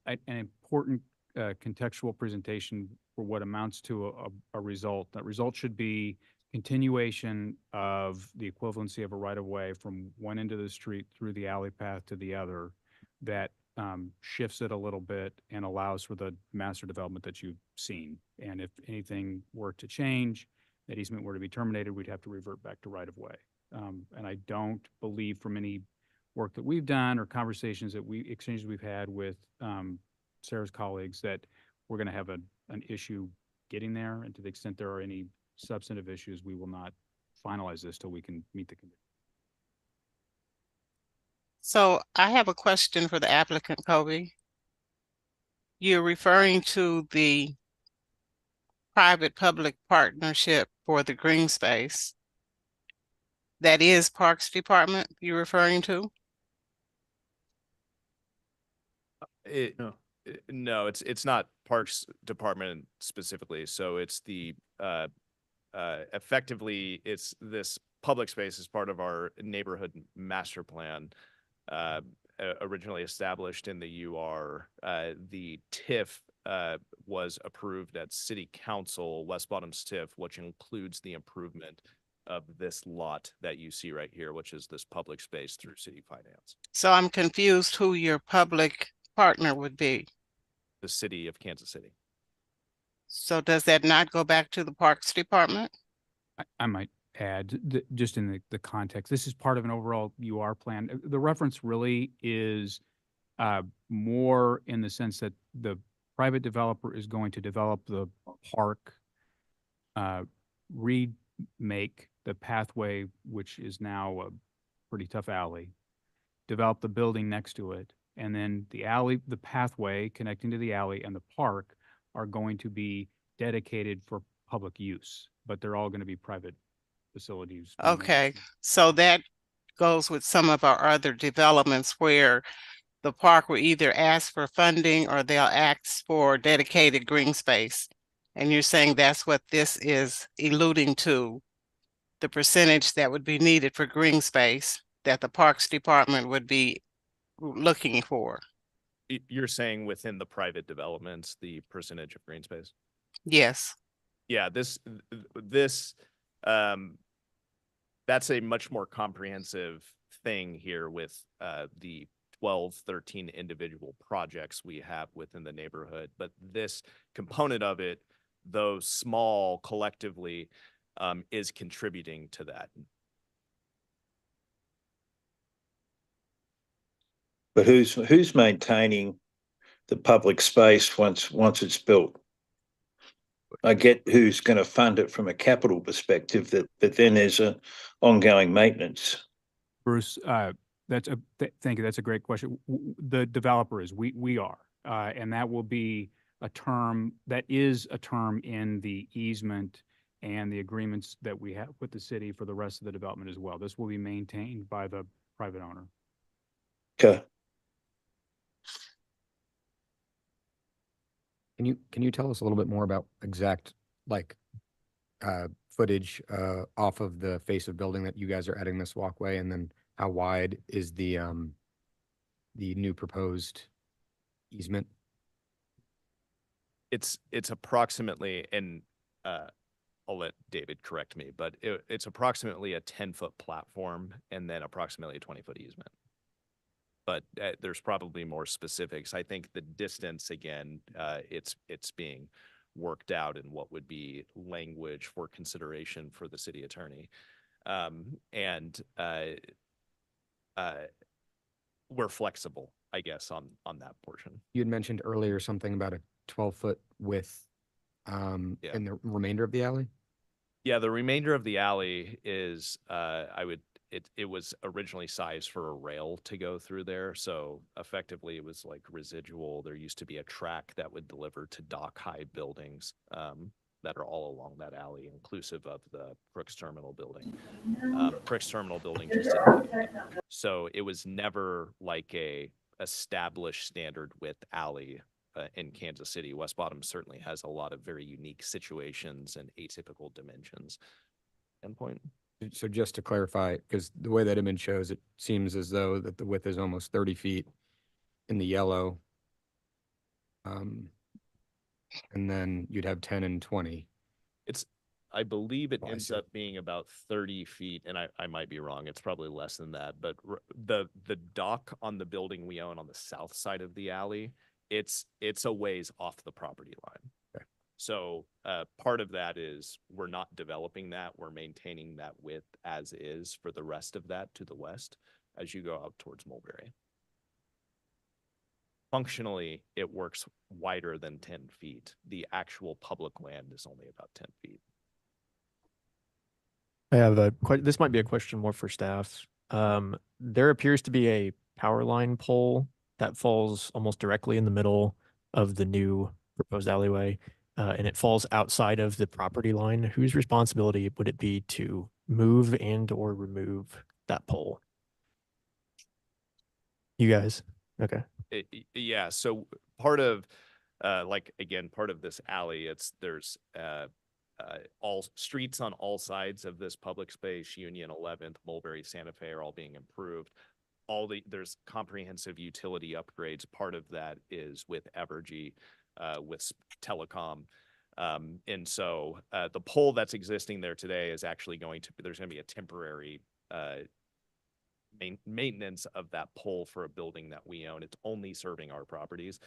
an important contextual presentation for what amounts to a result. That result should be continuation of the equivalency of a right-of-way from one end of the street through the alley path to the other that shifts it a little bit and allows for the master development that you've seen. And if anything were to change, that easement were to be terminated, we'd have to revert back to right-of-way. And I don't believe from any work that we've done or conversations that exchanges we've had with Sarah's colleagues that we're going to have an issue getting there. And to the extent there are any substantive issues, we will not finalize this till we can meet the condition. So I have a question for the applicant, Kobe. You're referring to the private-public partnership for the green space. That is Parks Department you're referring to? No, it's not Parks Department specifically. So it's the effectively it's this public space as part of our neighborhood master plan, originally established in the UR. The TIF was approved at City Council, West Bottoms TIF, which includes the improvement of this lot that you see right here, which is this public space through city finance. So I'm confused who your public partner would be. The city of Kansas City. So does that not go back to the Parks Department? I might add, just in the context, this is part of an overall UR plan. The reference really is more in the sense that the private developer is going to develop the park, remake the pathway, which is now a pretty tough alley, develop the building next to it, and then the alley, the pathway connecting to the alley and the park are going to be dedicated for public use, but they're all going to be private facilities. Okay, so that goes with some of our other developments where the park will either ask for funding or they'll ask for dedicated green space. And you're saying that's what this is alluding to, the percentage that would be needed for green space that the Parks Department would be looking for. You're saying within the private developments, the percentage of green space? Yes. Yeah, this that's a much more comprehensive thing here with the 12, 13 individual projects we have within the neighborhood. But this component of it, though small collectively, is contributing to that. But who's maintaining the public space once it's built? I get who's going to fund it from a capital perspective, but then there's a ongoing maintenance. Bruce, thank you. That's a great question. The developer is, we are, and that will be a term, that is a term in the easement and the agreements that we have with the city for the rest of the development as well. This will be maintained by the private owner. Okay. Can you tell us a little bit more about exact footage off of the face of building that you guys are adding this walkway, and then how wide is the new proposed easement? It's approximately, and I'll let David correct me, but it's approximately a 10-foot platform and then approximately a 20-foot easement. But there's probably more specifics. I think the distance, again, it's being worked out in what would be language for consideration for the city attorney. We're flexible, I guess, on that portion. You had mentioned earlier something about a 12-foot width in the remainder of the alley? Yeah, the remainder of the alley is, it was originally sized for a rail to go through there. So effectively it was like residual. There used to be a track that would deliver to dock high buildings that are all along that alley, inclusive of the Crooks Terminal building. Crooks Terminal building just didn't. So it was never like a established standard width alley in Kansas City. West Bottom certainly has a lot of very unique situations and atypical dimensions. Endpoint. So just to clarify, because the way that image shows, it seems as though that the width is almost 30 feet in the yellow. And then you'd have 10 and 20. I believe it Oh, I ends see. up being about 30 feet, and I might be wrong. It's probably less than that. But the dock on the building we own on the south side of the alley, it's a ways off the property line. Okay. So part of that is we're not developing that. We're maintaining that width as is for the rest of that to the west as you go out towards Mulberry. Functionally, it works wider than 10 feet. The actual public land is only about 10 feet. I have this might be a question more for staff. There appears to be a power line pole that falls almost directly in the middle of the new proposed alleyway, and it falls outside of the property line. Whose responsibility would it be to move and or remove that pole? You guys. Okay. Yeah, so part of part of this alley, there's all streets on all sides of this public space, Union, 11th, Mulberry, Santa Fe are all being improved. There's comprehensive utility upgrades. Part of that is with Evergy, with telecom. And so the pole that's existing there today is actually there's going to be a temporary maintenance of that pole for a building that we own. It's only serving our properties.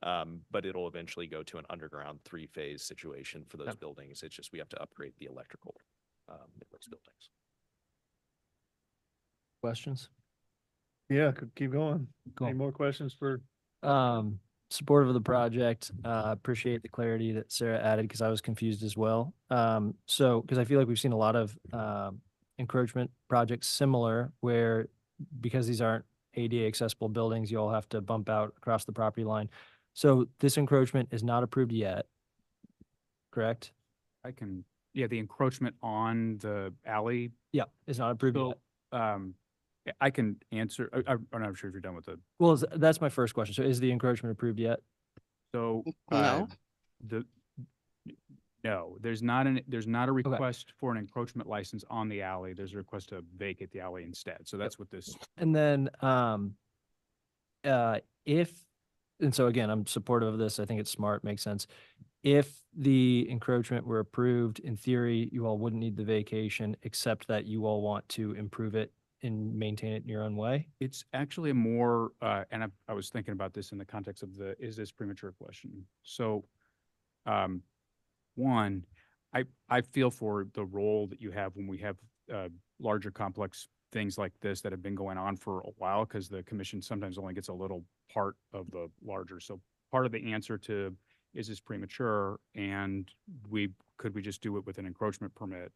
But it'll eventually go to an underground 3-phase situation for those buildings. It's just we have to upgrade the electrical in those buildings. Questions? Yeah, keep going. Cool. Any more questions for? Supportive of the project. Appreciate the clarity that Sarah added because I was confused as well. Because I feel like we've seen a lot of encroachment projects similar where because these aren't ADA accessible buildings, you all have to bump out across the property line. So this encroachment is not approved yet, correct? The encroachment on the alley. Yeah, it's not approved yet. I can answer, I'm not sure if you're done with the. Well, that's my first question. So is the encroachment approved yet? So, No. No, there's not a request for an encroachment license on the alley. There's a request to vacate the alley instead. So that's what this. And then, and so again, I'm supportive of this. I think it's smart, makes sense. If the encroachment were approved, in theory, you all wouldn't need the vacation, except that you all want to improve it and maintain it in your own way. It's actually a more, and I was thinking about this in the context of the, is this premature question? So, one, I feel for the role that you have when we have larger complex things like this that have been going on for a while, because the commission sometimes only gets a little part of the larger. So part of the answer to, is this premature? And could we just do it with an encroachment permit?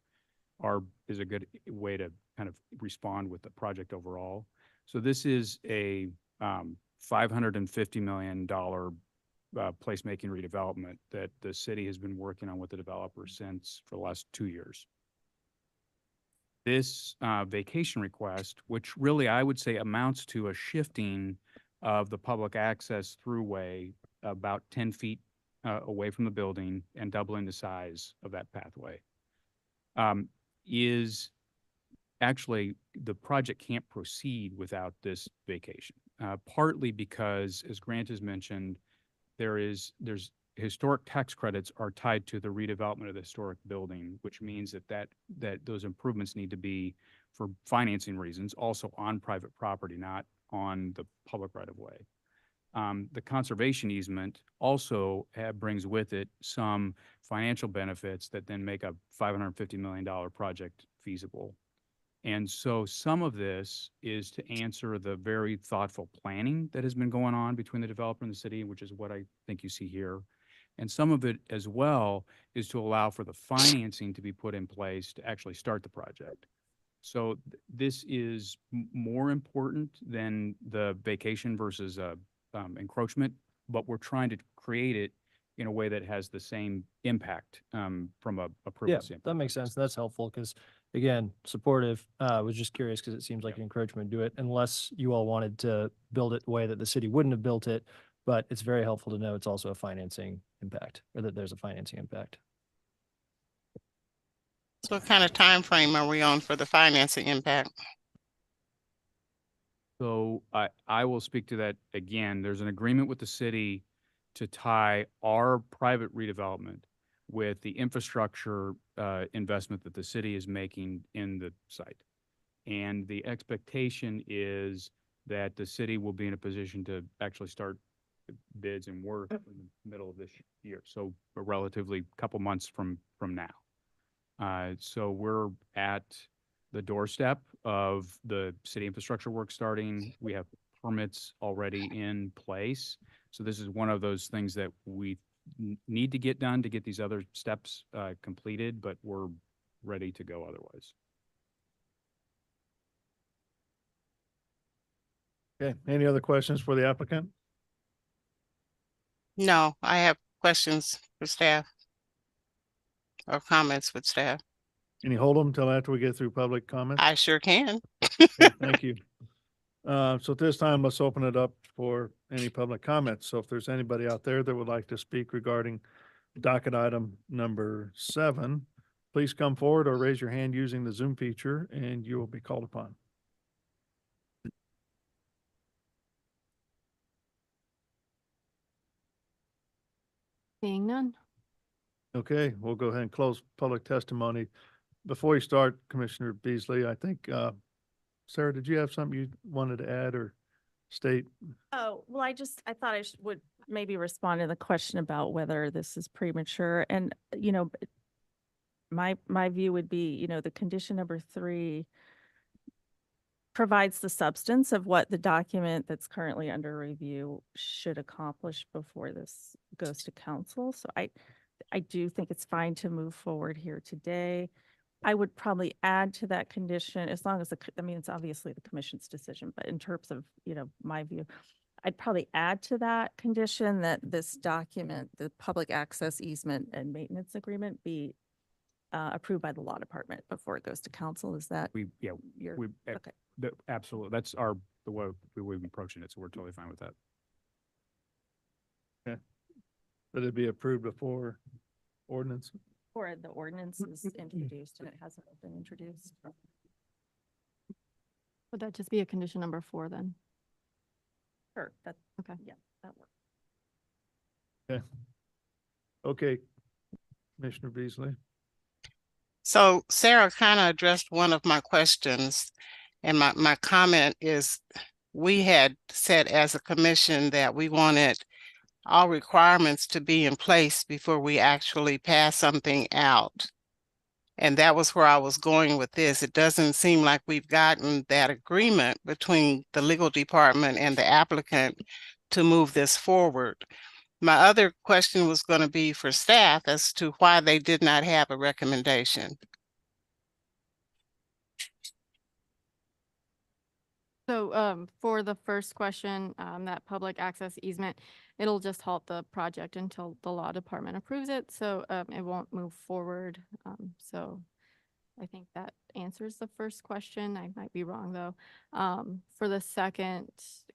Is a good way to kind of respond with the project overall. So this is a $550 million placemaking redevelopment that the city has been working on with the developer for the last 2 years. This vacation request, which really I would say amounts to a shifting of the public access throughway about 10 feet away from the building and doubling the size of that pathway, is actually the project can't proceed without this vacation. Partly because, as Grant has mentioned, there's historic tax credits are tied to the redevelopment of the historic building, which means that those improvements need to be, for financing reasons, also on private property, not on the public right of way. The conservation easement also brings with it some financial benefits that then make a $550 million project feasible. And so some of this is to answer the very thoughtful planning that has been going on between the developer and the city, which is what I think you see here. And some of it as well is to allow for the financing to be put in place to actually start the project. So this is more important than the vacation versus encroachment, but we're trying to create it in a way that has the same impact from a approval standpoint. That makes sense. That's helpful because, again, supportive. Was just curious because it seems like an encroachment would do it unless you all wanted to build it the way that the city wouldn't have built it. But it's very helpful to know it's also a financing impact, or that there's a financing impact. So what kind of time frame are we on for the financing impact? So I will speak to that again. There's an agreement with the city to tie our private redevelopment with the infrastructure investment that the city is making in the site. And the expectation is that the city will be in a position to actually start bids and work in the middle of this year. So a relatively couple months from now. So we're at the doorstep of the city infrastructure work starting. We have permits already in place. So this is one of those things that we need to get done to get these other steps completed, but we're ready to go otherwise. Okay, any other questions for the applicant? No, I have questions for staff or comments with staff. Can you hold them till after we get through public comments? I sure can. Okay, thank you. So at this time, let's open it up for any public comments. So if there's anybody out there that would like to speak regarding docket item number 7, please come forward or raise your hand using the Zoom feature and you will be called upon. Seeing none. Okay, we'll go ahead and close public testimony. Before you start, Commissioner Beasley, I think, Sarah, did you have something you wanted to add or state? Oh, well, I thought I would maybe respond to the question about whether this is premature. And, my view would be, the condition number 3 provides the substance of what the document that's currently under review should accomplish before this goes to council. So I do think it's fine to move forward here today. I would probably add to that condition, as long as it's obviously the commission's decision, but in terms of, my view, I'd probably add to that condition that this document, the public access easement and maintenance agreement, be approved by the law department before it goes to council. Is that? Okay. Absolutely. That's the way we've been approaching it. So we're totally fine with that. Okay. That it be approved before ordinance? Or the ordinance is introduced and it hasn't been introduced. Would that just be a condition number 4 then? Sure, that, Okay. yeah, that works. Okay. Okay, Commissioner Beasley. So Sarah kind of addressed one of my questions. And my comment is, we had said as a commission that we wanted all requirements to be in place before we actually pass something out. And that was where I was going with this. It doesn't seem like we've gotten that agreement between the legal department and the applicant to move this forward. My other question was going to be for staff as to why they did not have a recommendation. So for the first question, that public access easement, it'll just halt the project until the law department approves it. So it won't move forward. So I think that answers the first question. I might be wrong though. For the second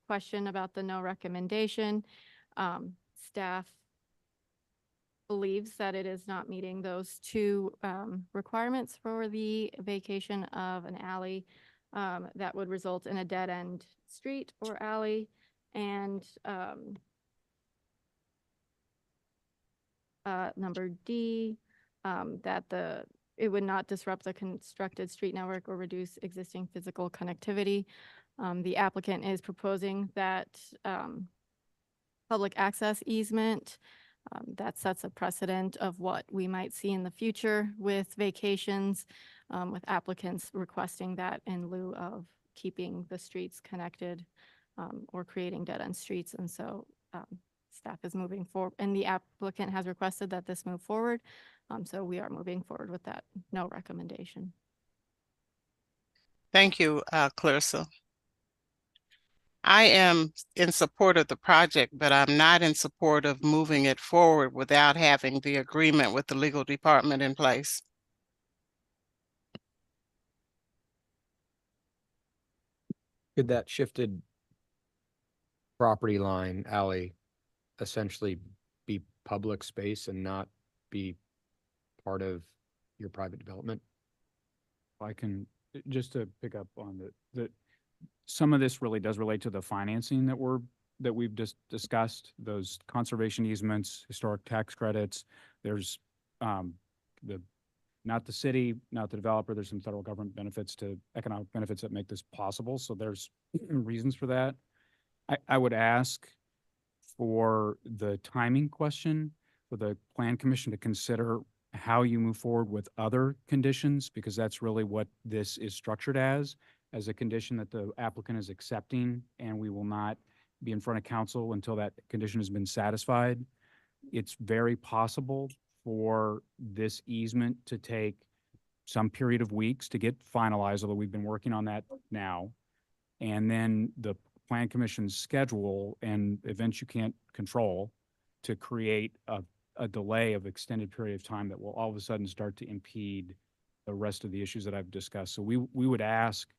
question about the no recommendation, staff believes that it is not meeting those 2 requirements for the vacation of an alley that would result in a dead-end street or alley, and number D, that it would not disrupt the constructed street network or reduce existing physical connectivity. The applicant is proposing that public access easement that sets a precedent of what we might see in the future with vacations, with applicants requesting that in lieu of keeping the streets connected or creating dead-end streets. And so staff is moving forward, and the applicant has requested that this move forward. So we are moving forward with that no recommendation. Thank you, Clarissa. I am in support of the project, but I'm not in support of moving it forward without having the agreement with the legal department in place. Could that shifted property line alley essentially be public space and not be part of your private development? I can, just to pick up on some of this really does relate to the financing that we're that we've just discussed, those conservation easements, historic tax credits, there's not the city, not the developer, there's some federal government benefits to economic benefits that make this possible. So there's reasons for that. I would ask for the timing question for the Plan Commission to consider how you move forward with other conditions, because that's really what this is structured as a condition that the applicant is accepting, and we will not be in front of council until that condition has been satisfied. It's very possible for this easement to take some period of weeks to get finalized, although we've been working on that now. And then the Plan Commission's schedule and events you can't control to create a delay of extended period of time that will all of a sudden start to impede the rest of the issues that I've discussed. So we would ask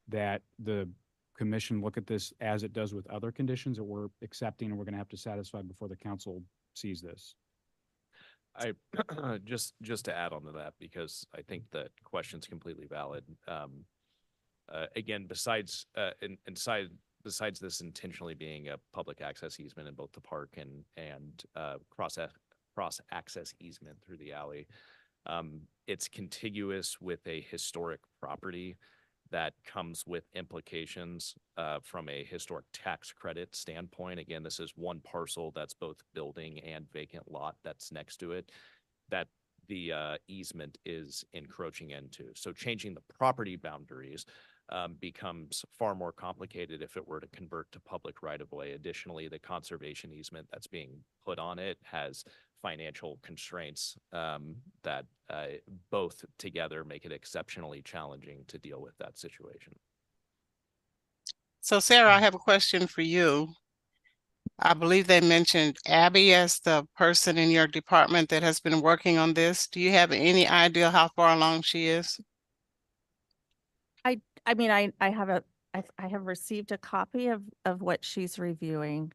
that the commission look at this as it does with other conditions that we're accepting and we're going to have to satisfy before the council sees this. I just to add on to that, because I think the question's completely valid. Again, besides this intentionally being a public access easement in both the park and cross access easement through the alley, it's contiguous with a historic property that comes with implications from a historic tax credit standpoint. Again, this is one parcel that's both building and vacant lot that's next to it that the easement is encroaching into. So changing the property boundaries becomes far more complicated if it were to convert to public right-of-way. Additionally, the conservation easement that's being put on it has financial constraints that both together make it exceptionally challenging to deal with that situation. So Sarah, I have a question for you. I believe they mentioned Abby as the person in your department that has been working on this. Do you have any idea how far along she is? I mean, I have received a copy of what she's reviewing.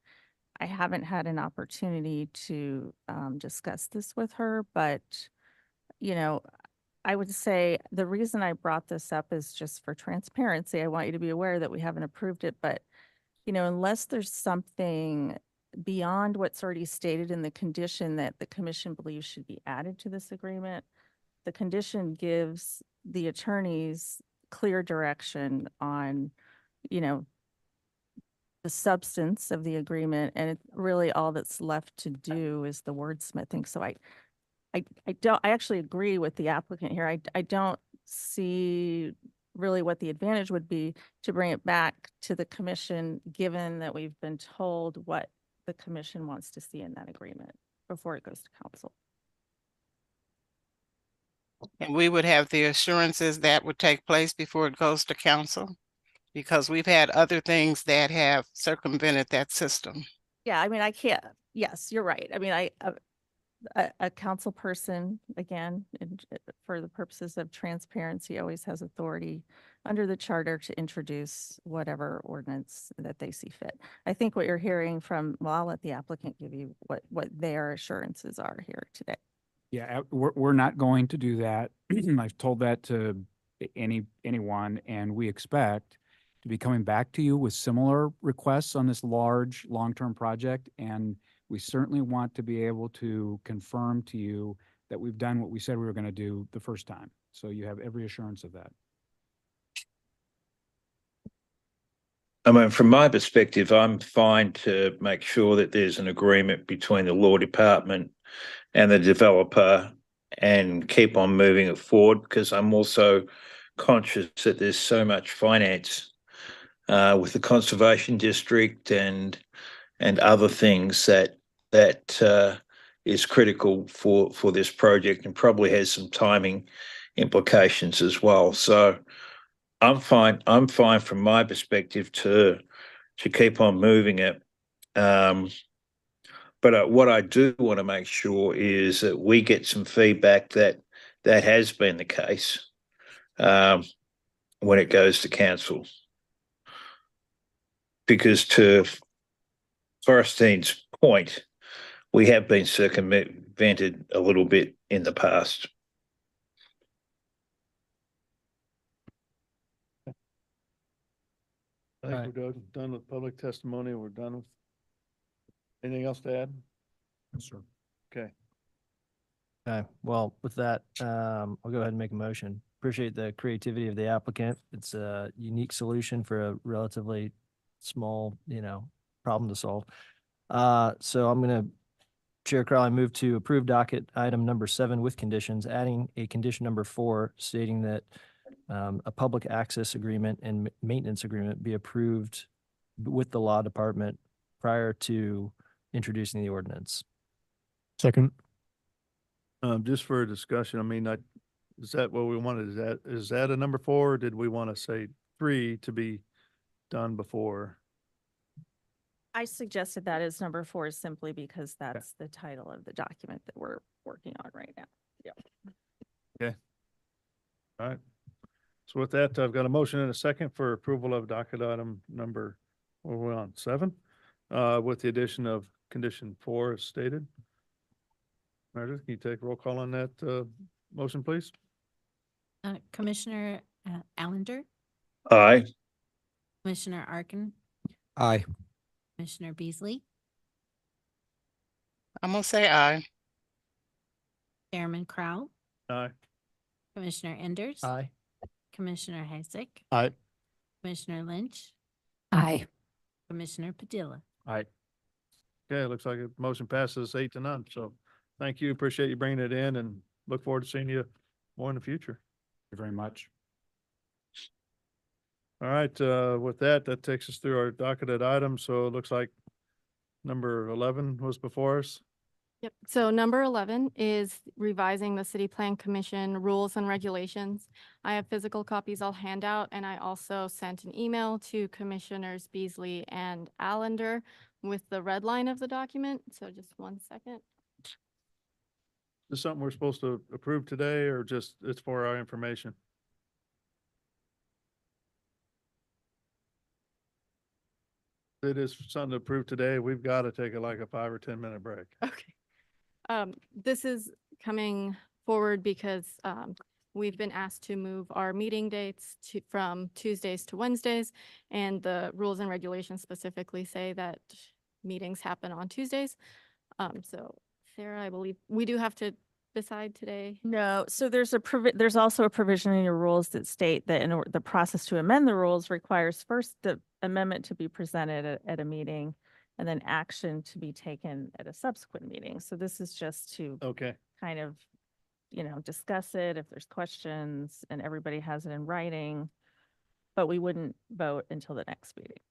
I haven't had an opportunity to discuss this with her, but, you know, I would say the reason I brought this up is just for transparency. I want you to be aware that we haven't approved it, but, you know, unless there's something beyond what's already stated in the condition that the commission believes should be added to this agreement, the condition gives the attorneys clear direction on, you know, the substance of the agreement, and it really all that's left to do is the wordsmithing. So I actually agree with the applicant here. I don't see really what the advantage would be to bring it back to the commission, given that we've been told what the commission wants to see in that agreement before it goes to council. And we would have the assurances that would take place before it goes to council? Because we've had other things that have circumvented that system. Yeah, I mean, I can't, yes, you're right. I mean, a council person, again, for the purposes of transparency, always has authority under the charter to introduce whatever ordinance that they see fit. I think what you're hearing from, well, I'll let the applicant give you what their assurances are here today. Yeah, we're not going to do that. I've told that to anyone, and we expect to be coming back to you with similar requests on this large, long-term project. And we certainly want to be able to confirm to you that we've done what we said we were going to do the first time. So you have every assurance of that. I mean, from my perspective, I'm fine to make sure that there's an agreement between the law department and the developer and keep on moving it forward, because I'm also conscious that there's so much finance with the conservation district and other things that is critical for this project and probably has some timing implications as well. So I'm fine from my perspective to keep on moving it. But what I do want to make sure is that we get some feedback that has been the case when it goes to council. Because to Forrestine's point, we have been circumvented a little bit in the past. I think we're done with public testimony. We're done with Anything else to add? Yes, sir. Okay. Okay, well, with that, I'll go ahead and make a motion. Appreciate the creativity of the applicant. It's a unique solution for a relatively small, problem to solve. So I'm gonna, Chair Crowley, move to approve docket item number 7 with conditions, adding a condition number 4 stating that a public access agreement and maintenance agreement be approved with the law department prior to introducing the ordinance. Second. Just for a discussion, I mean, is that what we wanted? Is that a number 4? Or did we want to say 3 to be done before? I suggested that as number 4 simply because that's the title of the document that we're working on right now. Yep. Okay. All right. So with that, I've got a motion and a second for approval of docket item number, what are we on, 7? With the addition of condition 4 as stated. Meredith, can you take roll call on that, motion, please? Commissioner Allender, Aye. Commissioner Arkin, Aye. Commissioner Beasley, I'm gonna say aye. Chairman Crow, Aye. Commissioner Enders. Aye. Commissioner Hasek, Aye. Commissioner Lynch, Aye. Commissioner Padilla. Aye. Okay, it looks like the motion passes 8-0. So thank you. Appreciate you bringing it in and look forward to seeing you more in the future. Thank you very much. All right, with that, that takes us through our docketed items. So it looks like number 11 was before us. Yep. So number 11 is revising the City Plan Commission rules and regulations. I have physical copies I'll hand out, and I also sent an email to Commissioners Beasley and Allender with the red line of the document. So just one second. Is this something we're supposed to approve today or just it's for our information? It is something to approve today. We've got to take like a 5 or 10 minute break. Okay. This is coming forward because we've been asked to move our meeting dates from Tuesdays to Wednesdays, and the rules and regulations specifically say that meetings happen on Tuesdays. So Sarah, I believe we do have to decide today. No, so there's also a provision in your rules that state that the process to amend the rules requires first the amendment to be presented at a meeting and then action to be taken at a subsequent meeting. So this is just to Okay. kind of, discuss it if there's questions and everybody has it in writing, but we wouldn't vote until the next meeting.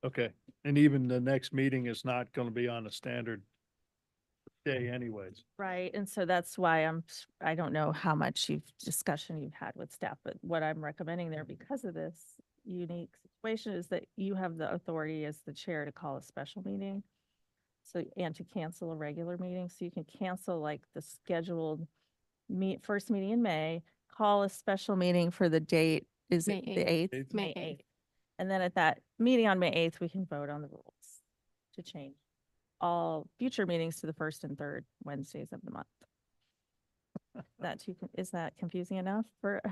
Okay. And even the next meeting is not going to be on a standard day anyways. Right, and so that's why I don't know how much discussion you've had with staff, but what I'm recommending there because of this unique situation is that you have the authority as the chair to call a special meeting. So, and to cancel a regular meeting, so you can cancel like the scheduled first meeting in May, call a special meeting for the date, is it the 8th? May 8th. And then at that meeting on May 8th, we can vote on the rules to change all future meetings to the first and third Wednesdays of the month. Is that confusing enough for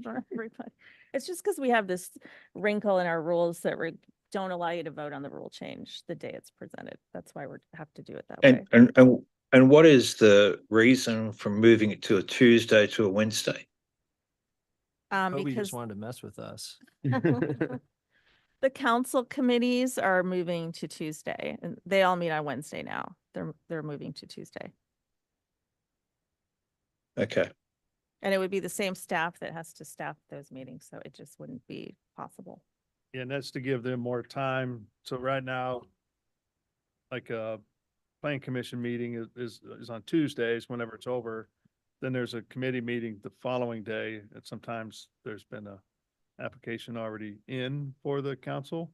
everybody? It's just because we have this wrinkle in our rules that don't allow you to vote on the rule change the day it's presented. That's why we have to do it that way. And what is the reason for moving it to a Tuesday to a Wednesday? But we Because just wanted to mess with us. the council committees are moving to Tuesday, and they all meet on Wednesday now. They're moving to Tuesday. Okay. And it would be the same staff that has to staff those meetings, so it just wouldn't be possible. Yeah, and that's to give them more time. So right now, like a planning commission meeting is on Tuesdays whenever it's over. Then there's a committee meeting the following day, and sometimes there's been a application already in for the council.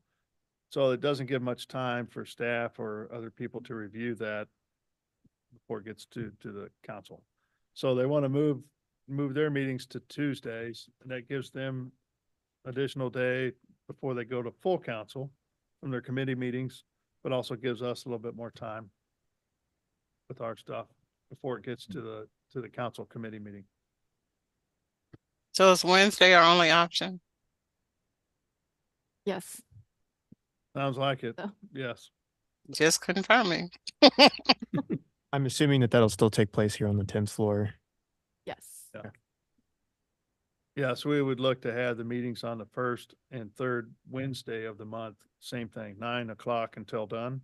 So it doesn't give much time for staff or other people to review that before it gets to the council. So they want to move their meetings to Tuesdays, and that gives them additional day before they go to full council from their committee meetings, but also gives us a little bit more time with our stuff before it gets to the council committee meeting. So is Wednesday our only option? Yes. Sounds like it. So- Yes. Just confirming. I'm assuming that that'll still take place here on the 10th floor. Yes. Yeah, so we would look to have the meetings on the first and third Wednesday of the month, same thing, 9 o'clock until done.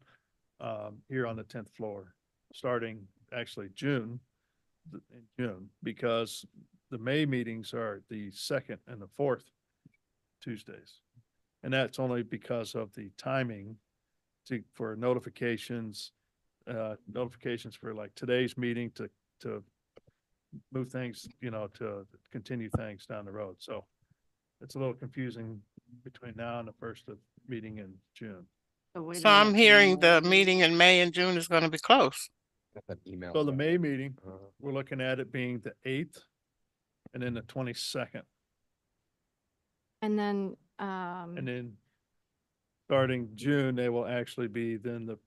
Here on the 10th floor, starting actually June, because the May meetings are the second and the fourth Tuesdays. And that's only because of the timing for notifications for like today's meeting to move things, to continue things down the road. So it's a little confusing between now and the first of meeting in June. So I'm hearing the meeting in May and June is gonna be close. So the May meeting, we're looking at it being the 8th and then the 22nd. And then, And then starting June, they will actually be then the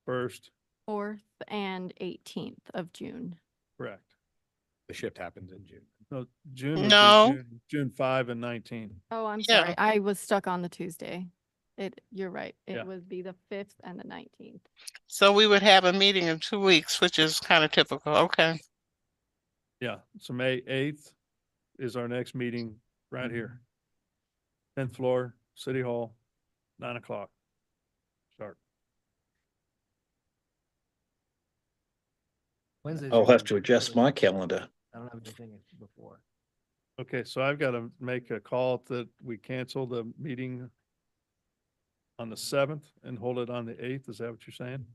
first, 4th and 18th of June. correct. The shift happens in June. No, June would No. be June 5 and 19. Oh, I'm Yeah. sorry. I was stuck on the Tuesday. You're right. Yeah. It would be the 5th and the 19th. So we would have a meeting in 2 weeks, which is kind of typical. Okay. Yeah, so May 8th is our next meeting right here. 10th floor, City Hall, 9 o'clock. Sharp. Wednesdays I'll are have good. to adjust my calendar. I don't have anything before. Okay, so I've got to make a call that we cancel the meeting on the 7th and hold it on the 8th. Is that what you're saying?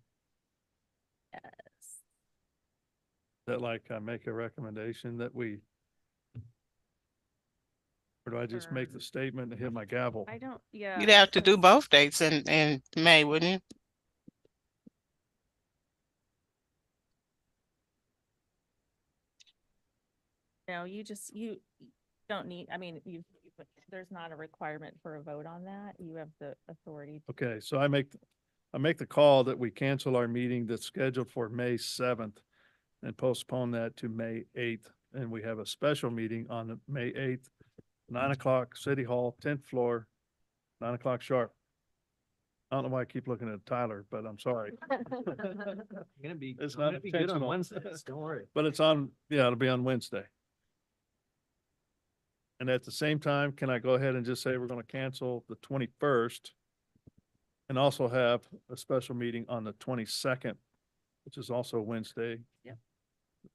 Yes. Is that like I make a recommendation that we, or do I just make the statement and hit my gavel? I don't, yeah. You'd have to do both dates in May, wouldn't you? No, you don't need, I mean, there's not a requirement for a vote on that. You have the authority. Okay, so I make the call that we cancel our meeting that's scheduled for May 7th and postpone that to May 8th. And we have a special meeting on the May 8th, 9 o'clock, City Hall, 10th floor, 9 o'clock sharp. I don't know why I keep looking at Tyler, but I'm sorry. It's not gonna be good on intentional. Wednesdays, don't worry. But it'll be on Wednesday. And at the same time, can I go ahead and just say we're going to cancel the 21st and also have a special meeting on the 22nd, which is also Wednesday. Yep.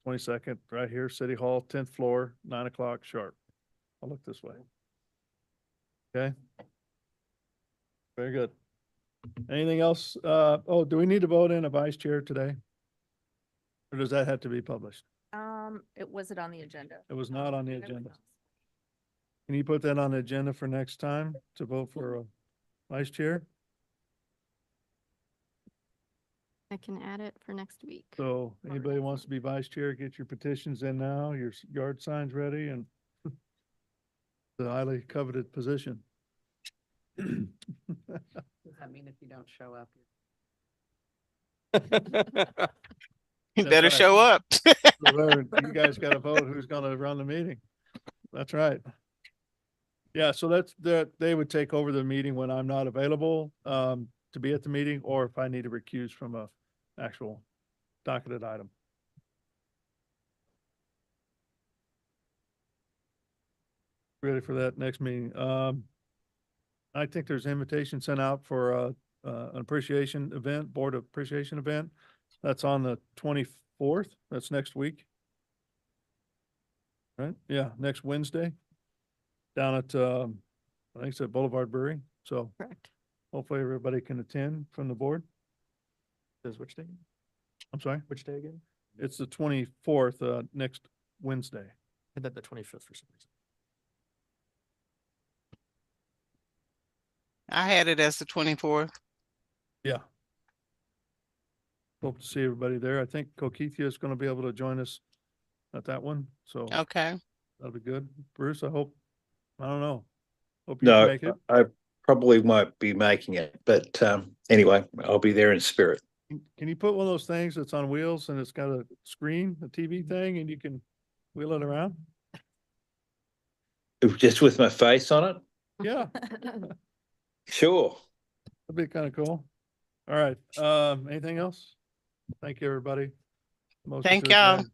22nd, right here, City Hall, 10th floor, 9 o'clock sharp. I'll look this way. Okay. Very good. Anything else? Do we need to vote in a vice chair today? Or does that have to be published? Was it on the agenda? It was not on the agenda. Can you put that on the agenda for next time to vote for a vice chair? I can add it for next week. So anybody wants to be vice chair, get your petitions in now, your yard signs ready, and the highly coveted position. Does that mean if you don't show up? You That's better right. show up. You guys got to vote who's going to run the meeting. That's right. Yeah, so they would take over the meeting when I'm not available to be at the meeting, or if I need to recuse from a actual docketed item. Ready for that next meeting. I think there's an invitation sent out for an appreciation event, board appreciation event. That's on the 24th. That's next week. Right? Yeah, next Wednesday. Down at, I think it's at Boulevard Brewery. So Correct. hopefully everybody can attend from the board. Says which day? I'm sorry, Which day again? it's the 24th, next Wednesday. I had the 25th for some reason. I had it as the 24th. Yeah. Hope to see everybody there. I think Kokithia is going to be able to join us at that one. So Okay. that'll be good. Bruce, I don't know. Hope you can No, make it. I probably won't be making it, but anyway, I'll be there in spirit. Can you put one of those things that's on wheels and it's got a screen, a TV thing, and you can wheel it around? Just with my face on it? Yeah, Sure. that'd be kind of cool. All right, anything else? Thank you, everybody. Motion Thank to y'all. adjourn.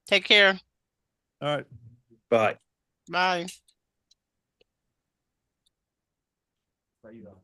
Take care. All right. Bye. Bye. There you go.